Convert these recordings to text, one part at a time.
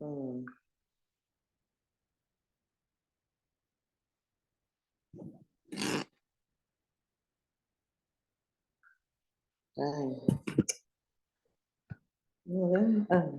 Mm. Dang. Yeah.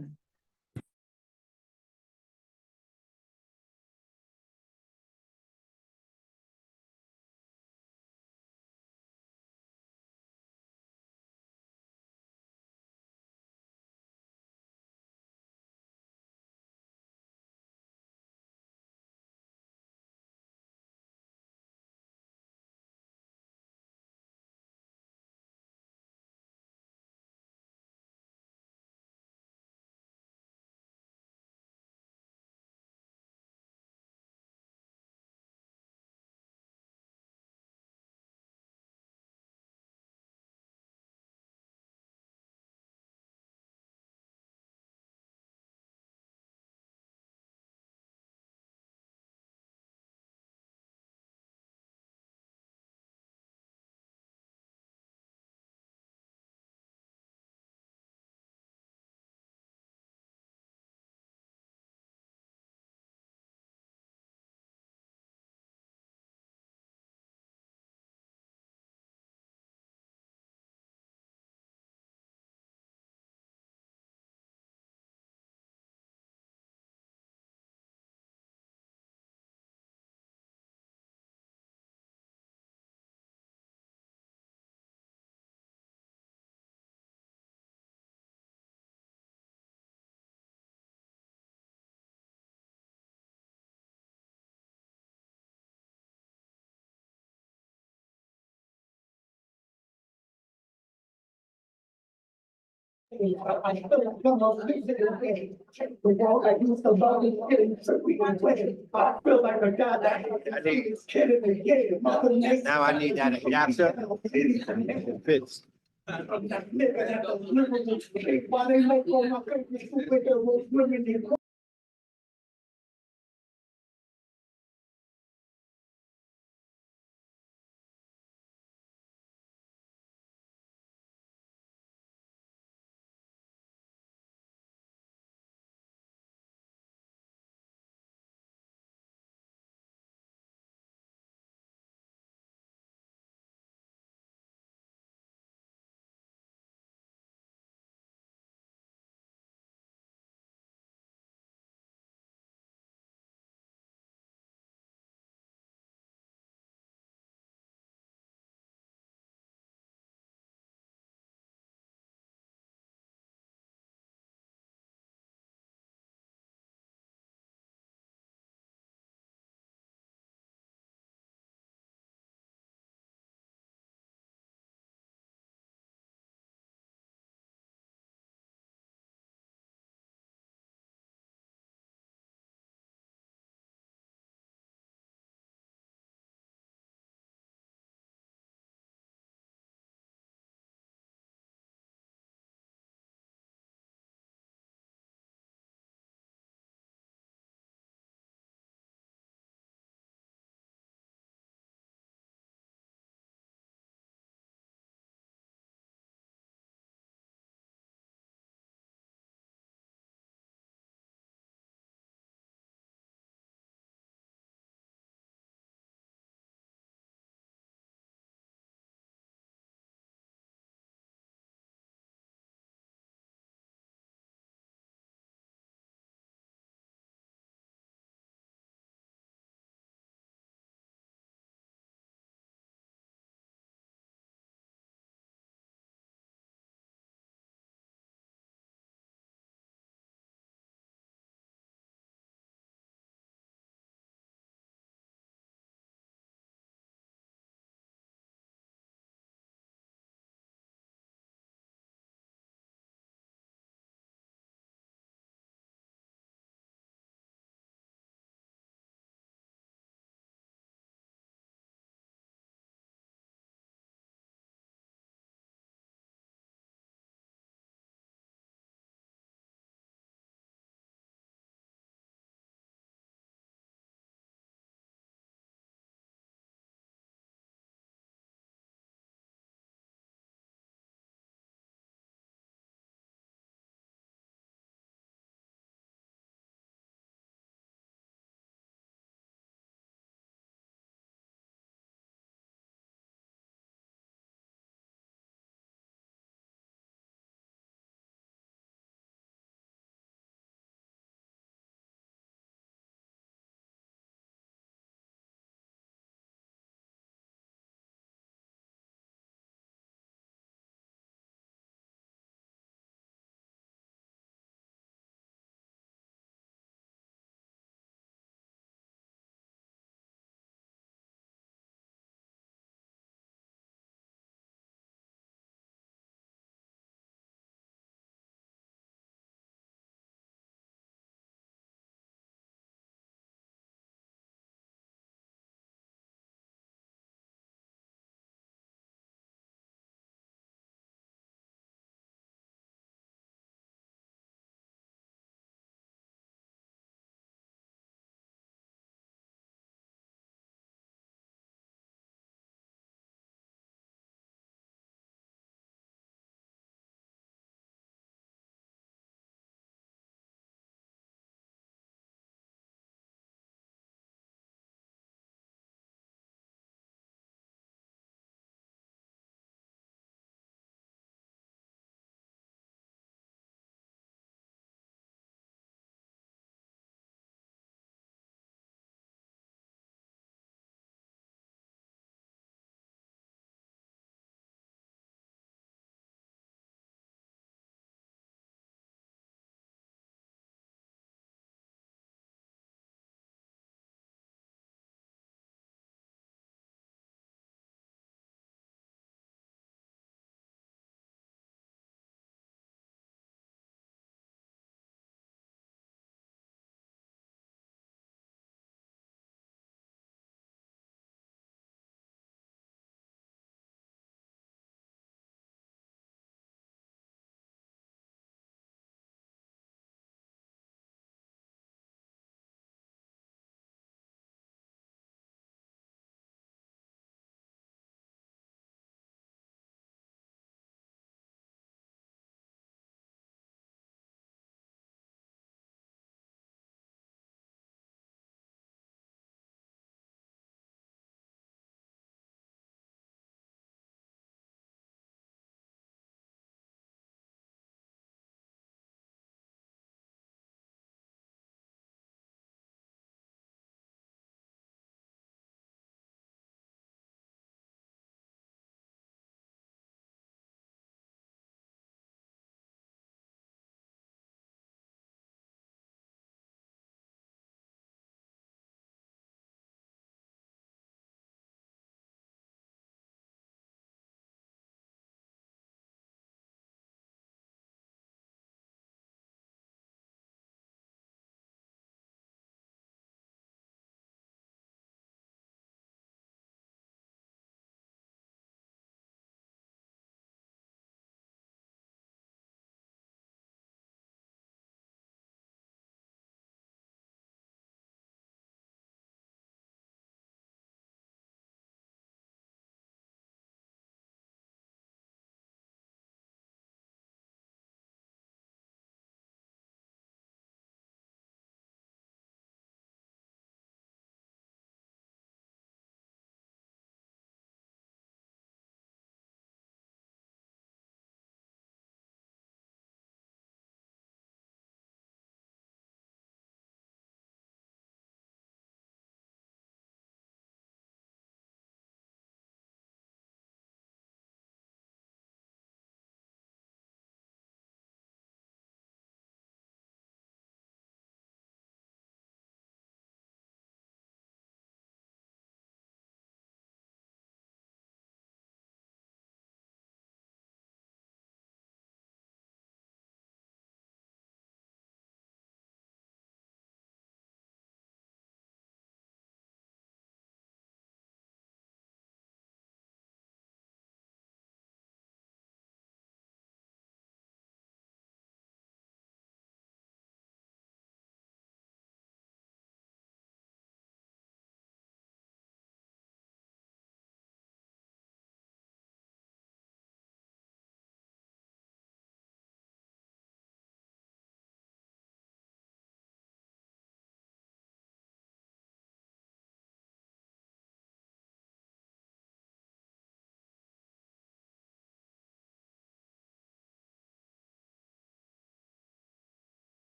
Now I need that adapter. It fits.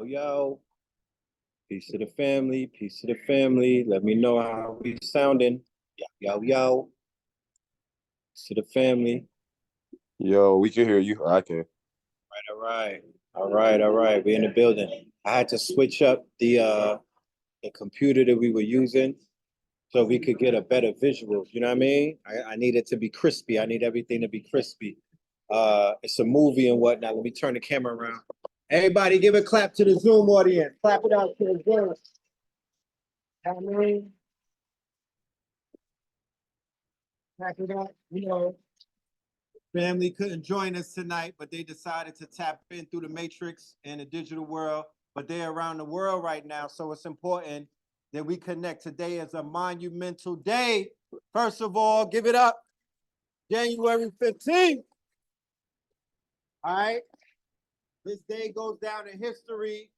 Yo, peace to the family, peace to the family. Let me know how we sounding. Yo, peace to the family. Yo, we can hear you. I can. All right. We in the building. I had to switch up the computer that we were using so we could get a better visual. You know what I mean? I need it to be crispy. I need everything to be crispy. It's a movie and whatnot. Let me turn the camera around. Everybody give a clap to the Zoom audience. Clap it out to the Zoom. I mean, clap it out. You know, family couldn't join us tonight, but they decided to tap in through the matrix and the digital world. But they're around the world right now, so it's important that we connect. Today is a monumental day. First of all, give it up. January 15th. All right. This day goes down in history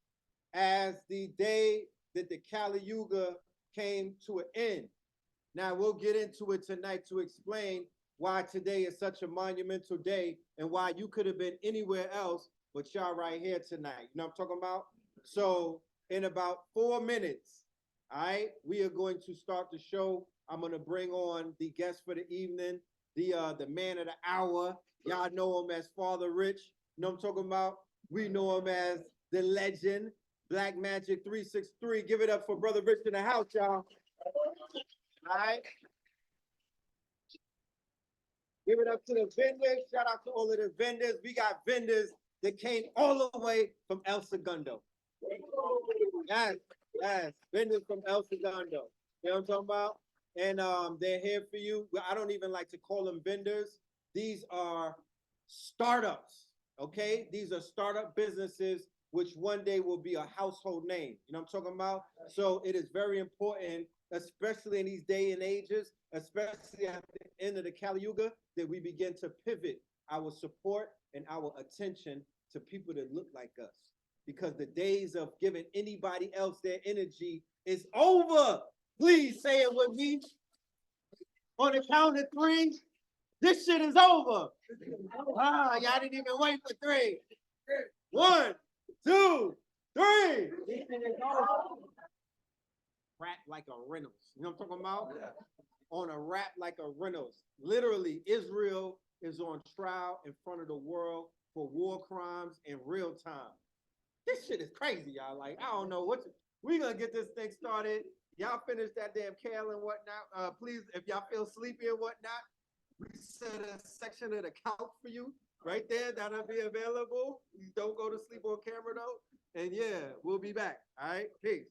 as the day that the Kali Yuga came to an end. Now, we'll get into it tonight to explain why today is such a monumental day and why you could have been anywhere else but y'all right here tonight. You know what I'm talking about? So, in about 4 minutes, all right, we are going to start the show. I'm going to bring on the guest for the evening, the man of the hour. Y'all know him as Father Rich. You know what I'm talking about? We know him as the legend, Black Magic 363. Give it up for Brother Rich in the house, y'all. All right. Give it up to the vendors. Shout out to all of the vendors. We got vendors that came all the way from El Segundo. Yes. Vendors from El Segundo. You know what I'm talking about? And they're here for you. I don't even like to call them vendors. These are startups. Okay? These are startup businesses which one day will be a household name. You know what I'm talking about? So it is very important, especially in these day and ages, especially at the end of the Kali Yuga, that we begin to pivot our support and our attention to people that look like us. Because the days of giving anybody else their energy is over. Please say it with me. On the count of 3, this shit is over. Y'all didn't even wait for 3. 1, 2, 3. Rap like a Reynolds. You know what I'm talking about? On a rap like a Reynolds. Literally, Israel is on trial in front of the world for war crimes in real time. This shit is crazy, y'all. Like, I don't know we gonna get this thing started. Y'all finish that damn kale and whatnot. Please, if y'all feel sleepy and whatnot, we set a section of the couch for you right there. That'll be available. You don't go to sleep on camera though. And yeah, we'll be back. All right, peace.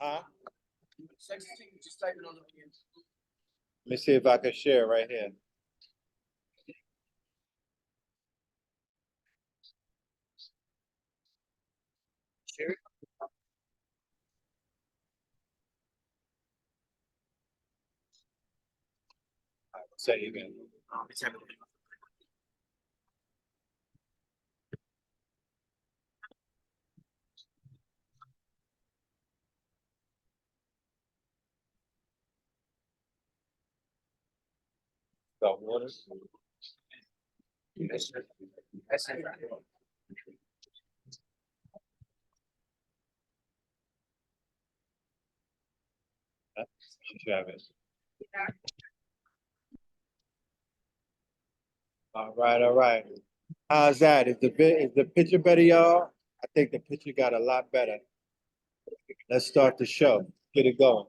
Huh? Let me see if I can share right here. Share. Say it again. Got water. Should have it. All right, all right. How's that? Is the picture better, y'all? I think the picture got a lot better. Let's start the show. Get it going.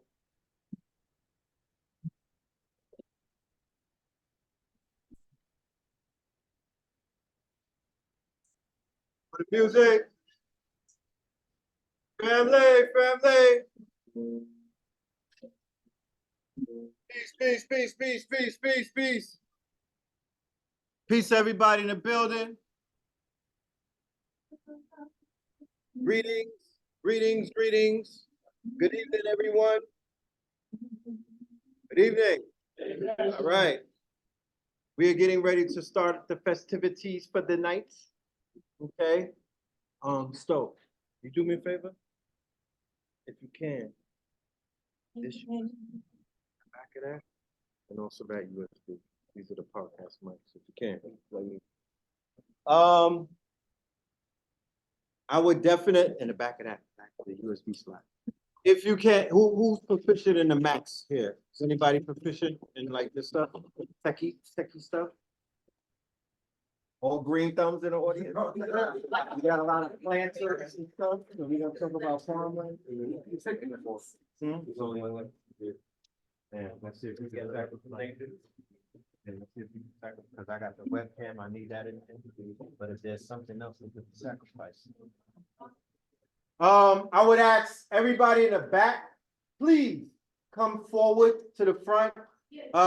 For the music. Family, family. Peace, peace, peace, peace, peace, peace, peace. Peace, everybody in the building. Greetings, greetings, greetings. Good evening, everyone. Good evening. All right. We are getting ready to start the festivities for the night. Okay. Stoke, you do me a favor? If you can. This back of that. And also that USB. These are the podcast mics, if you can. I would definitely in the back of that, back of the USB slot. If you can, who's proficient in the Macs here? Is anybody proficient in like this stuff? Techie stuff? All green thumbs in the audience? We got a lot of planters and stuff. So we're gonna talk about farmland. Yeah, let's see if we get back with the language. And let's see if we can because I got the webcam, I need that in. But if there's something else, we could sacrifice. I would ask everybody in the back, please come forward to the front.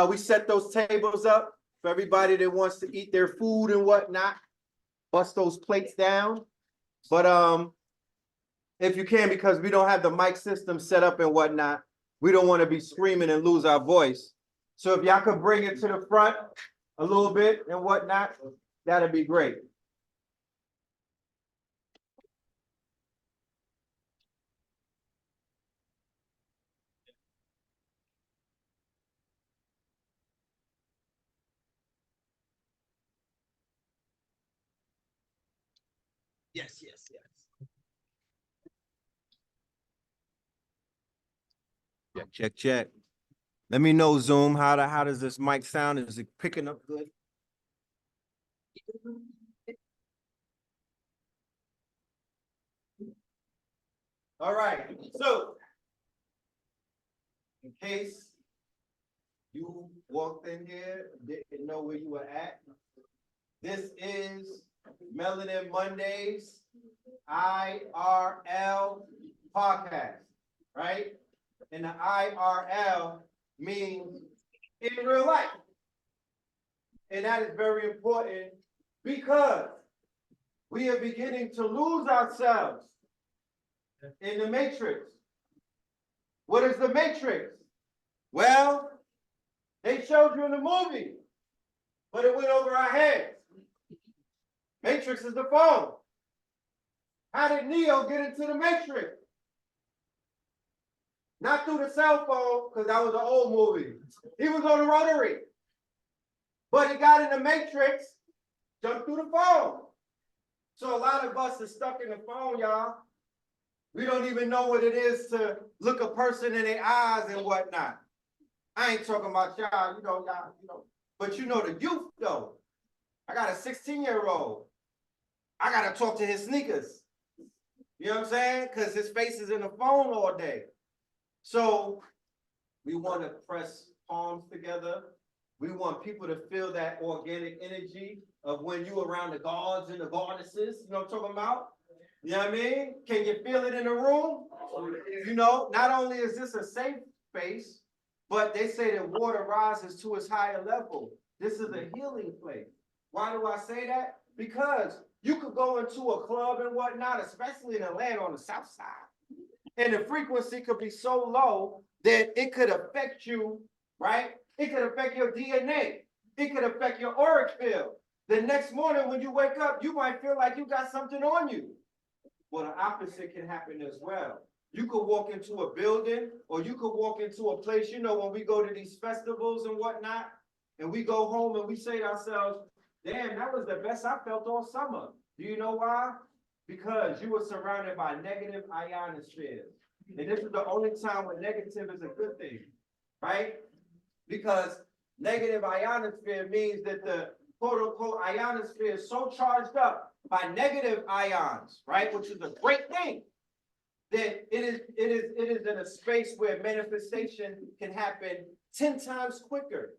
We set those tables up for everybody that wants to eat their food and whatnot. Bust those plates down. But if you can, because we don't have the mic system set up and whatnot, we don't want to be screaming and lose our voice. So if y'all could bring it to the front a little bit and whatnot, that'd be great. Yes. Check. Let me know, Zoom, how does this mic sound? Is it picking up good? All right, so in case you walked in here, didn't know where you were at, this is Melanin Mondays IRL Podcast, right? And the IRL means in real life. And that is very important because we are beginning to lose ourselves in the matrix. What is the matrix? Well, they showed you in the movie, but it went over our heads. Matrix is the phone. How did Neo get into the matrix? Not through the cell phone, because that was an old movie. He was on the rotary. But he got in the matrix, jumped through the phone. So a lot of us are stuck in the phone, y'all. We don't even know what it is to look a person in their eyes and whatnot. I ain't talking about y'all, but you know the youth though. I got a 16-year-old. I gotta talk to his sneakers. You know what I'm saying? Because his face is in the phone all day. So we want to press palms together. We want people to feel that organic energy of when you around the gods and the goddesses, you know what I'm talking about? You know what I mean? Can you feel it in the room? You know, not only is this a safe space, but they say that water rises to its higher level. This is a healing place. Why do I say that? Because you could go into a club and whatnot, especially in Atlanta on the south side, and the frequency could be so low that it could affect you, right? It could affect your DNA. It could affect your auric field. The next morning when you wake up, you might feel like you got something on you. Well, the opposite can happen as well. You could walk into a building, or you could walk into a place, you know, when we go to these festivals and whatnot, and we go home and we say to ourselves, damn, that was the best I felt all summer. Do you know why? Because you were surrounded by negative ionospheres. And this is the only time when negative is a good thing, right? Because negative ionosphere means that the quote unquote ionosphere is so charged up by negative ions, right? Which is a great thing. That it is in a space where manifestation can happen 10 times quicker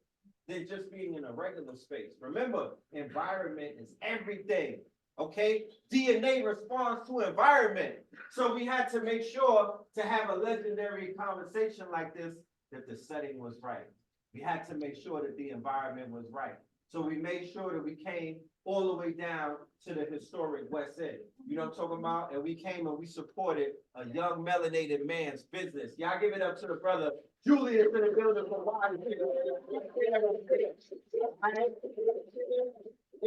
than just being in a regular space. Remember, environment is everything. Okay, DNA responds to environment. So we had to make sure to have a legendary conversation like this, that the setting was right. We had to make sure that the environment was right. So we made sure that we came all the way down to the historic West End. You know what I'm talking about? And we came and we supported a young melanated man's business. Y'all give it up to the brother Julius in the building for why. He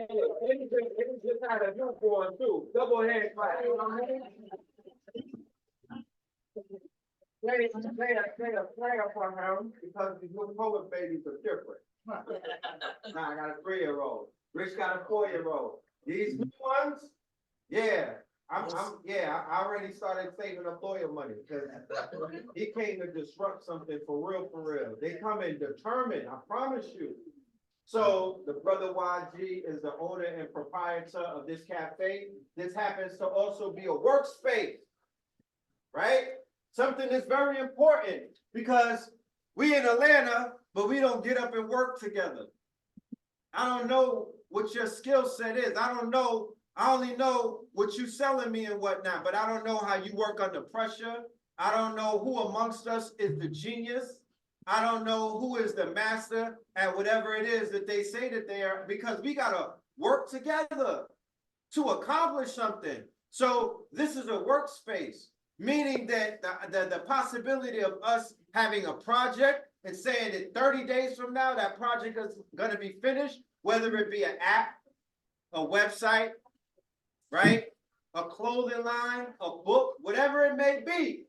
just had a newborn too. Double hand clap. Play a for him because these new poet babies are different. Now I got a 3-year-old. Rich got a 4-year-old. These new ones, yeah. I already started saving up lawyer money because he came to disrupt something for real, for real. They come in determined, I promise you. So the brother YG is the owner and proprietor of this cafe. This happens to also be a workspace, right? Something that's very important because we in Atlanta, but we don't get up and work together. I don't know what your skill set is. I only know what you selling me and whatnot, but I don't know how you work under pressure. I don't know who amongst us is the genius. I don't know who is the master at whatever it is that they say that they are, because we got to work together to accomplish something. So this is a workspace, meaning that the possibility of us having a project and saying that 30 days from now, that project is going to be finished, whether it be an app, a website, right? A clothing line, a book, whatever it may be.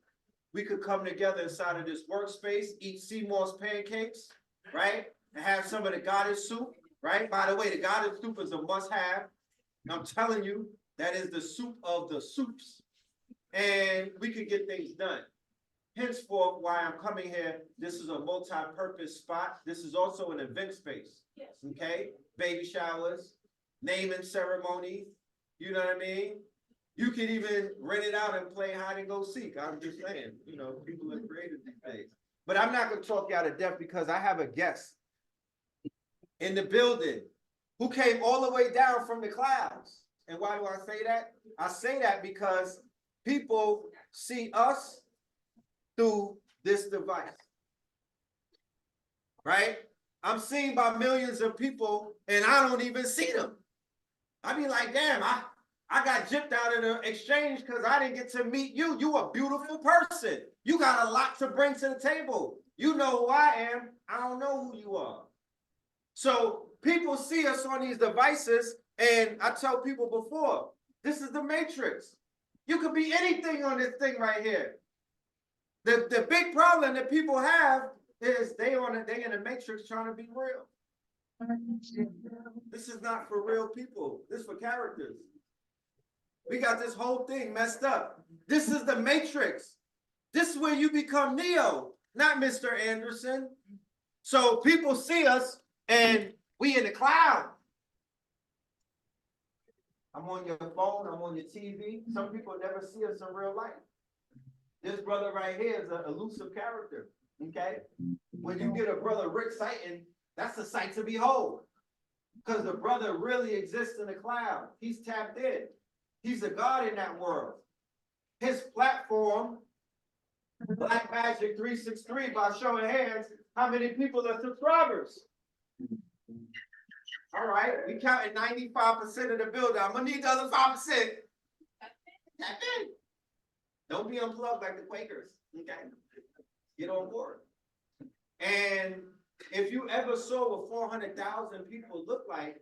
We could come together inside of this workspace, eat Seymour's pancakes, right? And have some of the goddess soup, right? By the way, the goddess soup is a must-have. I'm telling you, that is the soup of the soups. And we could get things done. Henceforth, why I'm coming here, this is a multi-purpose spot. This is also an event space, okay? Baby showers, naming ceremonies, you know what I mean? You can even rent it out and play hide and go seek. I'm just saying, you know, people are creative these days. But I'm not going to talk you out of death because I have a guest in the building who came all the way down from the clouds. And why do I say that? I say that because people see us through this device, right? I'm seen by millions of people and I don't even see them. I be like, damn, I got gypped out of the exchange because I didn't get to meet you. You a beautiful person. You got a lot to bring to the table. You know who I am. I don't know who you are. So people see us on these devices, and I tell people before, this is the matrix. You could be anything on this thing right here. The big problem that people have is they in the matrix trying to be real. This is not for real people. This is for characters. We got this whole thing messed up. This is the matrix. This is where you become Neo, not Mr. Anderson. So people see us and we in the cloud. I'm on your phone, I'm on your TV. Some people never see us in real life. This brother right here is an elusive character, okay? When you get a brother Rick sighting, that's a sight to behold. Because the brother really exists in the cloud. He's tapped in. He's a God in that world. His platform, Black Magic 363, by showing hands, how many people are subscribers? All right, we counted 95% of the building. I'm gonna need the other 5%. Tap in. Don't be unplugged like the Quakers. Okay, get on board. And if you ever saw what 400,000 people look like,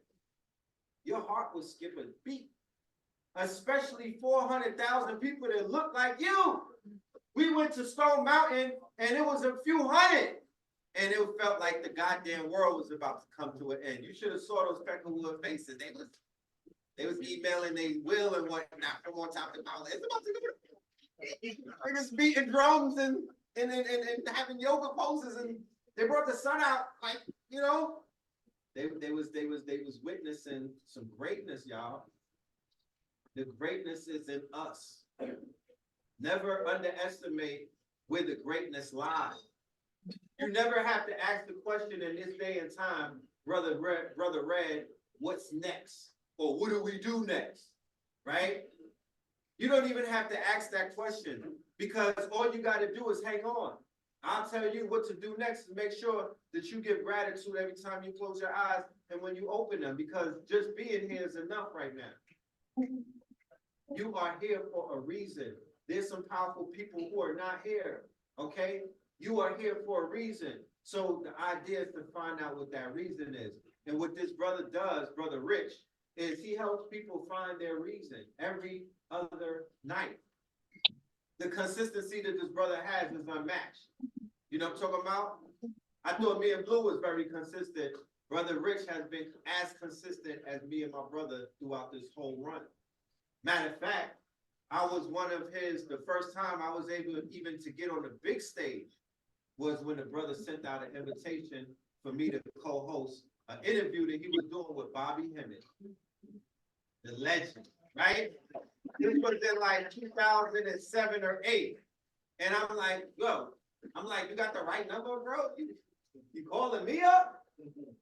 your heart would skip a beat. Especially 400,000 people that look like you. We went to Stone Mountain and it was a few hundred. And it felt like the goddamn world was about to come to an end. You should have saw those Peckerwood faces. They was emailing they will and whatnot from on top of the mountain. It's about to go. They just beating drums and having yoga poses, and they brought the sun out, like, you know. They was witnessing some greatness, y'all. The greatness is in us. Never underestimate where the greatness lies. You never have to ask the question in this day and time, Brother Red, what's next? Or what do we do next? Right? You don't even have to ask that question, because all you got to do is hang on. I'll tell you what to do next, is make sure that you give gratitude every time you close your eyes and when you open them, because just being here is enough right now. You are here for a reason. There's some powerful people who are not here, okay? You are here for a reason. So the idea is to find out what that reason is. And what this brother does, Brother Rich, is he helps people find their reason every other night. The consistency that this brother has is unmatched. You know what I'm talking about? I thought me and Blue was very consistent. Brother Rich has been as consistent as me and my brother throughout this whole run. Matter of fact, I was one of his, the first time I was able even to get on the big stage was when the brother sent out an invitation for me to co-host an interview that he was doing with Bobby Hemmett, the legend, right? This was in like 2007 or 8. And I'm like, yo, you got the right number, bro? You calling me up?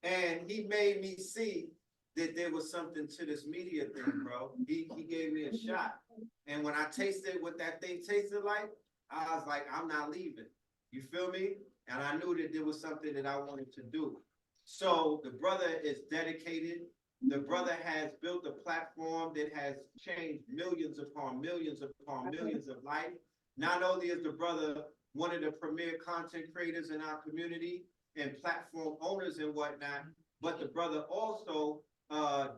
And he made me see that there was something to this media thing, bro. He gave me a shot. And when I tasted what that thing tasted like, I was like, I'm not leaving. You feel me? And I knew that there was something that I wanted to do. So the brother is dedicated. The brother has built a platform that has changed millions upon millions upon millions of life. Not only is the brother one of the premier content creators in our community and platform owners and whatnot, but the brother also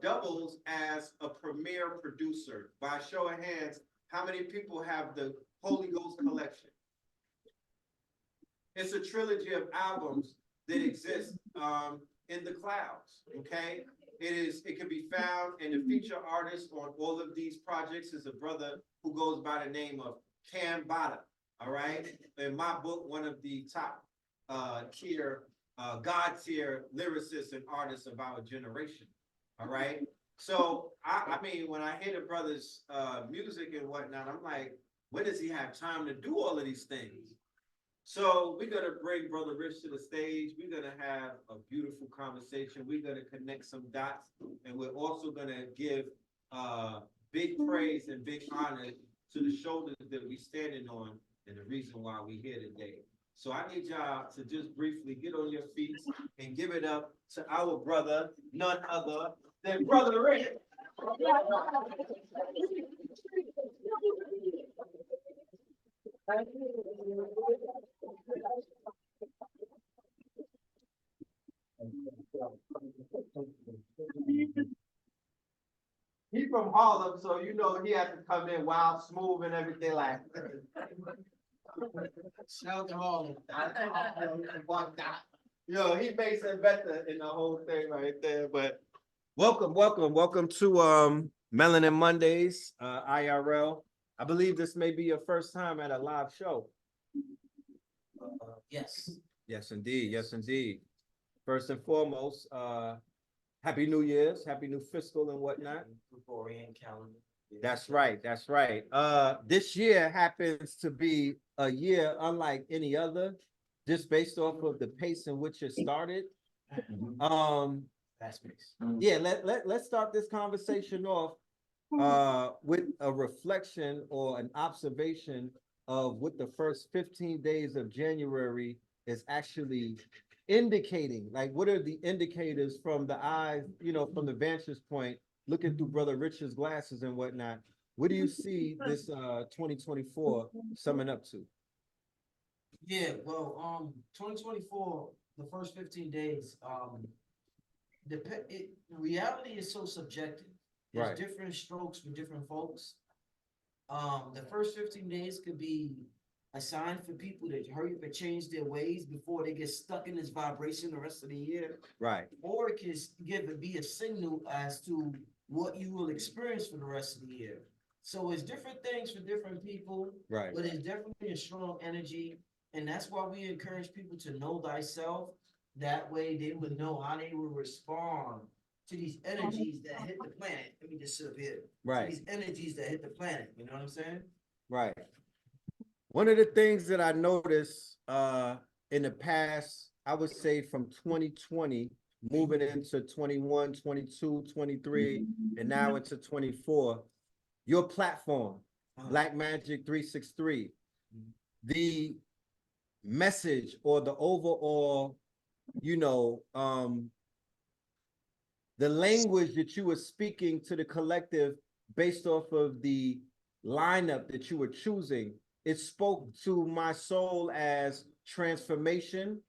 doubles as a premier producer. By show of hands, how many people have the Holy Ghost collection? It's a trilogy of albums that exist in the clouds, okay? It can be found, and the feature artist on all of these projects is a brother who goes by the name of Cam Bada, all right? In my book, one of the top tier, God tier lyricists and artists of our generation, all right? So, I mean, when I hear the brother's music and whatnot, I'm like, when does he have time to do all of these things? So we're gonna bring Brother Rich to the stage. We're gonna have a beautiful conversation. We're gonna connect some dots, and we're also gonna give big praise and big honor to the shoulders that we're standing on and the reason why we're here today. So I need y'all to just briefly get on your feet and give it up to our brother, none other than Brother Rich. He's from Harlem, so you know he has to come in wild, smooth, and everything like that. Shout to Harlem. Yo, he makes it better in the whole thing right there. But welcome to Melanin Mondays IRL. I believe this may be your first time at a live show. Yes. Yes, indeed. Yes, indeed. First and foremost, Happy New Year's, Happy New Fiscal and whatnot. Gregorian calendar. That's right. That's right. This year happens to be a year unlike any other, just based off of the pace in which it started. Fast pace. Yeah, let's start this conversation off with a reflection or an observation of what the first 15 days of January is actually indicating. Like, what are the indicators from the eyes, from the vantage point, looking through Brother Richard's glasses and whatnot? What do you see this 2024 summing up to? Yeah, well, 2024, the first 15 days, reality is so subjective. There's Right. different strokes for different folks. The first 15 days could be a sign for people to hurry up and change their ways before they get stuck in this vibration the rest of the year. Right. Or it can be a signal as to what you will experience for the rest of the year. So it's different things for different people, Right. but it's definitely a strong energy. And that's why we encourage people to know thyself. That way they would know how they will respond to these energies that hit the planet. Let me just sit up here. Right. To these energies that hit the planet. You know what I'm saying? Right. One of the things that I noticed in the past, I would say from 2020, moving into 21, 22, 23, and now into 24, your platform, Black Magic 363, the message or the overall, the language that you were speaking to the collective based off of the lineup that you were choosing, it spoke to my soul as transformation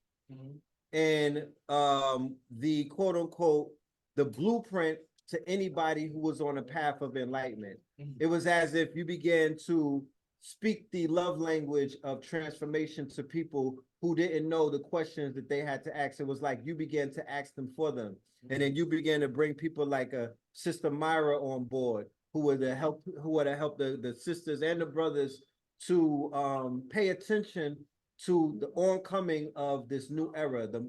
and the quote unquote, the blueprint to anybody who was on a path of enlightenment. It was as if you began to speak the love language of transformation to people who didn't know the questions that they had to ask. It was like you began to ask them for them. And then you began to bring people like a Sister Myra on board, who would have helped the sisters and the brothers to pay attention to the oncoming of this new era, the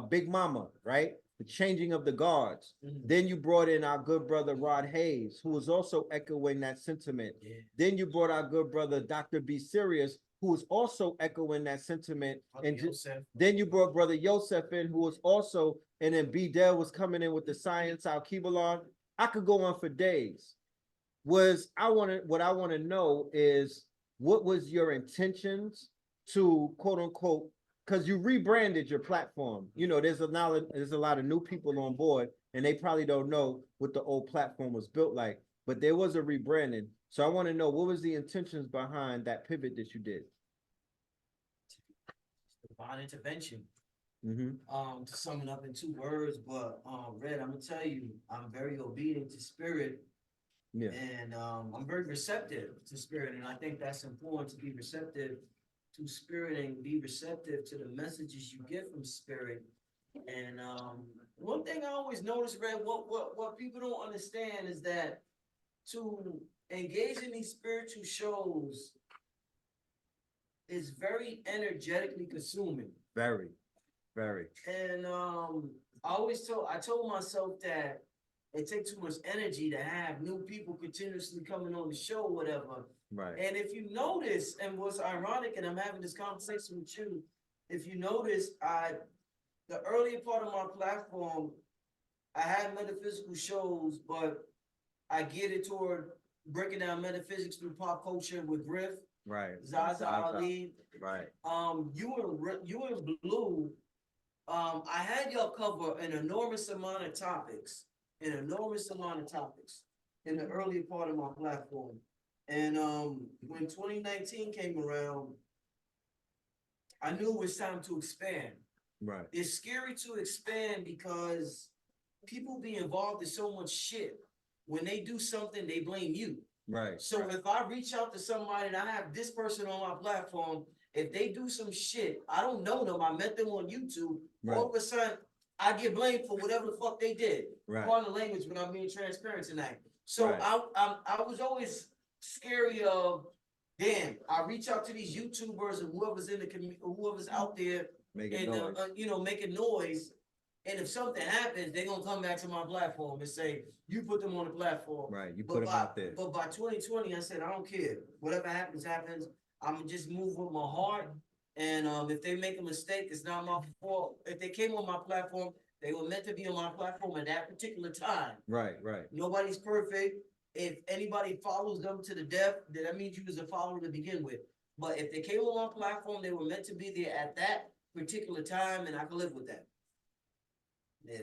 Big Mama, right? The changing of the guards. Then you brought in our good brother Rod Hayes, who was also echoing that sentiment. Then you brought our good brother Dr. B. Sirius, who was also echoing that sentiment. Then you brought brother Yosef in, who was also, and then B. Dell was coming in with the science, Al Kibalon. I could go on for days. What I want to know is, what was your intentions to quote unquote, because you rebranded your platform. There's a lot of new people on board, and they probably don't know what the old platform was built like, but there was a rebranding. So I want to know, what was the intentions behind that pivot that you did? Divine intervention. Mm-hmm. To sum it up in 2 words, but Red, I'm gonna tell you, I'm very obedient to spirit. Yeah. And I'm very receptive to spirit, and I think that's important, to be receptive to spirit and be receptive to the messages you get from spirit. And one thing I always notice, Red, what people don't understand is that to engage in these spiritual shows is very energetically consuming. Very, very. And I told myself that it takes too much energy to have new people continuously coming on the show, whatever. Right. And if you notice, and what's ironic, and I'm having this conversation with you, if you notice, the earlier part of my platform, I had metaphysical shows, but I geared it toward breaking down metaphysics through pop culture with Griff, Right. Zaza Ali. Right. You and Blue, I had y'all cover an enormous amount of topics in the earlier part of my platform. And when 2019 came around, I knew it was time to expand. Right. It's scary to expand because people be involved in so much shit. When they do something, they blame you. Right. So if I reach out to somebody and I have this person on my platform, if they do some shit, I don't know them, I met them on YouTube, all of a sudden, I get blamed for whatever the fuck they did. Right. Pardon the language, but I'm being transparent tonight. So Right. I was always scary of, damn, I reach out to these YouTubers and whoever's in the community, whoever's out there, Making and noise. making noise. And if something happens, they're gonna come back to my platform and say, you put them on the platform. Right. You put them out there. But by 2020, I said, I don't care. Whatever happens, happens. I'm gonna just move with my heart. And if they make a mistake, it's not my fault. If they came on my platform, they were meant to be on my platform at that particular time. Right. Right. Nobody's perfect. if anybody follows them to the death, then that means you was a follower to begin with. But if they came on my platform, they were meant to be there at that particular time, and I can live with that. Yeah.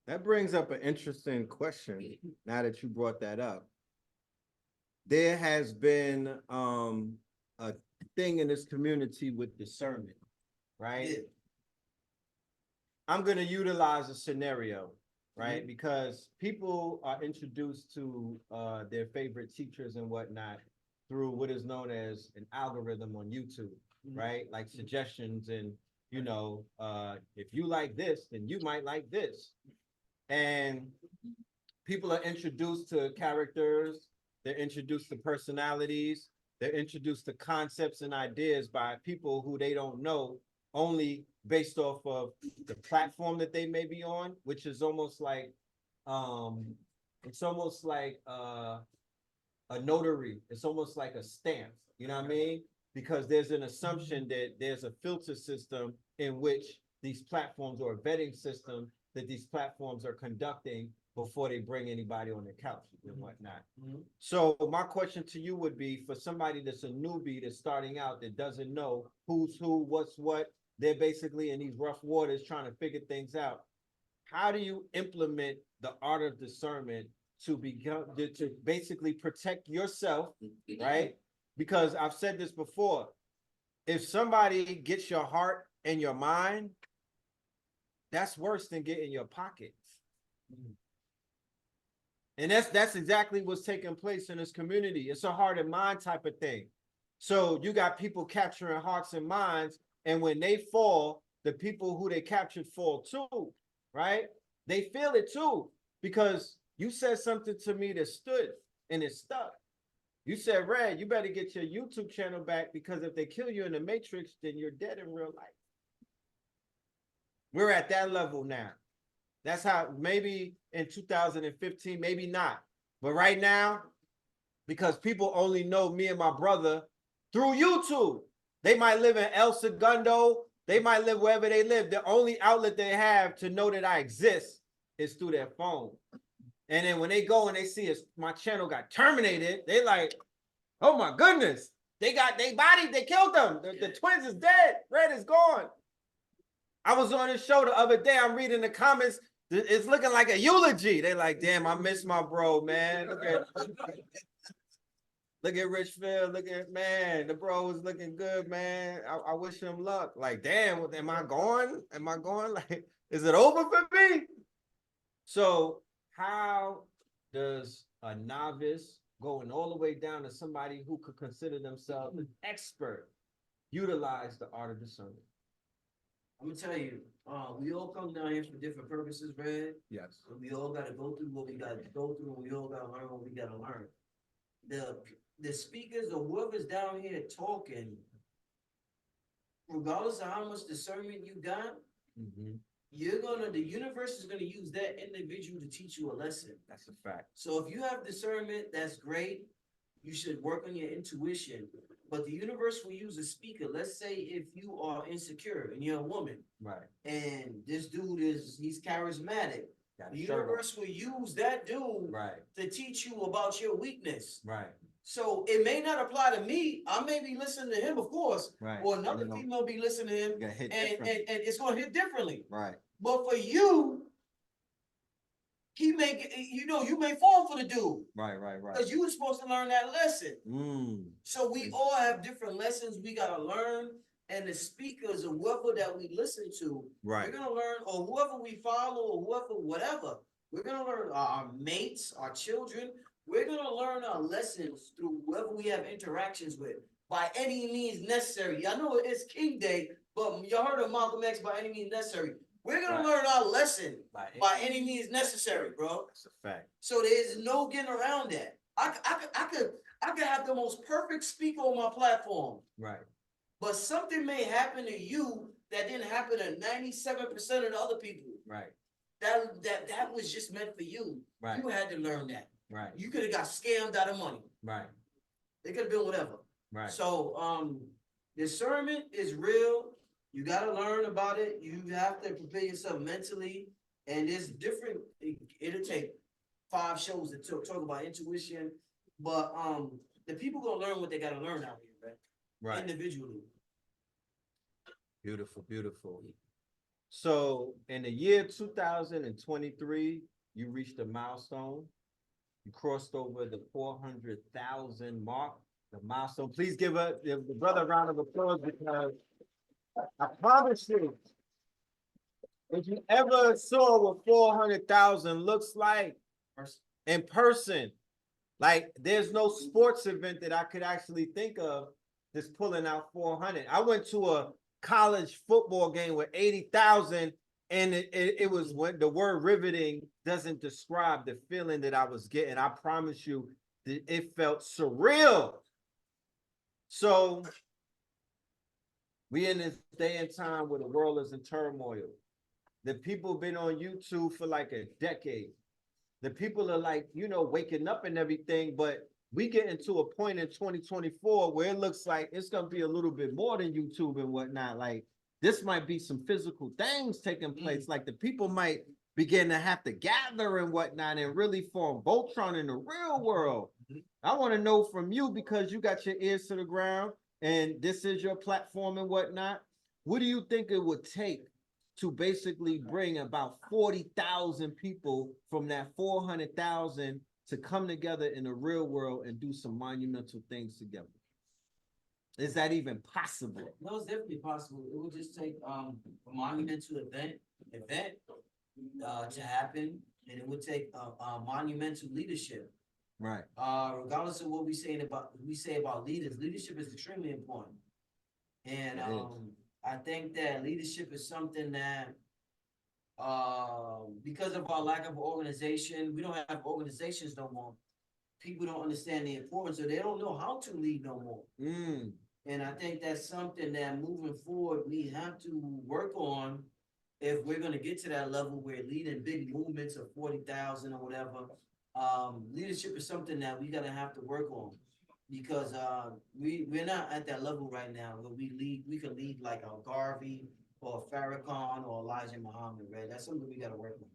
That brings up an interesting question. Now that you brought that up, there has been a thing in this community with discernment, right? Yeah. I'm going to utilize a scenario, right? Because people are introduced to their favorite teachers and whatnot through what is known as an algorithm on YouTube, right? Like suggestions and, you know, if you like this, then you might like this. And people are introduced to characters, they're introduced to personalities, they're introduced to concepts and ideas by people who they don't know, only based off of the platform that they may be on, which is almost like it's almost like a notary. It's almost like a stamp, you know what I mean? Because there's an assumption that there's a filter system in which these platforms, or a vetting system that these platforms are conducting before they bring anybody on their couch and whatnot. So my question to you would be, for somebody that's a newbie that's starting out, that doesn't know who's who, what's what, they're basically in these rough waters trying to figure things out. How do you implement the art of discernment to basically protect yourself, right? Because I've said this before, if somebody gets your heart and your mind, that's worse than getting your pockets. And that's exactly what's taking place in this community. It's a heart and mind type of thing. So you got people capturing hearts and minds, and when they fall, the people who they captured fall too, right? They feel it too, because you said something to me that stood and it stuck. You said, Red, you better get your YouTube channel back, because if they kill you in the Matrix, then you're dead in real life. We're at that level now. That's how, maybe in 2015, maybe not. But right now, because people only know me and my brother through YouTube. They might live in El Segundo. They might live wherever they live. The only outlet they have to know that I exist is through their phone. And then when they go and they see my channel got terminated, they like, oh my goodness, they bodied, they killed them. The twins is dead. Red is gone. I was on his show the other day. I'm reading the comments. It's looking like a eulogy. They like, damn, I miss my bro, man. Look at Richfield. Look at, man, the bro is looking good, man. I wish him luck. Like, damn, am I going? Am I going? Like, is it over for me? So how does a novice going all the way down to somebody who could consider themselves an expert utilize the art of discernment? I'm gonna tell you, we all come down here for different purposes, Red. Yes. And we all gotta go through what we gotta go through, and we all gotta learn what we gotta learn. The speakers or whoever's down here talking, regardless of how much discernment you got, the universe is gonna use that individual to teach you a lesson. That's a fact. So if you have discernment, that's great. You should work on your intuition. But the universe will use a speaker. Let's say if you are insecure and you're a woman, right? And this dude he's charismatic. The universe will use that dude, right, to teach you about your weakness. Right. So it may not apply to me. I may be listening to him, of course, right, or another female be listening to him, and it's going to hit differently. Right. But for you, you may fall for the dude. Right. Because you were supposed to learn that lesson. So we all have different lessons we gotta learn, and the speakers or whoever that we listen to, right, we're gonna learn, or whoever we follow, or whatever, we're gonna learn our mates, our children. We're gonna learn our lessons through whoever we have interactions with, by any means necessary. I know it's King Day, but y'all heard of Malcolm X, by any means necessary. We're gonna learn our lesson by any means necessary, bro. That's a fact. So there's no getting around that. I could have the most perfect speaker on my platform. Right. But something may happen to you that didn't happen to 97% of the other people. Right. That was just meant for you. Right. You had to learn that. Right. You could have got scammed out of money. Right. It could have been whatever. Right. So discernment is real. You got to learn about it. You have to prepare yourself mentally. And it's different. It'll take 5 shows that talk about intuition, but the people gonna learn what they gotta learn out here, right? Right. Individually. Beautiful, beautiful. So in the year 2023, you reached a milestone. You crossed over the 400,000 mark, the milestone. Please give the brother a round of applause because I promise you, if you ever saw what 400,000 looks like in person, like there's no sports event that I could actually think of that's pulling out 400. I went to a college football game with 80,000, and it was when the word riveting doesn't describe the feeling that I was getting. I promise you that it felt surreal. So we in this day and time where the world is in turmoil. The people been on YouTube for like a decade. The people are like, waking up and everything, but we getting to a point in 2024 where it looks like it's gonna be a little bit more than YouTube and whatnot. Like this might be some physical things taking place. Like the people might begin to have to gather and whatnot and really form Voltron in the real world. I want to know from you, because you got your ears to the ground and this is your platform and whatnot. What do you think it would take to basically bring about 40,000 people from that 400,000 to come together in the real world and do some monumental things together? Is that even possible? No, it's definitely possible. It would just take a monumental event to happen, and it would take a monumental leadership. Right. Regardless of what we say about leaders, leadership is extremely important. And I think that leadership is something that because of our lack of organization, we don't have organizations no more. People don't understand the importance, or they don't know how to lead no more. And I think that's something that moving forward we have to work on if we're going to get to that level where leading big movements of 40,000 or whatever. Leadership is something that we gotta have to work on, because we're not at that level right now where we can lead like a Garvey or a Farrakhan or Elijah Muhammad, right? That's something we gotta work on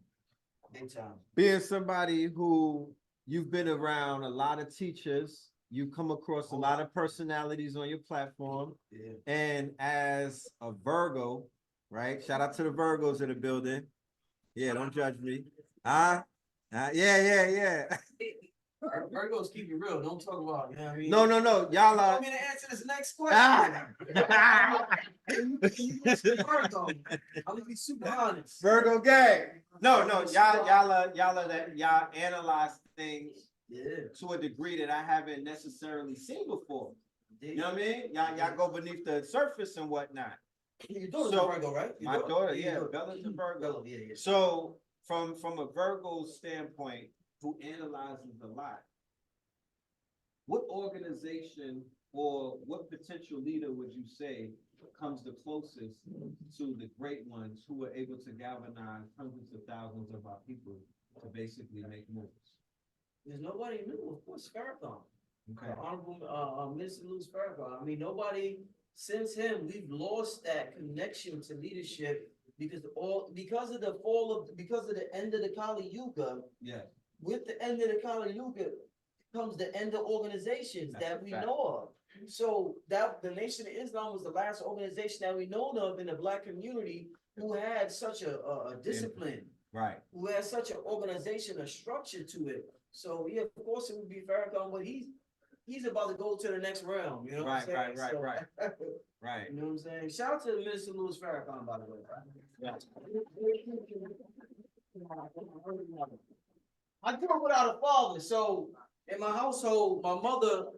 big time. Being somebody who you've been around a lot of teachers, you come across a lot of personalities on your platform. Yeah. And as a Virgo, right? Shout out to the Virgos in the building. Yeah, don't judge me. Yeah. Virgos, keep it real. Don't talk about, you know what I mean? No. Y'all You are. want me to answer this next question? Virgo. I'm gonna be super honest. Virgo gang. No. Y'all analyze things to a degree that I haven't necessarily seen before. You know what I mean? Y'all go beneath the surface and whatnot. Your daughter's a Virgo, right? My daughter, yeah, Bella's a Virgo. Yeah. So from a Virgo standpoint, who analyzes a lot, what organization or what potential leader would you say comes the closest to the great ones who are able to galvanize hundreds of thousands of our people to basically make moves? There's nobody new, of course, Farrakhan. Okay. Honorable Minister Louis Farrakhan. I mean, nobody since him. We've lost that connection to leadership because of the end of the Kali Yuga. Yeah. With the end of the Kali Yuga comes the end of organizations that we know of. So that the Nation of Islam was the last organization that we know of in the Black community who had such a discipline, right? Who had such an organization, a structure to it. So yeah, of course it would be Farrakhan, but he's about to go to the next realm. You know what I'm saying? Right. You know what I'm saying? Shout out to Minister Louis Farrakhan, by the way. Yeah. I grew up without a father, so in my household, my mother,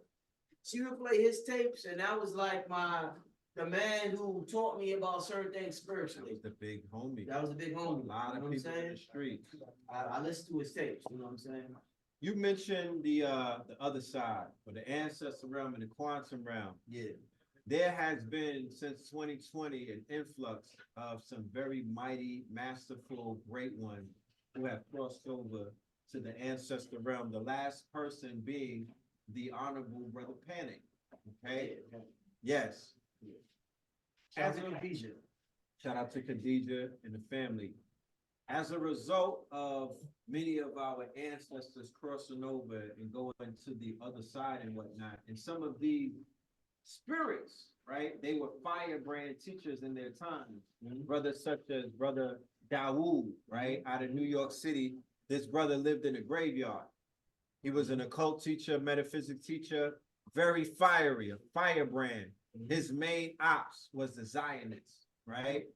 she would play his tapes, and that was like the man who taught me about certain things spiritually. That was the big homie. That was the big homie. A lot of people in the street. I listened to his tapes. You know what I'm saying? You mentioned the other side, or the ancestor realm and the quantum realm. Yeah. There has been since 2020 an influx of some very mighty, masterful, great ones who have crossed over to the ancestor realm. The last person being the Honorable Brother Panic. Okay. Yes. Shout out to Khadijah. Shout out to Khadijah and the family. as a result of many of our ancestors crossing over and going to the other side and whatnot, and some of the spirits, right? They were firebrand teachers in their time. Brothers such as Brother Dawood, right, out of New York City. This brother lived in a graveyard. He was an occult teacher, metaphysics teacher, very fiery, a firebrand. His main ops was the Zionists, right?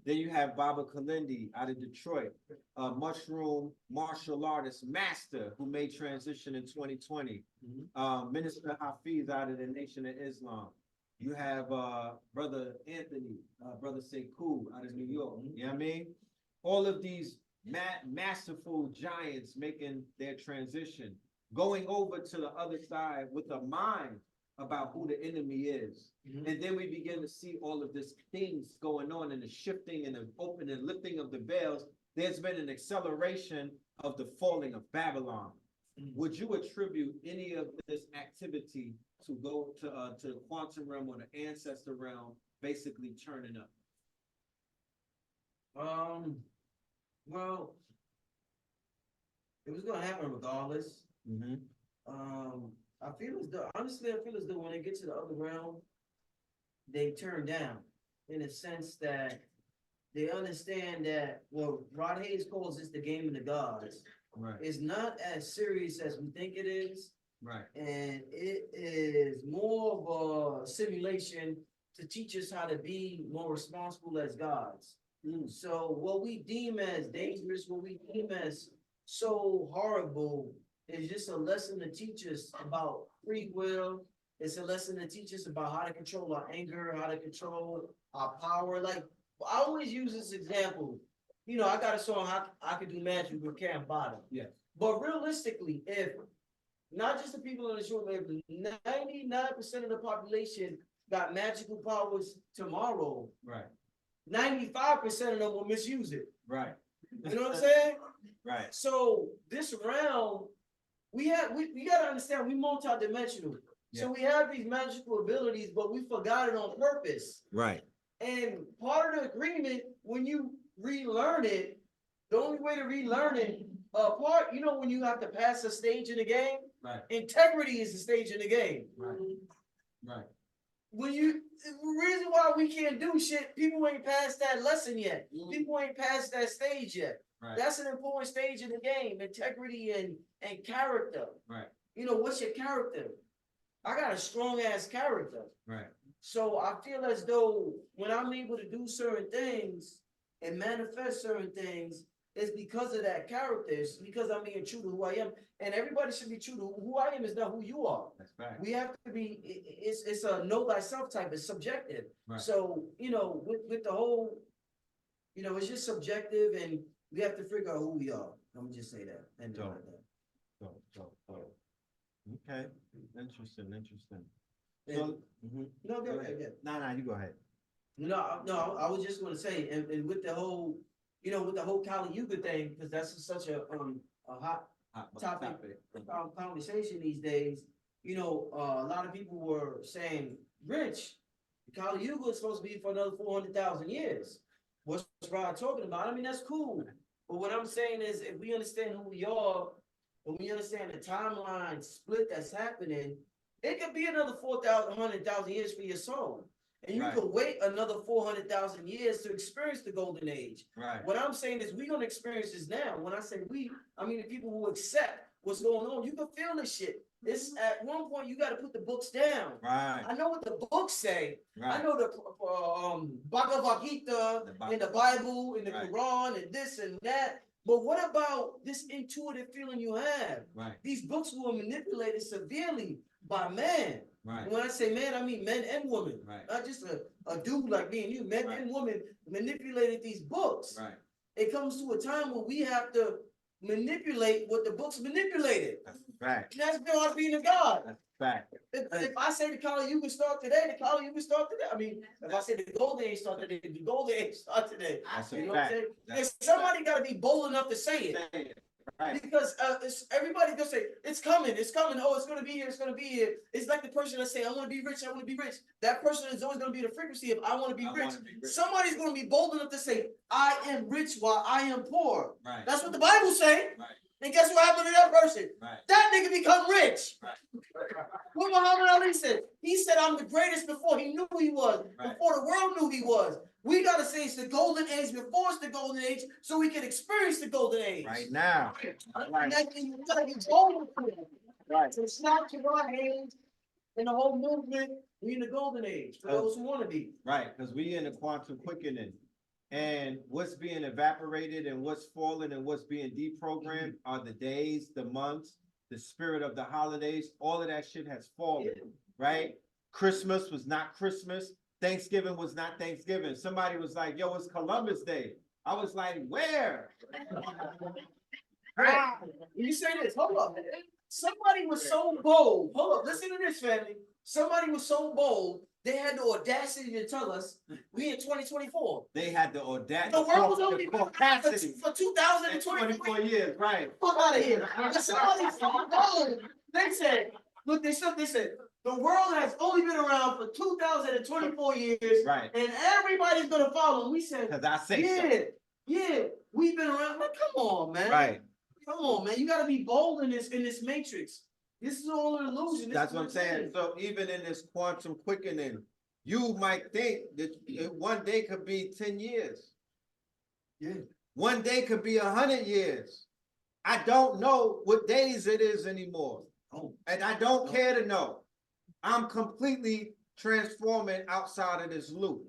Then you have Baba Kalindi out of Detroit, a mushroom martial artist master who made transition in 2020. Minister Hafiz out of the Nation of Islam. You have Brother Anthony, Brother Sekou out of New York. You know what I mean? All of these masterful giants making their transition, going over to the other side with a mind about who the enemy is. And then we begin to see all of these things going on and the shifting and the opening and lifting of the veils. There's been an acceleration of the falling of Babylon. Would you attribute any of this activity to go to the quantum realm or the ancestor realm basically turning up? Well, it was gonna happen regardless. I feel as though, honestly, I feel as though when they get to the other realm, they turn down in a sense that they understand that what Rod Hayes calls this the game of the gods. Right. It's not as serious as we think it is. Right. And it is more of a simulation to teach us how to be more responsible as gods. So what we deem as dangerous, what we deem as so horrible, is just a lesson to teach us about free will. It's a lesson to teach us about how to control our anger, how to control our power. Like, I always use this example. You know, I got a song, I could do magic with Cam Bottom. Yeah. But realistically, if not just the people in the show, if 99% of the population got magical powers tomorrow, Right. 95% of them will misuse it. Right. You know what I'm saying? Right. So this realm, we gotta understand we multidimensional. Yeah. So we have these magical abilities, but we forgot it on purpose. Right. And part of the agreement, when you relearn it, the only way to relearn it, you know, when you have to pass a stage in the game, Right. integrity is the stage in the game. Right. Right. The reason why we can't do shit, people ain't passed that lesson yet. People ain't passed that stage yet. Right. That's an important stage in the game, integrity and character. Right. You know, what's your character? I got a strong ass character. Right. So I feel as though when I'm able to do certain things and manifest certain things, it's because of that character. It's because I'm being true to who I am. And everybody should be true to who I am is not who you are. That's right. We have to be, it's a know thyself type, it's subjective. Right. So, you know, with the whole, you know, it's just subjective and we have to figure out who we are. I'm gonna just say that. And Dope. So. Okay. Interesting. So, No, go ahead. No, you go ahead. No, I was just gonna say, and with the whole, you know, with the whole Kali Yuga thing, because that's such a hot topic conversation these days. You know, a lot of people were saying, Rich, Kali Yuga is supposed to be for another 400,000 years. What's Rod talking about? I mean, that's cool. But what I'm saying is, if we understand who we are, and we understand the timeline split that's happening, it could be another 100,000 years for your soul. And you could wait another 400,000 years to experience the golden age. Right. What I'm saying is we're going to experience this now. When I say we, I mean the people who accept what's going on. You can feel this shit. It's at one point you got to put the books down. Right. I know what the books say. Right. I know the Bhagavad Gita in the Bible, in the Right. Quran, and this and that. But what about this intuitive feeling you have? Right. These books were manipulated severely by man. Right. And when I say man, I mean men and women. Right. Not just a dude like me and you. Men Right. and women manipulated these books. Right. It comes to a time where we have to manipulate what the books manipulated. That's fact. And that's God being a God. That's fact. If I say the Kali Yuga start today, the Kali Yuga start today. I mean, if I say the golden age start today, the golden age start today. That's You a know what I'm fact. saying? That's And somebody got to be bold enough to say it. Right. Because everybody gonna say it's coming. Oh, it's gonna be here. It's gonna be here. It's like the person that say I want to be rich. I want to be rich. That person is always gonna be the frequency of I want to be rich. Somebody's gonna be bold enough to say I am rich while I am poor. Right. That's what the Bible say. Right. And guess what happened to that person? Right. That nigga become rich. Right. What Muhammad Ali said. He said, I'm the greatest before he knew he was. Right. Before the world knew he was. We got to say it's the golden age before it's the golden age so we can experience the golden age. Right now. And that's you got to be golden for it. Right. So snatch your right hands and the whole movement. We in the golden age for those who want to be. Right, because we in the quantum quickening. And what's being evaporated and what's falling and what's being deprogrammed are the days, the months, the spirit of the holidays. All of that shit has fallen, right? Christmas was not Christmas. Thanksgiving was not Thanksgiving. Somebody was like, yo, it's Columbus Day. I was like, where? Right. You say this, hold up. Somebody was so bold. Hold up, listen to this, family. Somebody was so bold, they had the audacity to tell us we in 2024. They had the audacity. The world was only for 2024 years, right? Fuck out of here. Somebody so bold. They said, look, they said, the world has only been around for 2024 years, right? And everybody's gonna follow. We said, because I say yeah, we've been around. Like, come on, man. Right. Come on, man. You gotta be bold in this matrix. This is all an illusion. That's what I'm saying. So even in this quantum quickening, you might think that one day could be 10 years. Yeah. One day could be 100 years. I don't know what days it is anymore. Oh. And I don't care to know. I'm completely transforming outside of this loop.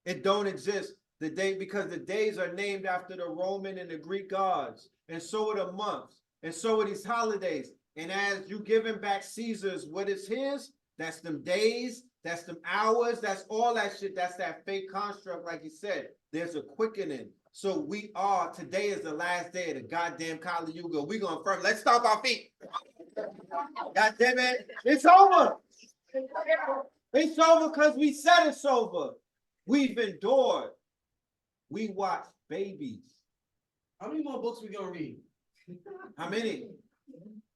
It don't exist. The day, because the days are named after the Roman and the Greek gods. And so are the months. And so are these holidays. And as you giving back Caesar's what is his, that's them days, that's them hours, that's all that shit, that's that fake construct, like you said. There's a quickening. So today is the last day of the goddamn Kali Yuga. We gonna firm, let's stomp our feet. God damn it, it's over. It's over because we said it's over. We've endured. We watched babies. How many more books we gonna read? How many?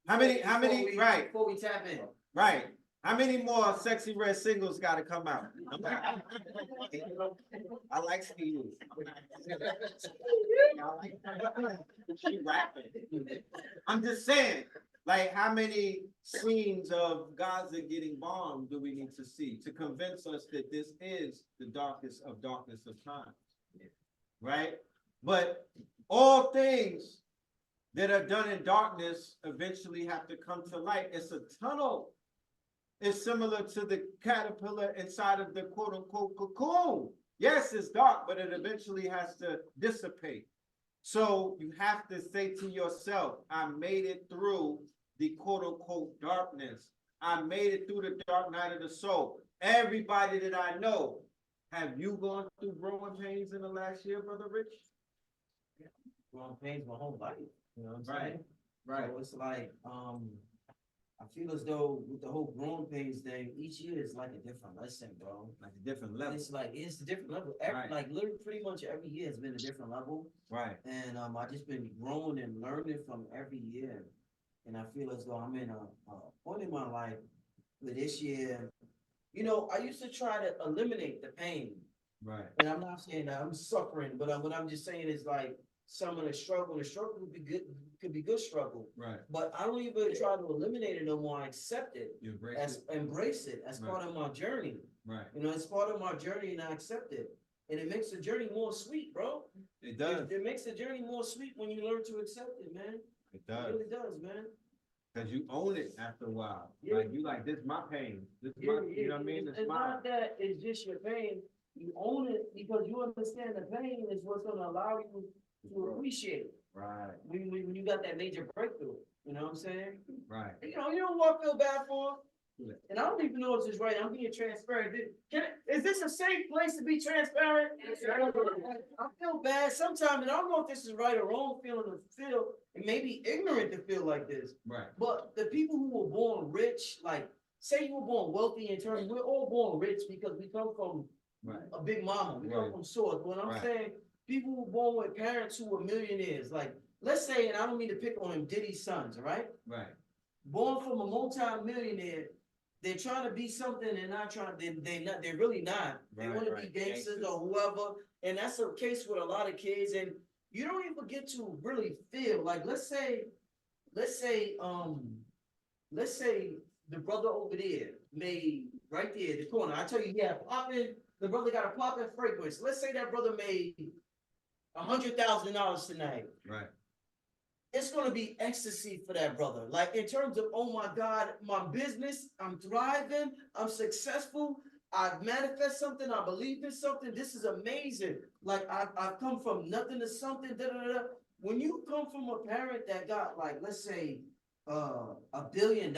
Right. Before we tap in. Right. How many more Sexy Red singles got to come out? I like Steve. She rapping. I'm just saying, like, how many scenes of Gaza getting bombed do we need to see to convince us that this is the darkest of times? Right? But all things that are done in darkness eventually have to come to light. It's a tunnel. It's similar to the caterpillar inside of the quote unquote cocoon. Yes, it's dark, but it eventually has to dissipate. So you have to say to yourself, I made it through the quote unquote darkness. I made it through the dark night of the soul. Everybody that I know, have you gone through growing pains in the last year, Brother Rich? Growing pains my whole life. You know what I'm saying? Right. So it's like, I feel as though with the whole growing pains thing, each year is like a different lesson, bro. Like a different level. It's a different level. Right. Like literally pretty much every year has been a different level. Right. And I just been growing and learning from every year. And I feel as though I'm in a point in my life where this year, you know, I used to try to eliminate the pain. Right. And I'm not saying that I'm suffering, but what I'm just saying is like some of the struggle could be good struggle. Right. But I don't even try to eliminate it no more. I accept it. You Embrace it as Right. part of my journey. Right. You know, it's part of my journey and I accept it. And it makes the journey more sweet, bro. It does. It makes the journey more sweet when you learn to accept it, man. It does. It really does, man. Because you own it after a while. Yeah. Like you like, this is my pain. This is Yeah, my, you know what I mean? It's not that it's just your pain. You own it because you understand the pain is what's going to allow you to appreciate it. Right. When you got that major breakthrough, you know what I'm saying? Right. You know what I feel bad for? Yeah. And I don't even know if this is right. I'm being transparent. Is this a safe place to be transparent? I feel bad sometimes, and I don't know if this is right or wrong feeling to feel, and maybe ignorant to feel like this. Right. But the people who were born rich, like say you were born wealthy in terms, we're all born rich because we come from a big mama. We come from source. But I'm saying people who were born with parents who were millionaires, like let's say, and I don't mean to pick on him, Diddy's sons, all right? Right. Born from a multi-millionaire, they're trying to be something, they're not trying, they're really not. They Right, want to right. be gangsters Gangsters. or whoever, and that's the case with a lot of kids, and you don't even get to really feel, like, let's say, let's say the brother over there made, right there, the corner, I tell you, yeah, popping, the brother got a popping fragrance. Let's say that brother made $100,000 tonight. Right. It's gonna be ecstasy for that brother. Like in terms of, oh my God, my business, I'm thriving, I'm successful, I've manifest something, I believe in something. This is amazing. Like I've come from nothing to something. Da, da, da. When you come from a parent that got, like, let's say $1 billion,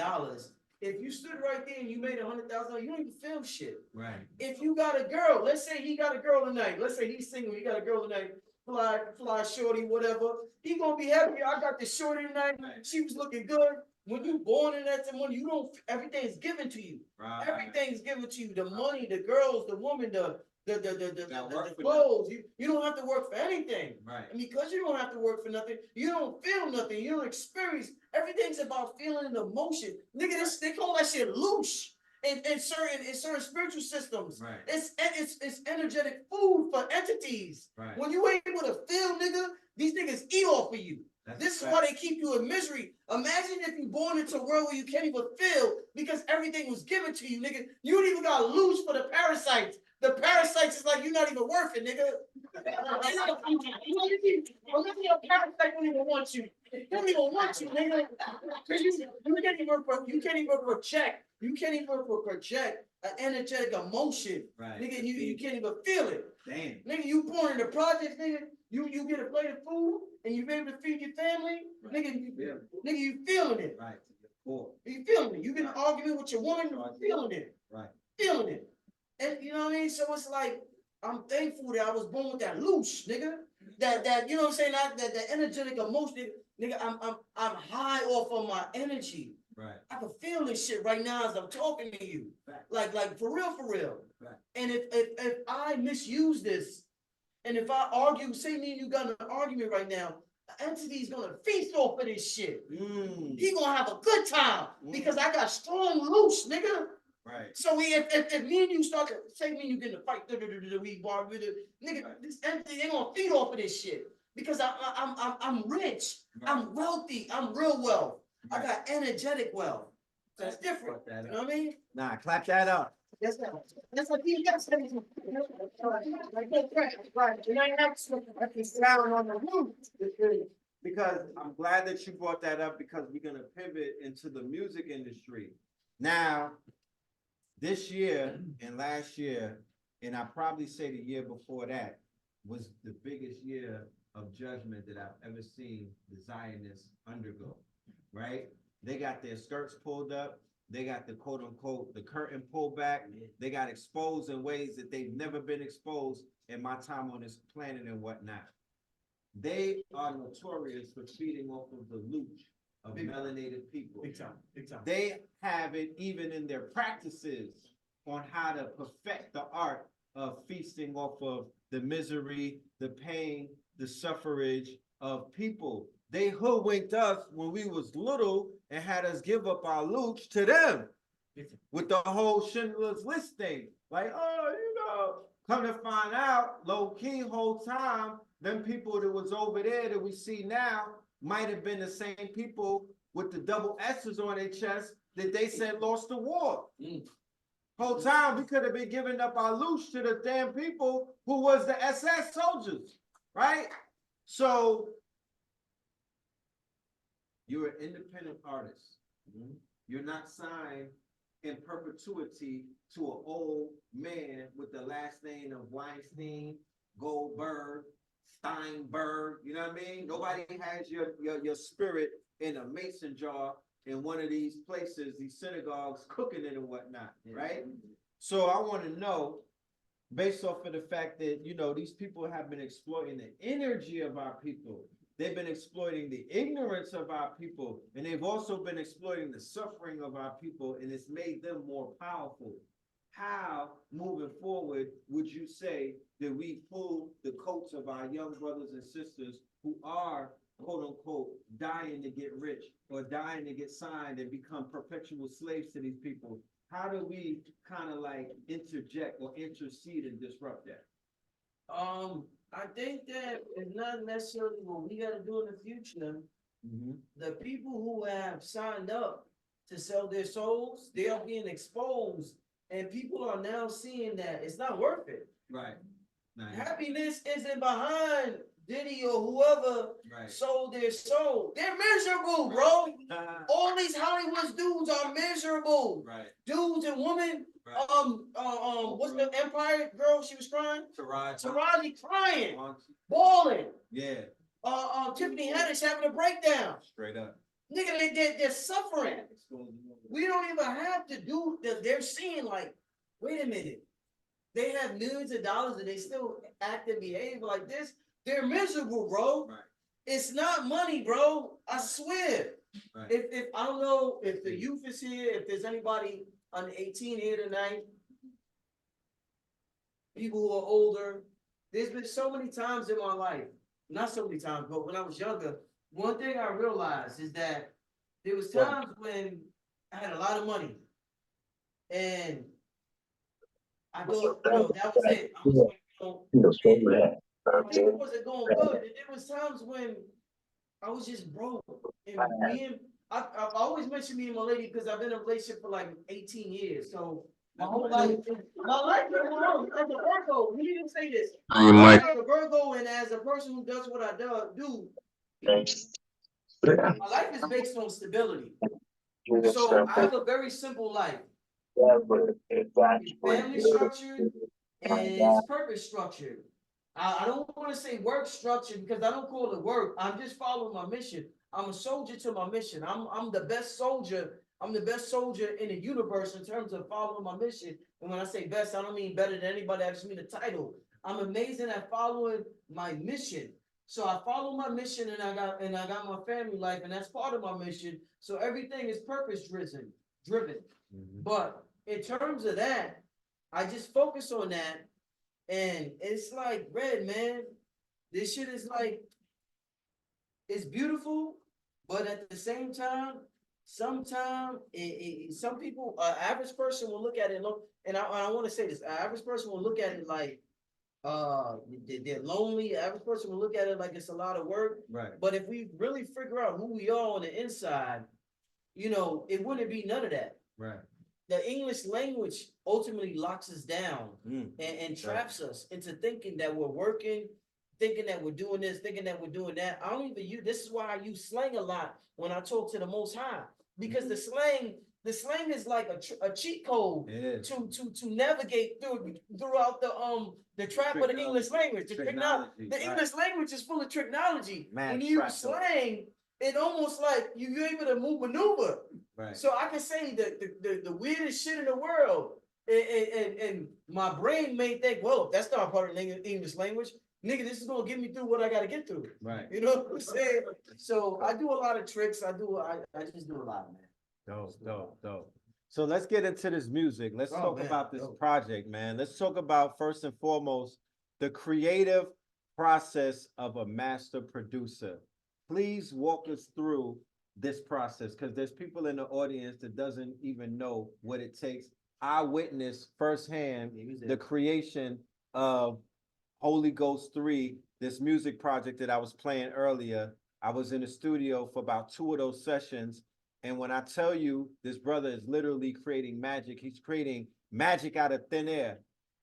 if you stood right there and you made $100,000, you don't even feel shit. Right. If you got a girl, let's say he got a girl tonight. Let's say he's single, he got a girl tonight. Fly shorty, whatever. He gonna be happy. I got this shorty tonight. She was looking good. When you born in that money, you don't. Everything's given to you. Right. Everything's given to you. The money, the girls, the woman, the work for clothes. You don't have to work for anything. Right. And because you don't have to work for nothing, you don't feel nothing. You don't experience. Everything's about feeling an emotion. Nigga, they call that shit loose. In certain spiritual systems, Right. It's energetic food for entities. Right. When you ain't able to feel, nigga, these niggas eat off of you. This is why they keep you in misery. Imagine if you born into a world where you can't even feel because everything was given to you, nigga. You don't even got loose for the parasites. The parasites is like you're not even worth it, nigga. Your parasite don't even want you. They don't even want you, nigga. You can't even project. You can't even project an energetic emotion. Right. Nigga, you can't even feel it. Damn. Nigga, you born in the projects, nigga. You get a plate of food and you be able to feed your family. Right. Nigga, you feeling it. Right. Poor. You feeling it. You get an argument with your woman, you feeling it. Right. Feeling it. And you know what I mean? So it's like, I'm thankful that I was born with that loose, nigga. That you know what I'm saying? That energetic emotion, nigga. I'm high off of my energy. Right. I can feel this shit right now as I'm talking to you. Right. Like for real, for real. Right. And if I misuse this, and if I argue, say me and you got an argument right now, the entity's gonna feast off of this shit. He gonna have a good time because I got strong loose, nigga. Right. So if me and you start to say me and you get in a fight, we argue with it, nigga, Right. this entity ain't gonna feed off of this shit because I'm rich, Right. I'm wealthy, I'm real wealth. Right. I got energetic wealth. So it's different. Clap that You know up. what I mean? Nah, clap that up. That's what you got. Right. And I have some sound on the roof. Because I'm glad that you brought that up because we're gonna pivot into the music industry. Now, this year and last year, and I probably say the year before that, was the biggest year of judgment that I've ever seen the Zionists undergo, right? They got their skirts pulled up, they got the quote unquote, the curtain pulled back, they got exposed in ways that they've never been exposed in my time on this planet and whatnot. They are notorious for feeding off of the loot of melanated people. Big time. They have it even in their practices on how to perfect the art of feasting off of the misery, the pain, the suffrage of people. They hoodwinked us when we was little and had us give up our loot to them with the whole Schindler's List thing. Like, oh, you know, come to find out, low key, whole time, them people that was over there that we see now might have been the same people with the double S's on their chest that they said lost the war. Whole time we could have been giving up our loot to the damn people who was the SS soldiers, right? So you're an independent artist. You're not signed in perpetuity to an old man with the last name of Weinstein, Goldberg, Steinberg, you know what I mean? Nobody has your spirit in a mason jar in one of these places, these synagogues, cooking it and whatnot, right? So I want to know, based off of the fact that, you know, these people have been exploiting the energy of our people. They've been exploiting the ignorance of our people, and they've also been exploiting the suffering of our people, and it's made them more powerful. How, moving forward, would you say that we pull the coats of our young brothers and sisters who are quote unquote dying to get rich or dying to get signed and become perpetual slaves to these people. How do we kind of like interject or intercede and disrupt that? I think that it's not necessarily what we gotta do in the future. The people who have signed up to sell their souls, they are being exposed, and people are now seeing that it's not worth it. Right. Nice. Happiness isn't behind Diddy or whoever Right. sold their soul. They're miserable, bro. Uh, All these Hollywood dudes are miserable. right. Dudes and women. Right. What's the Empire girl? She was crying. Taraji. Taraji crying, bawling. Yeah. Tiffany Haddish having a breakdown. Straight up. Nigga, they're suffering. We don't even have to do that. They're seeing like, wait a minute. They have millions of dollars and they still act and behave like this. They're miserable, bro. Right. It's not money, bro. I swear. Right. If I don't know if the youth is here, if there's anybody under 18 here tonight, people who are older, there's been so many times in my life, not so many times, but when I was younger, one thing I realized is that there was times when I had a lot of money and I thought, that was it. I was things wasn't going good. And there was times when I was just broke. And I've always mentioned me and my lady because I've been in a relationship for like 18 years. So my whole life, as a Virgo, we didn't say this. As a Virgo and as a person who does what I do, my life is based on stability. So I have a very simple life. It's family structured and it's purpose structured. I don't want to say work structured because I don't call it work. I'm just following my mission. I'm a soldier to my mission. I'm the best soldier. I'm the best soldier in the universe in terms of following my mission. And when I say best, I don't mean better than anybody. I just mean the title. I'm amazing at following my mission. So I follow my mission and I got my family life, and that's part of my mission. So everything is purpose driven. But in terms of that, I just focus on that. And it's like, Red, man, this shit is like, it's beautiful, but at the same time, sometimes some people, average person will look at it, and I want to say this, average person will look at it like, they're lonely. Average person will look at it like it's a lot of work. Right. But if we really figure out who we are on the inside, it wouldn't be none of that. Right. The English language ultimately locks us down and traps us into thinking that we're working, thinking that we're doing this, thinking that we're doing that. I don't even use, this is why I use slang a lot when I talk to the Most High, because the slang is like a cheat code to navigate throughout the trap of the English language. The English language is full of technology. When you use slang, it almost like you're able to maneuver. Right. So I can say the weirdest shit in the world, and my brain may think, well, if that's not part of the English language, nigga, this is gonna get me through what I gotta get through. Right. You know what I'm saying? So I do a lot of tricks. I just do a lot, man. Dope. So let's get into this music. Let's talk about this project, man. Let's talk about first and foremost the creative process of a master producer. Please walk us through this process, because there's people in the audience that doesn't even know what it takes. I witnessed firsthand the creation of Holy Ghost 3, this music project that I was playing earlier. I was in the studio for about 2 of those sessions. And when I tell you, this brother is literally creating magic, he's creating magic out of thin air.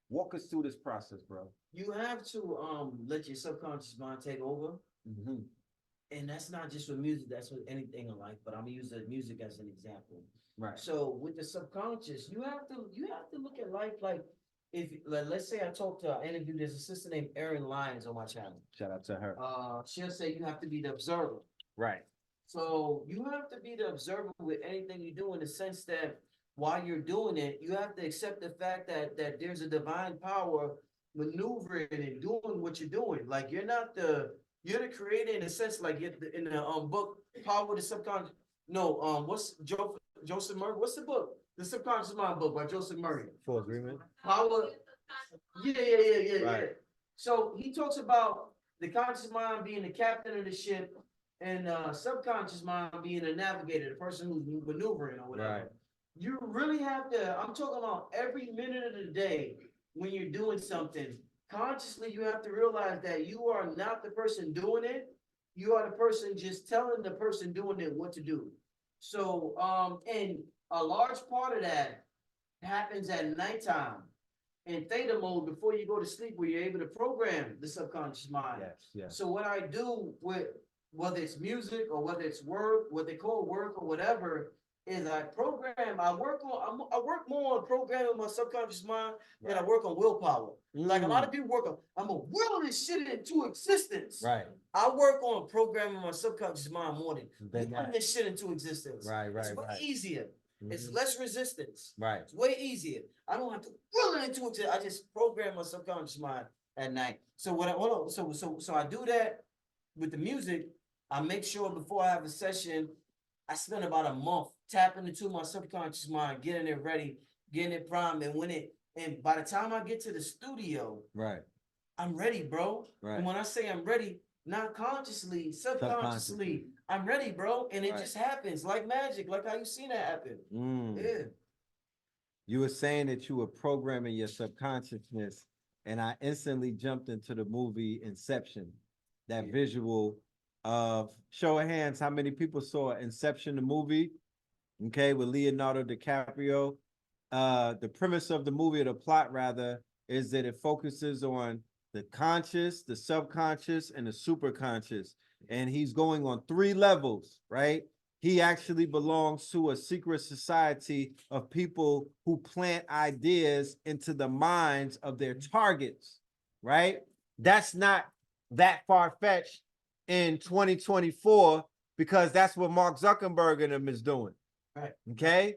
Walk us through this process, bro. You have to let your subconscious mind take over. Mm-hmm. And that's not just with music, that's with anything in life, but I'm gonna use the music as an example. Right. So with the subconscious, you have to look at life like, if let's say I interviewed this assistant named Erin Lyons on my channel. Shout out to her. She'll say you have to be the observer. Right. So you have to be the observer with anything you do, in the sense that while you're doing it, you have to accept the fact that there's a divine power maneuvering and doing what you're doing. Like you're the creator in a sense, like in the book Power of the Subconscious. No, what's Joseph Murray? What's the book? The Subconscious Mind book by Joseph Murray. Full agreement. Power. Yeah. Right. So he talks about the conscious mind being the captain of the ship, and subconscious mind being a navigator, the person who's maneuvering or whatever. Right. You really have to, I'm talking about every minute of the day when you're doing something, consciously you have to realize that you are not the person doing it. You are the person just telling the person doing it what to do. So, and a large part of that happens at nighttime in theta mode before you go to sleep, where you're able to program the subconscious mind. Yes, yes. So what I do with whether it's music or whether it's work, what they call work or whatever, is I program. I work more on programming my subconscious mind than I work on willpower. Like a lot of people work on, I'm gonna will this shit into existence. Right. I work on programming my subconscious mind more than Than putting that. this shit into existence. Right, right, It's way right. easier. It's Mhm. less resistance. Right. It's way easier. I don't have to will it into existence. I just program my subconscious mind at night. So what I hold on, so I do that with the music. I make sure before I have a session, I spend about a month tapping into my subconscious mind, getting it ready, getting it primed, and by the time I get to the studio, Right. I'm ready, bro. Right. And when I say I'm ready, not consciously, subconsciously, I'm ready, bro. And it Right. just happens like magic, like how you seen that happen. Yeah. You were saying that you were programming your subconsciousness, and I instantly jumped into the movie Inception, that visual of, show of hands, how many people saw Inception, the movie, okay, with Leonardo DiCaprio. The premise of the movie, or the plot rather, is that it focuses on the conscious, the subconscious, and the superconscious. And he's going on 3 levels, right? He actually belongs to a secret society of people who plant ideas into the minds of their targets, right? That's not that far-fetched in 2024, because that's what Mark Zuckerberg and them is doing. Right. Okay?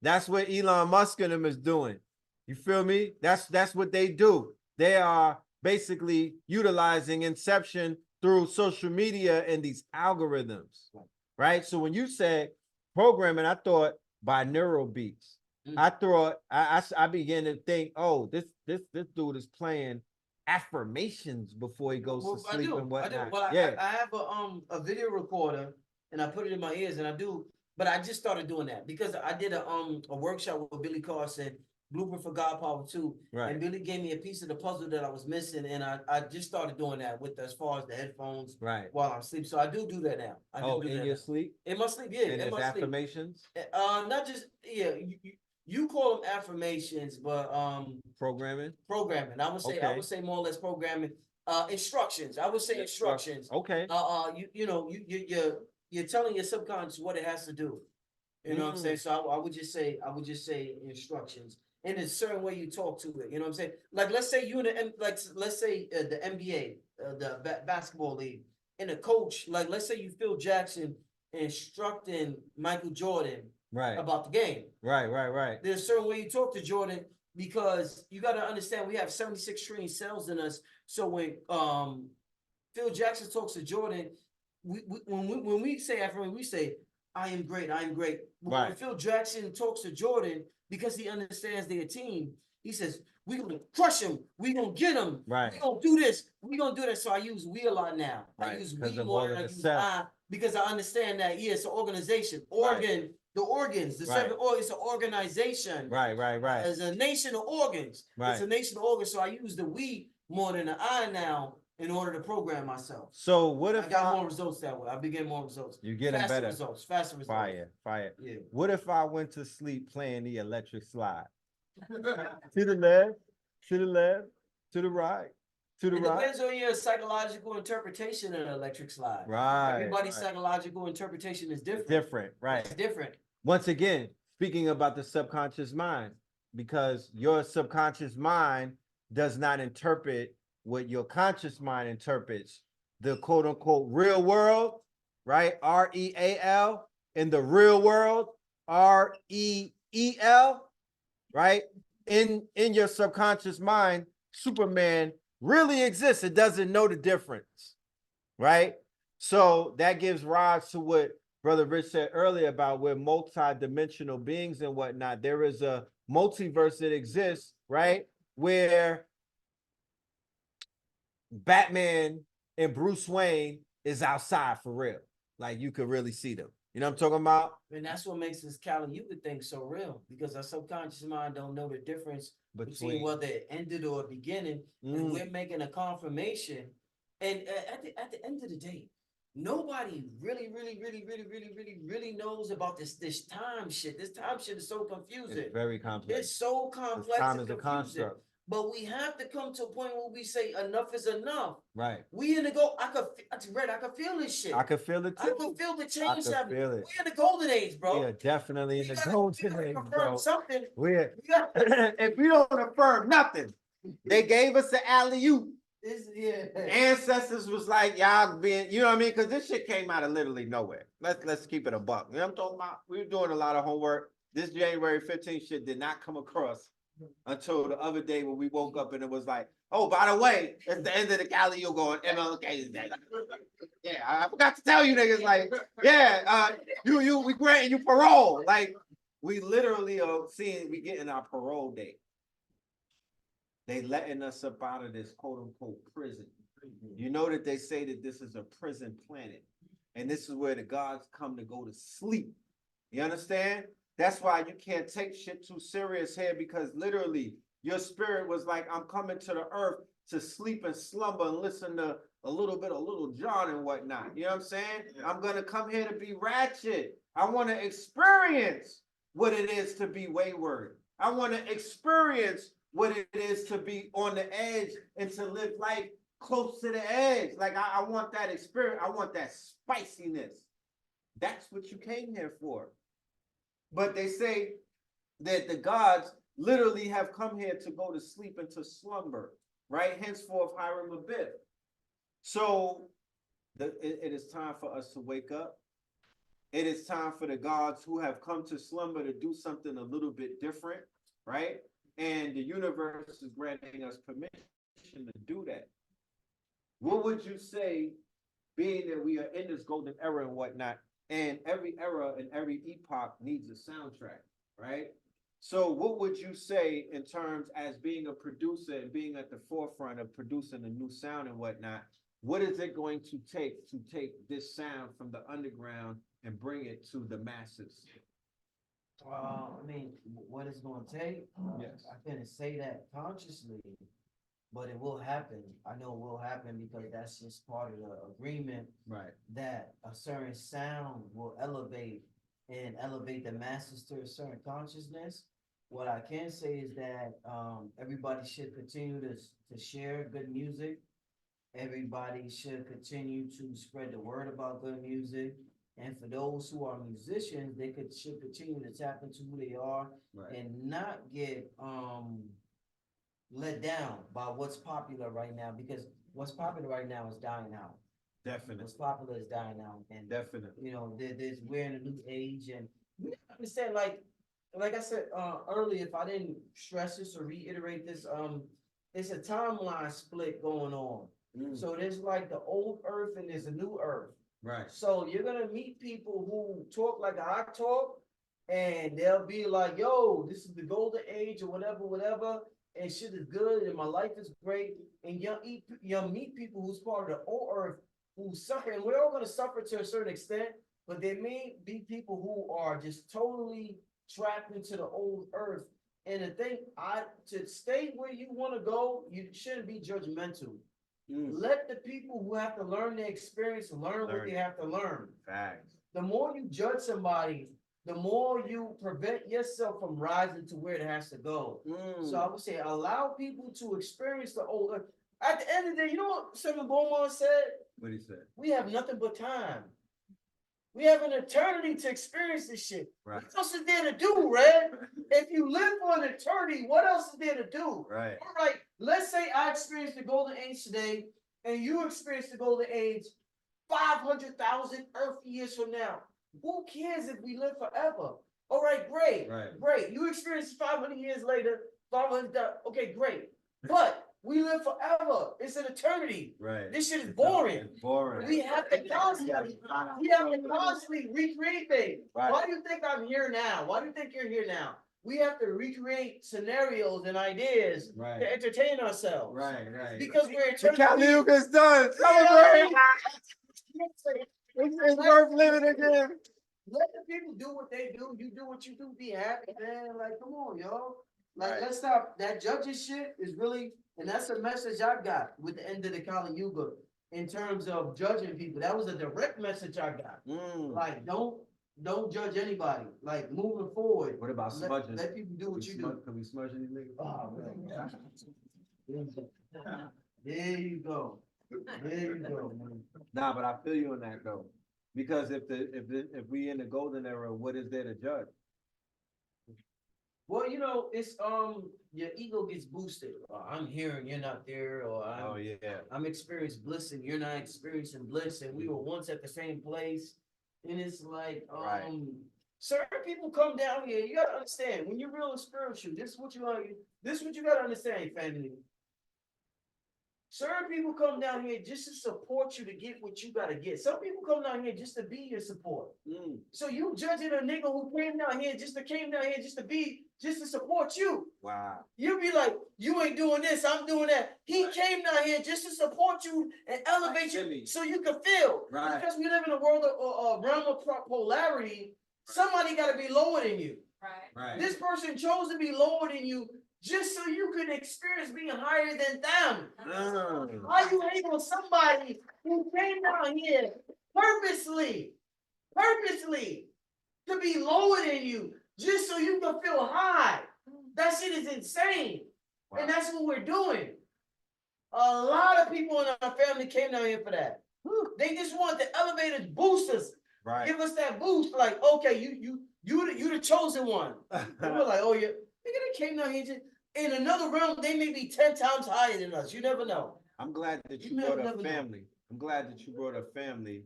That's what Elon Musk and them is doing. You feel me? That's what they do. They are basically utilizing Inception through social media and these algorithms, right? So when you said programming, I thought binaural beats. I thought I began to think, oh, this dude is playing affirmations before he goes to sleep and whatnot. Well, Yeah, I have a video recorder and I put it in my ears and I do, but I just started doing that because I did a workshop with Billy Carson, Blueprint for God Power 2. right. And Billy gave me a piece of the puzzle that I was missing, and I just started doing that with as far as the headphones Right. while I'm asleep. So I do that now. I do Oh, do in that your now. sleep? In my sleep, yeah. And In it's my sleep. affirmations? Not just you call them affirmations, but Programming? programming. I Okay. would say more or less programming. Instructions. I would say instructions. Okay. You're telling your subconscious what it has to do. You know what I'm saying? So I would just say instructions. In a certain way you talk to it. You know what I'm saying? Like let's say you in the let's say the NBA, basketball league, and a coach, like let's say you Phil Jackson instructing Michael Jordan Right. about the game. Right. There's a certain way you talk to Jordan, because you got to understand we have 76 trillion cells in us. So when Phil Jackson talks to Jordan, when we say affirmation, we say I am great. But when Right. Phil Jackson talks to Jordan, because he understands their team, he says, we're going to crush him. We're going to get him. Right. We're going to do this. We're going to do that. So I use we a lot now. I Right, use 'cause we of more all than of I the use cells. I, because I understand that, it's an organization. Right. The organs, the Right. 7 organs, it's an organization. Right. As a nation of organs. Right. It's a nation of organs. So I use the we more than the I now in order to program myself. So what if I got more results that way. I be getting more results. You getting faster better. results, faster results. Fire. Yeah. What if I went to sleep playing the electric slide? To the left, to the left, to the right, to the It right. depends on your psychological interpretation of an electric slide. Right. Everybody's right. psychological interpretation is different. Different, right. It's different. Once again, speaking about the subconscious mind, because your subconscious mind does not interpret what your conscious mind interprets. The quote unquote real world, right? REAL, in the real world, REEL, right? In your subconscious mind, Superman really exists. It doesn't know the difference, right? So that gives rise to what Brother Rich said earlier about we're multi-dimensional beings and whatnot. There is a multiverse that exists, right? Where Batman and Bruce Wayne is outside for real. Like you could really see them. You know what I'm talking about? And that's what makes this Cali Youth thing so real, because our subconscious mind don't know the difference between whether it ended or it beginning, and we're making a confirmation. And at the end of the day, nobody really knows about this time shit. This time shit is so confusing. It's very complex. It's so complex Time and is a confusing. construct. But we have to come to a point where we say enough is enough. Right. We in the go. I could feel this shit. I could feel it I too. could feel the I change could happening. feel it. We in the golden age, bro. We are definitely in We the gotta- golden we gotta age, confirm bro. something. We're We got if we don't affirm nothing, they gave us the alley-oop. this, yeah. Ancestors was like, y'all being, you know what I mean? Because this shit came out of literally nowhere. Let's keep it a buck. You know what I'm talking about? We were doing a lot of homework. This January 15th shit did not come across until the other day when we woke up and it was like, oh, by the way, it's the end of the Cali, you're going MLK's Day. Yeah, I forgot to tell you niggas, like, yeah, we granting you parole. Like, we literally are seeing, we getting our parole date. They letting us up out of this quote unquote prison. You know that they say that this is a prison planet. And this is where the gods come to go to sleep. You understand? That's why you can't take shit too serious here, because literally your spirit was like, I'm coming to the earth to sleep and slumber and listen to a little bit of Little John and whatnot. You know what I'm saying? I'm going to come here to be ratchet. I want to experience what it is to be wayward. I want to experience what it is to be on the edge and to live life close to the edge. Like I want that experience. I want that spiciness. That's what you came here for. But they say that the gods literally have come here to go to sleep and to slumber, right? Henceforth, Hiram Abiff. So it is time for us to wake up. It is time for the gods who have come to slumber to do something a little bit different, right? And the universe is granting us permission to do that. What would you say, being that we are in this golden era and whatnot, and every era and every epoch needs a soundtrack, right? So what would you say in terms as being a producer and being at the forefront of producing a new sound and whatnot? What is it going to take this sound from the underground and bring it to the masses? I mean, what it's gonna take? Yes. I couldn't say that consciously, but it will happen. I know it will happen because that's just part of the agreement Right. that a certain sound will elevate the masses to a certain consciousness. What I can say is that everybody should continue to share good music. Everybody should continue to spread the word about good music. And for those who are musicians, they should continue to tap into who they are, Right. and not get let down by what's popular right now, because what's popular right now is dying out. Definitely. What's popular is dying out, and Definitely. you know, we're in a new age, and you understand, like I said earlier, if I didn't stress this or reiterate this, it's a timeline split going on. So there's like the old earth and there's a new earth. Right. So you're gonna meet people who talk like I talk, and they'll be like, yo, this is the golden age or whatever, and shit is good and my life is great. And you'll meet people who's part of the old earth who suffer, and we're all gonna suffer to a certain extent, but there may be people who are just totally trapped into the old earth. And the thing, to stay where you want to go, you shouldn't be judgmental. Let the people who have to learn their experience learn what they have to learn. Facts. The more you judge somebody, the more you prevent yourself from rising to where it has to go. So I would say allow people to experience the older. At the end of the day, you know what Seven Beaumont said? What he said? We have nothing but time. We have an eternity to experience this shit. Right. What else is there to do, Red? If you live for an eternity, what else is there to do? Right. All right, let's say I experienced the golden age today, and you experienced the golden age 500,000 Earth years from now. Who cares if we live forever? All right, great. Right. Great. You experienced 500 years later, 500, okay, great. But we live forever. It's an eternity. Right. This shit is boring. It's boring. We have to constantly recreate things. Right. Why do you think I'm here now? Why do you think you're here now? We have to recreate scenarios and ideas Right. to entertain ourselves. Right. Because we're The eternally. Cali is done. Yeah. Celebrate. It's worth living again. Let the people do what they do. You do what you do. Be happy, man. Like, come on, y'all. Like, Right. let's stop. That judging shit is really, and that's a message I got with the end of the Kali Yuga in terms of judging people. That was a direct message I got. Like, don't judge anybody. Like, moving forward. What about let, smudging? let people do what you do. Can we smudge any niggas? Oh, man. There you go. There you go, man. Nah, but I feel you on that though. Because if we in the golden era, what is there to judge? Well, it's your ego gets boosted. I'm here and you're not there, or Oh yeah. I'm experiencing bliss and you're not experiencing bliss, and we were once at the same place. And it's like, Right. certain people come down here. You gotta understand when you're real and spiritual. This is what you gotta understand, family. Certain people come down here just to support you to get what you gotta get. Some people come down here just to be your support. So you judging a nigga who came down here just to support you. Wow. You be like, you ain't doing this, I'm doing that. He came down here just to support you and elevate you so you can feel. Right. Because we live in a world of realm of polarity. Somebody gotta be lower than you. Right. This person chose to be lower than you just so you could experience being higher than them. Why you hate on somebody who came down here purposely to be lower than you, just so you can feel high? That shit is insane. Wow. And that's what we're doing. A lot of people in our family came down here for that. They just want the elevators boost us. Right. Give us that boost, like, okay, you the chosen one. And we're like, oh yeah, nigga, they came down here just in another realm. They may be 10 times higher than us. You never know. I'm glad that you You brought never up know. family. I'm glad that you brought up family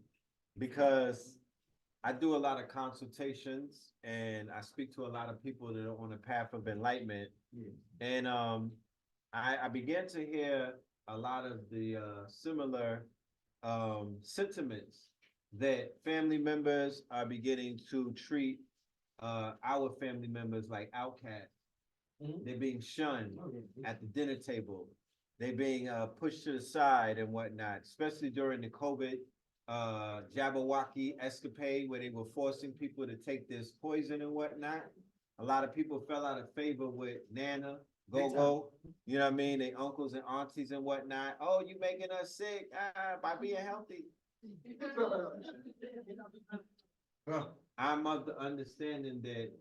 because I do a lot of consultations and I speak to a lot of people that are on the path of enlightenment. And I began to hear a lot of the similar sentiments that family members are beginning to treat our family members like outcasts. They're being shunned at the dinner table. They're being pushed to the side and whatnot, especially during the COVID Jabberwocky escapade where they were forcing people to take this poison and whatnot. A lot of people fell out of favor with Nana, Go-Go, you know what I mean? They uncles and aunties and whatnot. Oh, you making us sick by being healthy. I'm of the understanding that,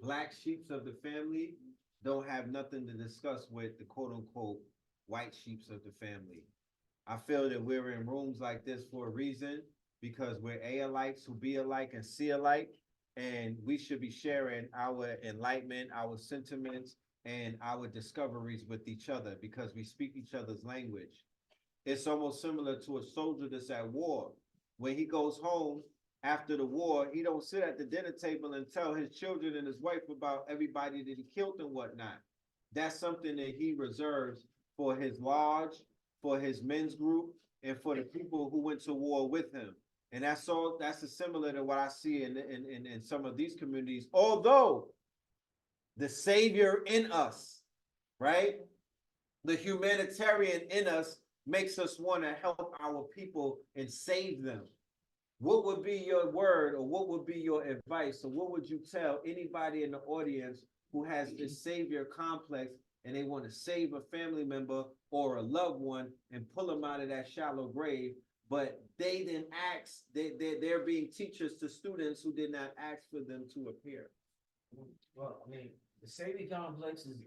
black sheeps of the family don't have nothing to discuss with the quote unquote white sheeps of the family. I feel that we're in rooms like this for a reason because we're A-alikes who be alike and see alike, and we should be sharing our enlightenment, our sentiments, and our discoveries with each other because we speak each other's language. It's almost similar to a soldier that's at war. When he goes home after the war, he don't sit at the dinner table and tell his children and his wife about everybody that he killed and whatnot. That's something that he reserves for his lodge, for his men's group, and for the people who went to war with him. And that's similar to what I see in some of these communities. Although the savior in us, right? The humanitarian in us makes us want to help our people and save them. What would be your word or what would be your advice or what would you tell anybody in the audience who has this savior complex and they want to save a family member or a loved one and pull them out of that shallow grave, but they didn't ask, they're being teachers to students who did not ask for them to appear? Well, I mean, the savior complex is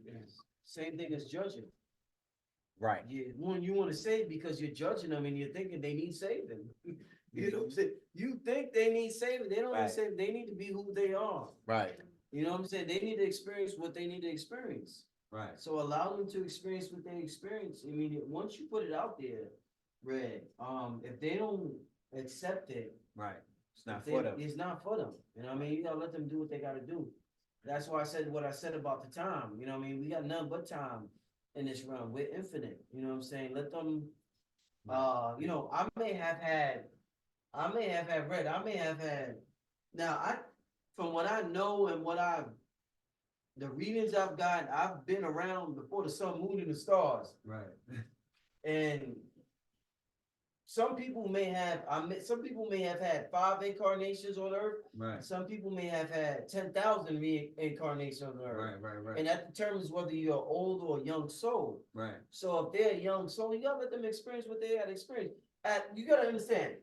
same thing as judging. Right. You want to save because you're judging them and you're thinking they need saving. You know what I'm saying? You think they need saving. They don't need saving. They need to be who they are. Right. You know what I'm saying? They need to experience what they need to experience. Right. So allow them to experience what they experience. I mean, once you put it out there, Red, if they don't accept it, right, it's not for them. It's not for them. You know what I mean? You gotta let them do what they gotta do. That's why I said what I said about the time. You know what I mean? We got none but time in this realm. We're infinite. You know what I'm saying? Let them, I may have had Red. Now from what I know and the readings I've got, I've been around before the sun, moon, and the stars. Right. And some people may have, some people may have had 5 incarnations on earth. Right. Some people may have had 10,000 reincarnations on earth. Right. And that determines whether you're old or a young soul. Right. So if they're a young soul, you gotta let them experience what they had experienced. You gotta understand,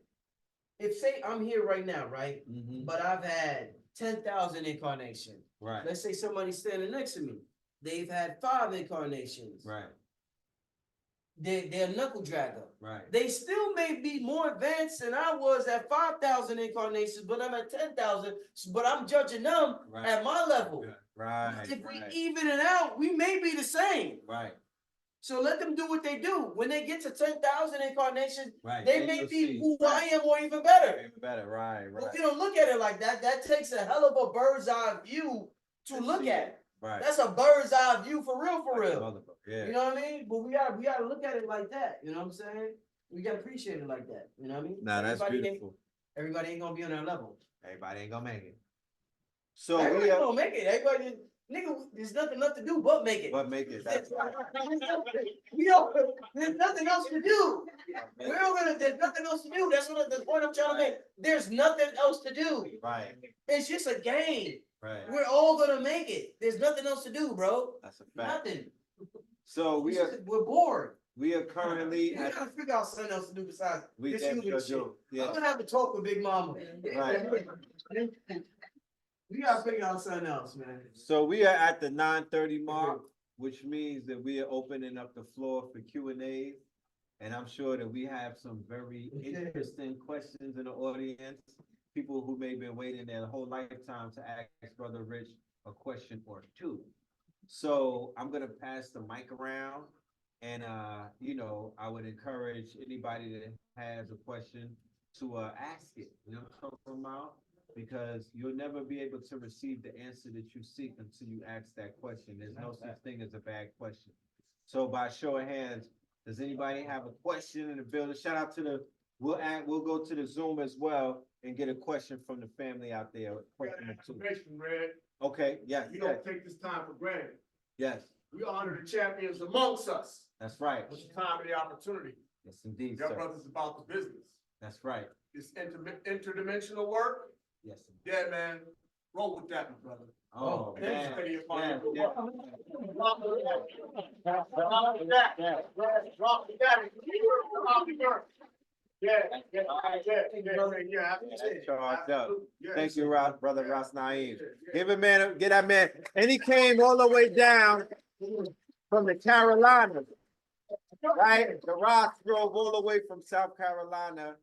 if say I'm here right now, right? Mm-hmm. But I've had 10,000 incarnations. Right. Let's say somebody's standing next to me. They've had 5 incarnations. Right. They're a knuckle dragger. Right. They still may be more advanced than I was at 5,000 incarnations, but I'm at 10,000. But I'm judging them Right. at my level. Right. If we even it out, we may be the same. Right. So let them do what they do. When they get to 10,000 incarnations, Right. they Then may you'll be see. who I am or even better. Even better. Right. But Right. if you don't look at it like that, that takes a hell of a bird's eye view to look at. Right. That's a bird's eye view for real, for real. Motherfucker, yeah. You know what I mean? But we gotta look at it like that. You know what I'm saying? We gotta appreciate it like that. You know what I mean? Nah, that's Everybody beautiful. Everybody ain't gonna be on our level. Everybody ain't gonna make it. So Everybody we ain't gonna make it. Everybody, nigga, there's nothing left to do but make it. but make it. That's There's nothing else to do. There's nothing else to do. That's what the point I'm trying to make. There's nothing else to do. right. It's just a game. Right. We're all gonna make it. There's nothing else to do, bro. That's a fact. Nothing. So We're bored. we are currently We gotta figure out something else to do besides we this damn human sure shit. do. I'm Yeah. gonna have to talk with Big Mama. Right. We gotta figure out something else, man. So we are at the 9:30 mark, which means that we are opening up the floor for Q&A. And I'm sure that we have some very interesting questions in the audience. People who may have been waiting their whole lifetime to ask Brother Rich a question or two. So I'm gonna pass the mic around, and I would encourage anybody that has a question to ask it. You know what I'm talking about? Because you'll never be able to receive the answer that you seek until you ask that question. There's no such thing as a bad question. So by show of hands, does anybody have a question in the building? Shout out to we'll go to the Zoom as well and get a question from the family out there. Question or two. Red. Okay, yes, We yes, don't take this time for granted. yes, We honor the champions amongst us. that's right. It's the time and the opportunity. Yes, indeed, Your sir. brothers about the business. That's right. This interdimensional work. Yes. Yeah, man. Roll with that, my brother. Oh, Thanks man. for your Yeah, fire. yeah. Charged up. Thank you, Brother Ross Naeem. Give that man, and he came all the way down from the Carolinas, right? The Ross drove all the way from South Carolina.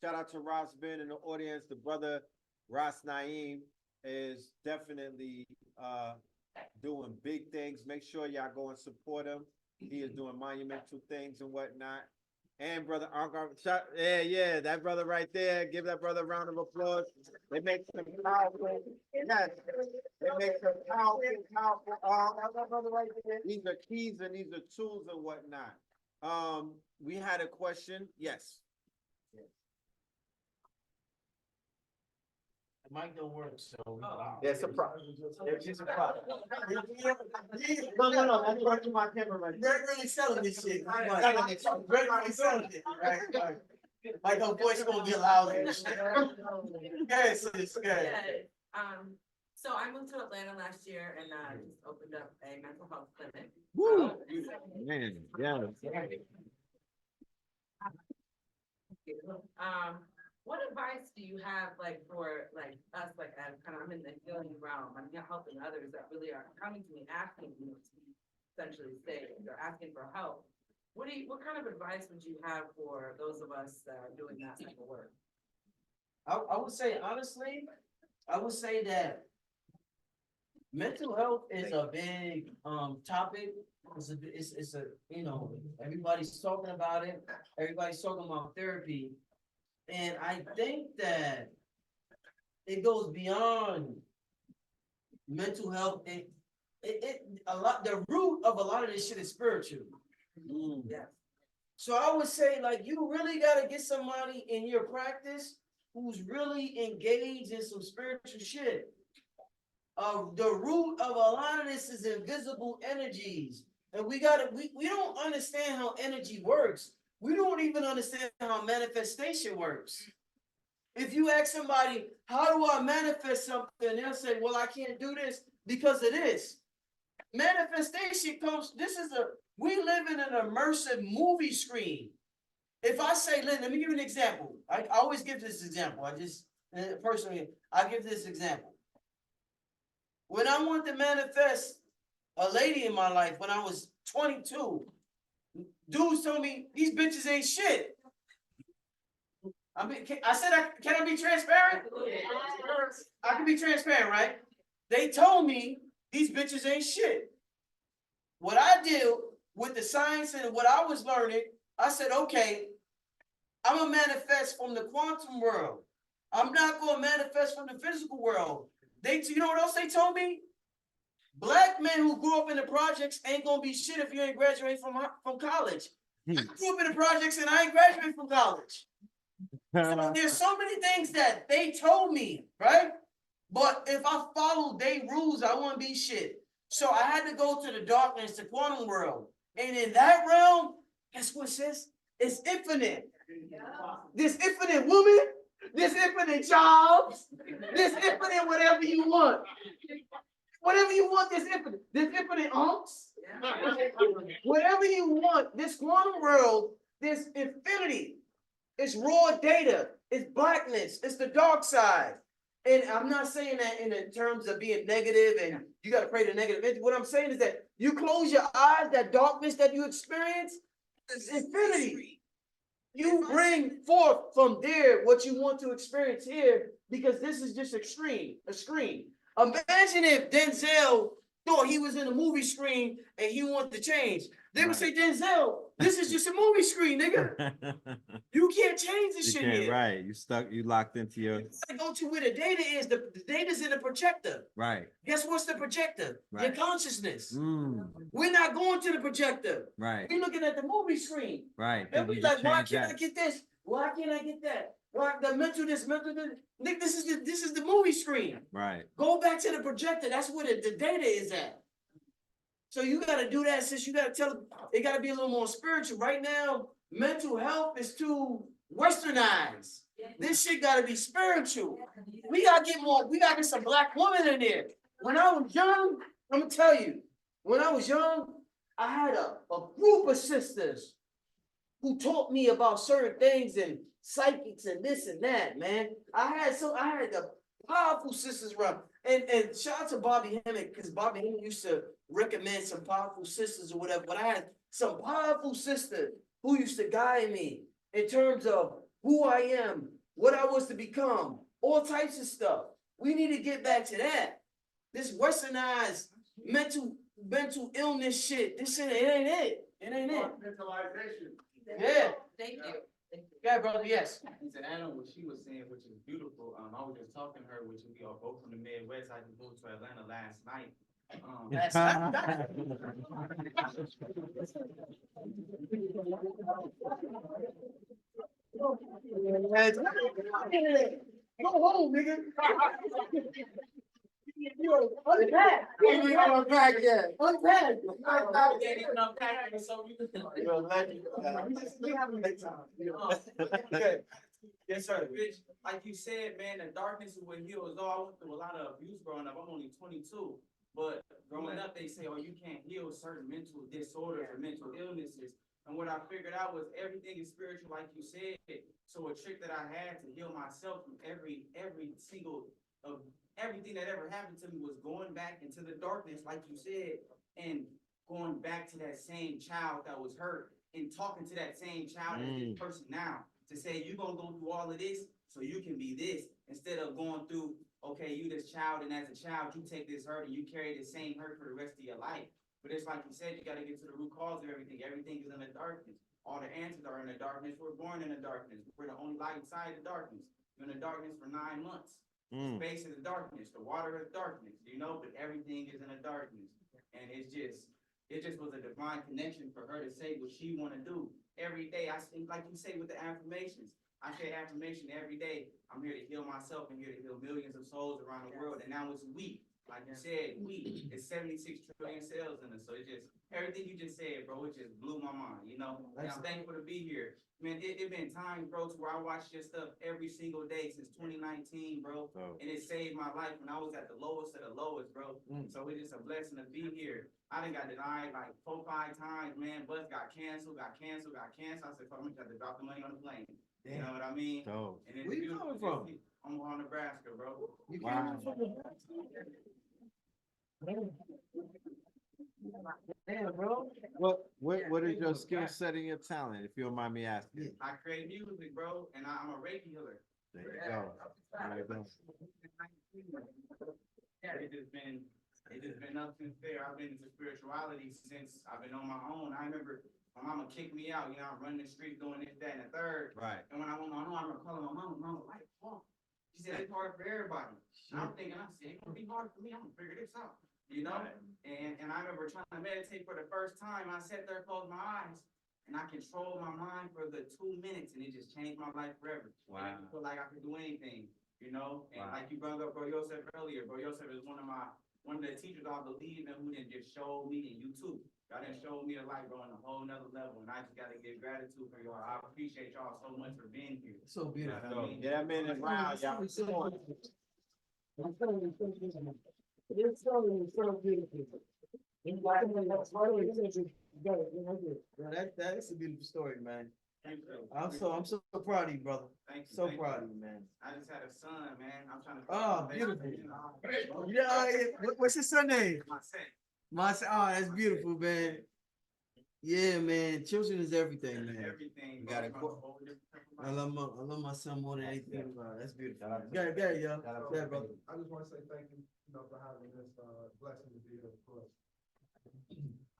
Shout out to Ross being in the audience. The brother Ross Naeem is definitely doing big things. Make sure y'all go and support him. He is doing monumental things and whatnot. And brother Uncle, yeah, that brother right there. Give that brother a round of applause. They make some powerful, yes, they make some powerful. That brother right there. These are keys and these are tools and whatnot. We had a question. Yes. The mic don't work, so. Yeah, it's a problem. It's just a problem. No. That's part of my camera right Greg really selling this shit. Greg really selling it. Right. Like, her voice gonna be loud in this shit. Okay, sis, okay. So I moved to Atlanta last year and just opened up a mental health clinic. Woo! Man, yeah. What advice do you have for us, as I'm in the healing realm, I'm helping others that really are coming to me asking me to be essentially saved or asking for help? What kind of advice would you have for those of us that are doing that type of work? I would say, honestly, that mental health is a big topic. It's a everybody's talking about it. Everybody's talking about therapy. And I think that it goes beyond mental health. The root of a lot of this shit is spiritual. Yeah. So I would say, you really gotta get somebody in your practice who's really engaged in some spiritual shit. The root of a lot of this is invisible energies. And we don't understand how energy works. We don't even understand how manifestation works. If you ask somebody, how do I manifest something? They'll say, well, I can't do this because of this. Manifestation comes, we live in an immersive movie screen. If I say, let me give you an example. I always give this example. Personally, I give this example. When I want to manifest a lady in my life when I was 22, dudes told me these bitches ain't shit. I mean, can I be transparent? I can be transparent, right? They told me these bitches ain't shit. What I did with the science and what I was learning, I said, okay, I'm gonna manifest from the quantum world. I'm not gonna manifest from the physical world. You know what else they told me? Black men who grew up in the projects ain't gonna be shit if you ain't graduating from college. I grew up in the projects and I ain't graduating from college. So there's so many things that they told me, right? But if I follow their rules, I won't be shit. So I had to go to the darkness, the quantum world. And in that realm, guess what, sis? It's infinite. There's infinite woman, there's infinite jobs, there's infinite whatever you want. Whatever you want, there's infinite unks. Whatever you want, this quantum world, there's infinity. It's raw data, it's blackness, it's the dark side. And I'm not saying that in terms of being negative and you got to pray the negative. What I'm saying is that you close your eyes, that darkness that you experience, it's infinity. You bring forth from there what you want to experience here because this is just a screen. Imagine if Denzel thought he was in a movie screen and he wanted to change. They would say, Denzel, this is just a movie screen, nigga. You can't change this shit here. Right. You locked into your. I go to where the data is. The data's in the projector. Right. Guess what's the projector? Right. Your consciousness. Mm. We're not going to the projector. Right. We're looking at the movie screen. Right. And we're like, why can't I get this? Why can't I get that? Why the mental this? Nick, this is the movie screen. Right. Go back to the projector. That's where the data is at. So you got to do that, sis. You got to tell them it got to be a little more spiritual. Right now, mental health is too westernized. This shit got to be spiritual. We got to get some black women in there. When I was young, I'm going to tell you, when I was young, I had a group of sisters who taught me about certain things and psychics and this and that, man. I had the powerful sisters around. And shout out to Bobby Hemmett, because Bobby Hemmett used to recommend some powerful sisters or whatever. But I had some powerful sisters who used to guide me in terms of who I am, what I was to become, all types of stuff. We need to get back to that. This westernized mental illness shit, this shit, it ain't it. It ain't it. Mentalization. Yeah. Thank you. Yeah, brother, yes. And to add on what she was saying, which is beautiful, I was just talking to her, which we are both from the Midwest. I just moved to Atlanta last night. Go home, nigga. Unpack. We ain't gonna unpack yet. Unpack. You're a legend. We have a good time. Yes, sir. Rich, like you said, man, the darkness is what heals all. I went through a lot of abuse growing up. I'm only 22, but growing up, they say, oh, you can't heal certain mental disorders or mental illnesses. And what I figured out was everything is spiritual, like you said. So a trick that I had to heal myself from every single of everything that ever happened to me was going back into the darkness, like you said, and going back to that same child that was hurt and talking to that same child as this person now. To say you're gonna go through all of this so you can be this, instead of going through, okay, you this child, and as a child you take this hurt and you carry the same hurt for the rest of your life. But it's like you said, you got to get to the root cause of everything. Everything is in the darkness. All the answers are in the darkness. We're born in the darkness. We're the only light inside the darkness. You're in the darkness for 9 months. Space is the darkness. The water is darkness. You know, but everything is in the darkness. And it just was a divine connection for her to say what she want to do. Every day, like you say with the affirmations, I say affirmation every day. I'm here to heal myself. I'm here to heal millions of souls around the world. And now it's we. Like you said, we. It's 76 trillion cells in us. So everything you just said, bro, it just blew my mind, you know? And I'm Excellent. thankful to be here. Man, it been times, bro, to where I watched your stuff every single day since 2019, bro. Oh. And it saved my life when I was at the lowest of the lowest, bro. So it's just a blessing to be here. I done got denied like 4, 5 times, man. Bus got canceled. I said, fuck, I'm gonna have to drop the money on the plane. You know what I mean? So, And it's Where you beautiful coming to see. I'm on Nebraska, bro. You Wow. came from the. Damn, bro. what is your skill set and your talent, if you don't mind me asking? I create music, bro, and I'm a Reiki healer. There you go. There you go. It just been up since there. I've been into spirituality since I've been on my own. I remember my mama kicked me out, you know, I'm running the streets doing this, that, and the third. Right. And when I went on my own, I remember calling my mama, like, oh. She said, it's hard for everybody. And I'm thinking, it's gonna be hard for me, I'm gonna figure this out, you know? And I remember trying to meditate for the first time. I sat there, closed my eyes, and I controlled my mind for the 2 minutes, and it just changed my life forever. Wow. And I feel like I could do anything, you know? And Wow. like you brought up Bro Yosef earlier, Bro Yosef is one of the teachers I believe in who didn't just show me, and you too. Y'all done showed me a light going a whole nother level, and I just gotta give gratitude for y'all. I appreciate y'all so much for being here. So You know beautiful. what I mean? Get that man in round, y'all. It's so beautiful. That's a beautiful story, man. Thank you. I'm so proud of you, brother. Thank you. So thank proud you. of you, man. I just had a son, man. I'm trying to. Oh, beautiful. What's his son name? My son. That's beautiful, man. Yeah, man. Children is everything, man. Everything. You got it. I love my son more than anything. That's beautiful. Go ahead, yo. Go ahead, brother. I just want to say thank you, for having this, blessing to be here, of course.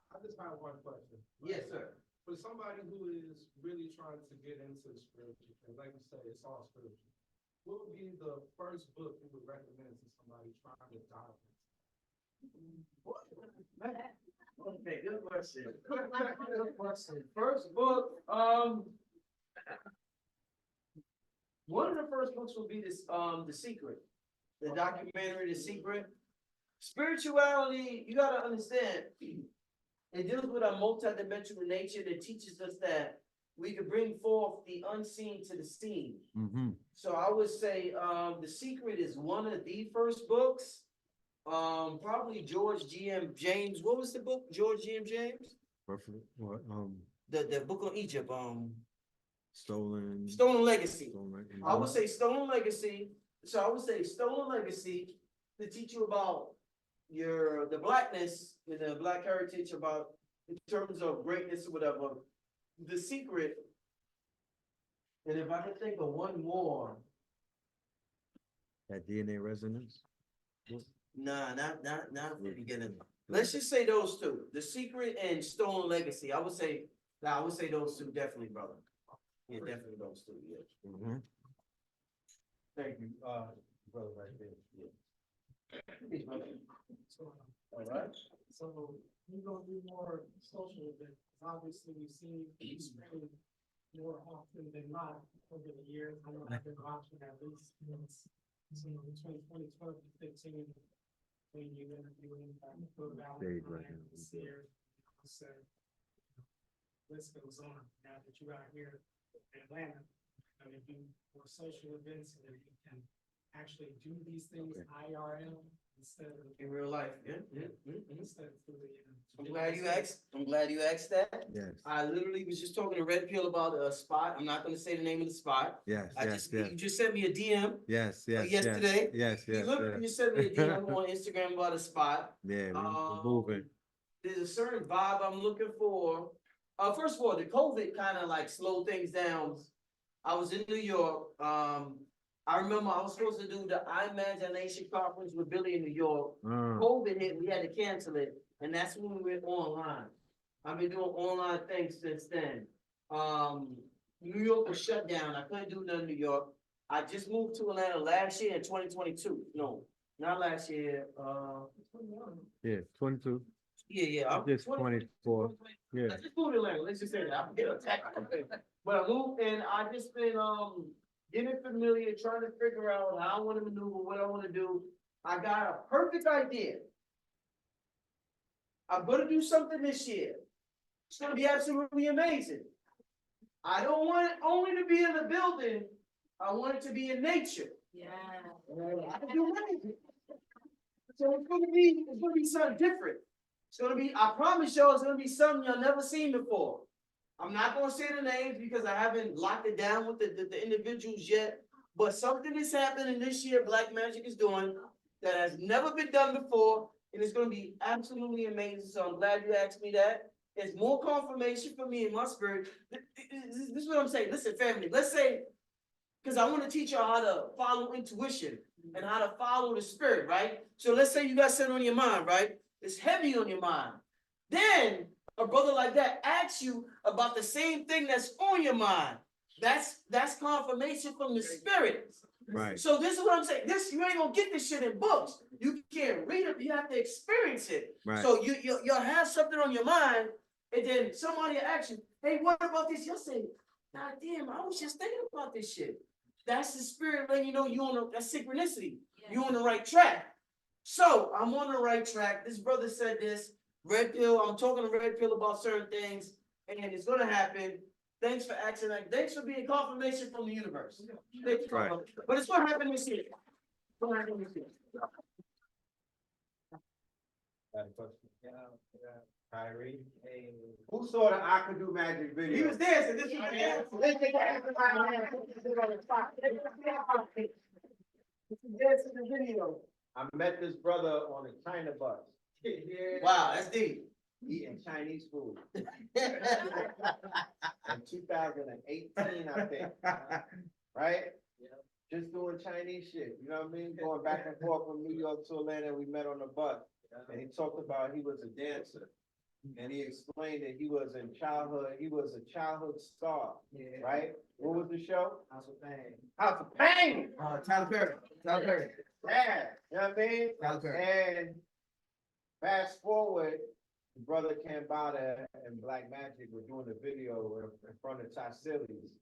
I just have one question. Yes, sir. For somebody who is really trying to get into the spiritual, and like you say, it's all spiritual, what would be the first book you would recommend to somebody trying to dive Okay, good question. Good question. First book, one of the first books will be this, The Secret, the documentary, The Secret. Spirituality, you gotta understand, it deals with a multidimensional nature that teaches us that we can bring forth the unseen to the seen. Mm-hmm. So I would say, The Secret is one of the first books. Probably George G.M. James. What was the book? George G.M. James? What, The book on Egypt. stolen Legacy. Legacy. I would say Stolen Legacy. So I would say Stolen Legacy to teach you about the blackness and the black heritage, about in terms of greatness or whatever. The Secret. And if I could think of one more. That DNA resonance. Nah, not from the beginning. Let's just say those two, The Secret and Stolen Legacy. I would say those two definitely, brother. Yeah, definitely those two, yeah. Mm-hmm. Thank you, brother, right there, yeah. All right. So you're gonna do more social events. Obviously, we've seen you screen more often than not over the years. I know I've been watching at least since between 2012 to 15 when you interviewing Shade right now. this year. So list goes on. Now that you're out here in Atlanta, I mean, do more social events so that you can actually do these things IRL instead of In real life, yeah. instead of through the. I'm glad you asked that. Yes. I literally was just talking to Red Pill about a spot. I'm not gonna say the name of the spot. Yes. You just sent me a DM. Yes. Yesterday. Yes. You literally just sent me a DM on Instagram about a spot. Yeah, we're moving. There's a certain vibe I'm looking for. First of all, the COVID kind of like slowed things down. I was in New York. I remember I was supposed to do the Imagination conference with Billy in New York. COVID hit, we had to cancel it, and that's when we went online. I've been doing online things since then. New York was shut down. I couldn't do nothing in New York. I just moved to Atlanta last year in 2022. No, not last year. Yeah, 22. Yeah. I'm Just 24. Yeah. I just moved to Atlanta. Let's just say that. I'm getting attacked. But I moved and I just been getting familiar, trying to figure out how I want to maneuver, what I want to do. I got a perfect idea. I'm gonna do something this year. It's gonna be absolutely amazing. I don't want it only to be in the building. I want it to be in nature. Yeah. I can do anything. So it's gonna be something different. It's gonna be, I promise y'all, it's gonna be something y'all never seen before. I'm not gonna say the names because I haven't locked it down with the individuals yet. But something is happening this year, Black Magic is doing that has never been done before, and it's gonna be absolutely amazing. So I'm glad you asked me that. It's more confirmation for me in my spirit. This is what I'm saying. Listen, family, let's say, because I want to teach y'all how to follow intuition and how to follow the spirit, right? So let's say you got something on your mind, right? It's heavy on your mind. Then a brother like that asks you about the same thing that's on your mind. That's confirmation from the spirit. Right. So this is what I'm saying. This, you ain't gonna get this shit in books. You can't read it. You have to experience it. Right. So you'll have something on your mind, and then somebody will ask you, "Hey, what about this?" You'll say, "God damn, I was just thinking about this shit." That's the spirit letting you know you on that's synchronicity. You on the right track. So I'm on the right track. This brother said this. Red Pill. I'm talking to Red Pill about certain things, and it's gonna happen. Thanks for asking that. Thanks for being confirmation from the universe. Thank you. Right. But it's gonna happen this year. It's gonna happen this year. Kyrie, who saw the I Could Do Magic video? He was there, so this is the video. I met this brother on a China bus. Wow, that's deep. Eating Chinese food. In 2018, I think. Right? Just doing Chinese shit. You know what I mean? Going back and forth from New York to Atlanta, we met on the bus. And he talked about he was a dancer. And he explained that he was a childhood star. Right? What was the show? House of Pain. House of Pain! Tyler Perry. Tyler Perry. Yeah, you know what I mean? Tyler Perry. And fast forward, brother Cambada and Black Magic were doing the video in front of Tassili's.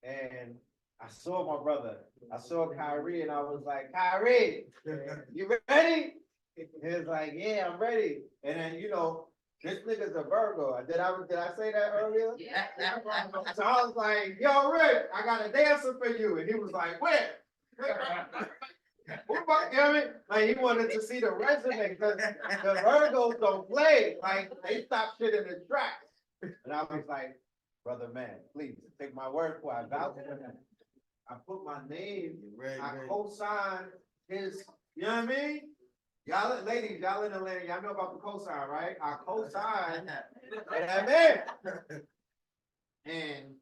And I saw my brother. I saw Kyrie and I was like, Kyrie, you ready? He was like, yeah, I'm ready. And then, you know, this nigga's a Virgo. Did I say that earlier? Yeah. So I was like, yo, Rick, I got a dancer for you. And he was like, where? You know what I mean? Like, he wanted to see the resume because the Virgos don't play. Like, they stop shit in the tracks. And I was like, brother, man, please take my word for it. I vouch for him. I put my name, I co-signed his, you know what I mean? Y'all, ladies, y'all in Atlanta, y'all know about the co-sign, right? I co-signed that man. And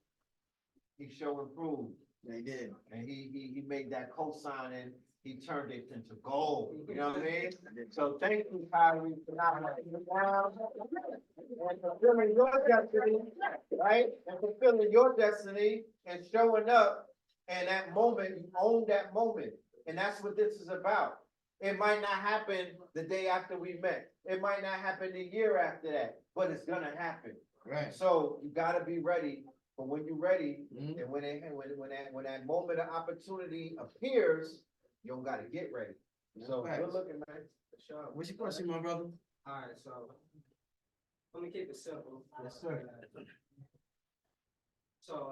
he sure improved. They did. And he made that co-sign and he turned it into gold. You know what I mean? So thank you, Kyrie, for not letting me down and fulfilling your destiny, right? And fulfilling your destiny and showing up. And that moment, you own that moment. And that's what this is about. It might not happen the day after we met. It might not happen the year after that, but it's gonna happen. Right. So you gotta be ready for when you're ready, and when that moment of opportunity appears, you don't gotta get ready. So good looking, man. Sure. What's your question, my brother? All right, so let me keep it simple. Yes, sir. So,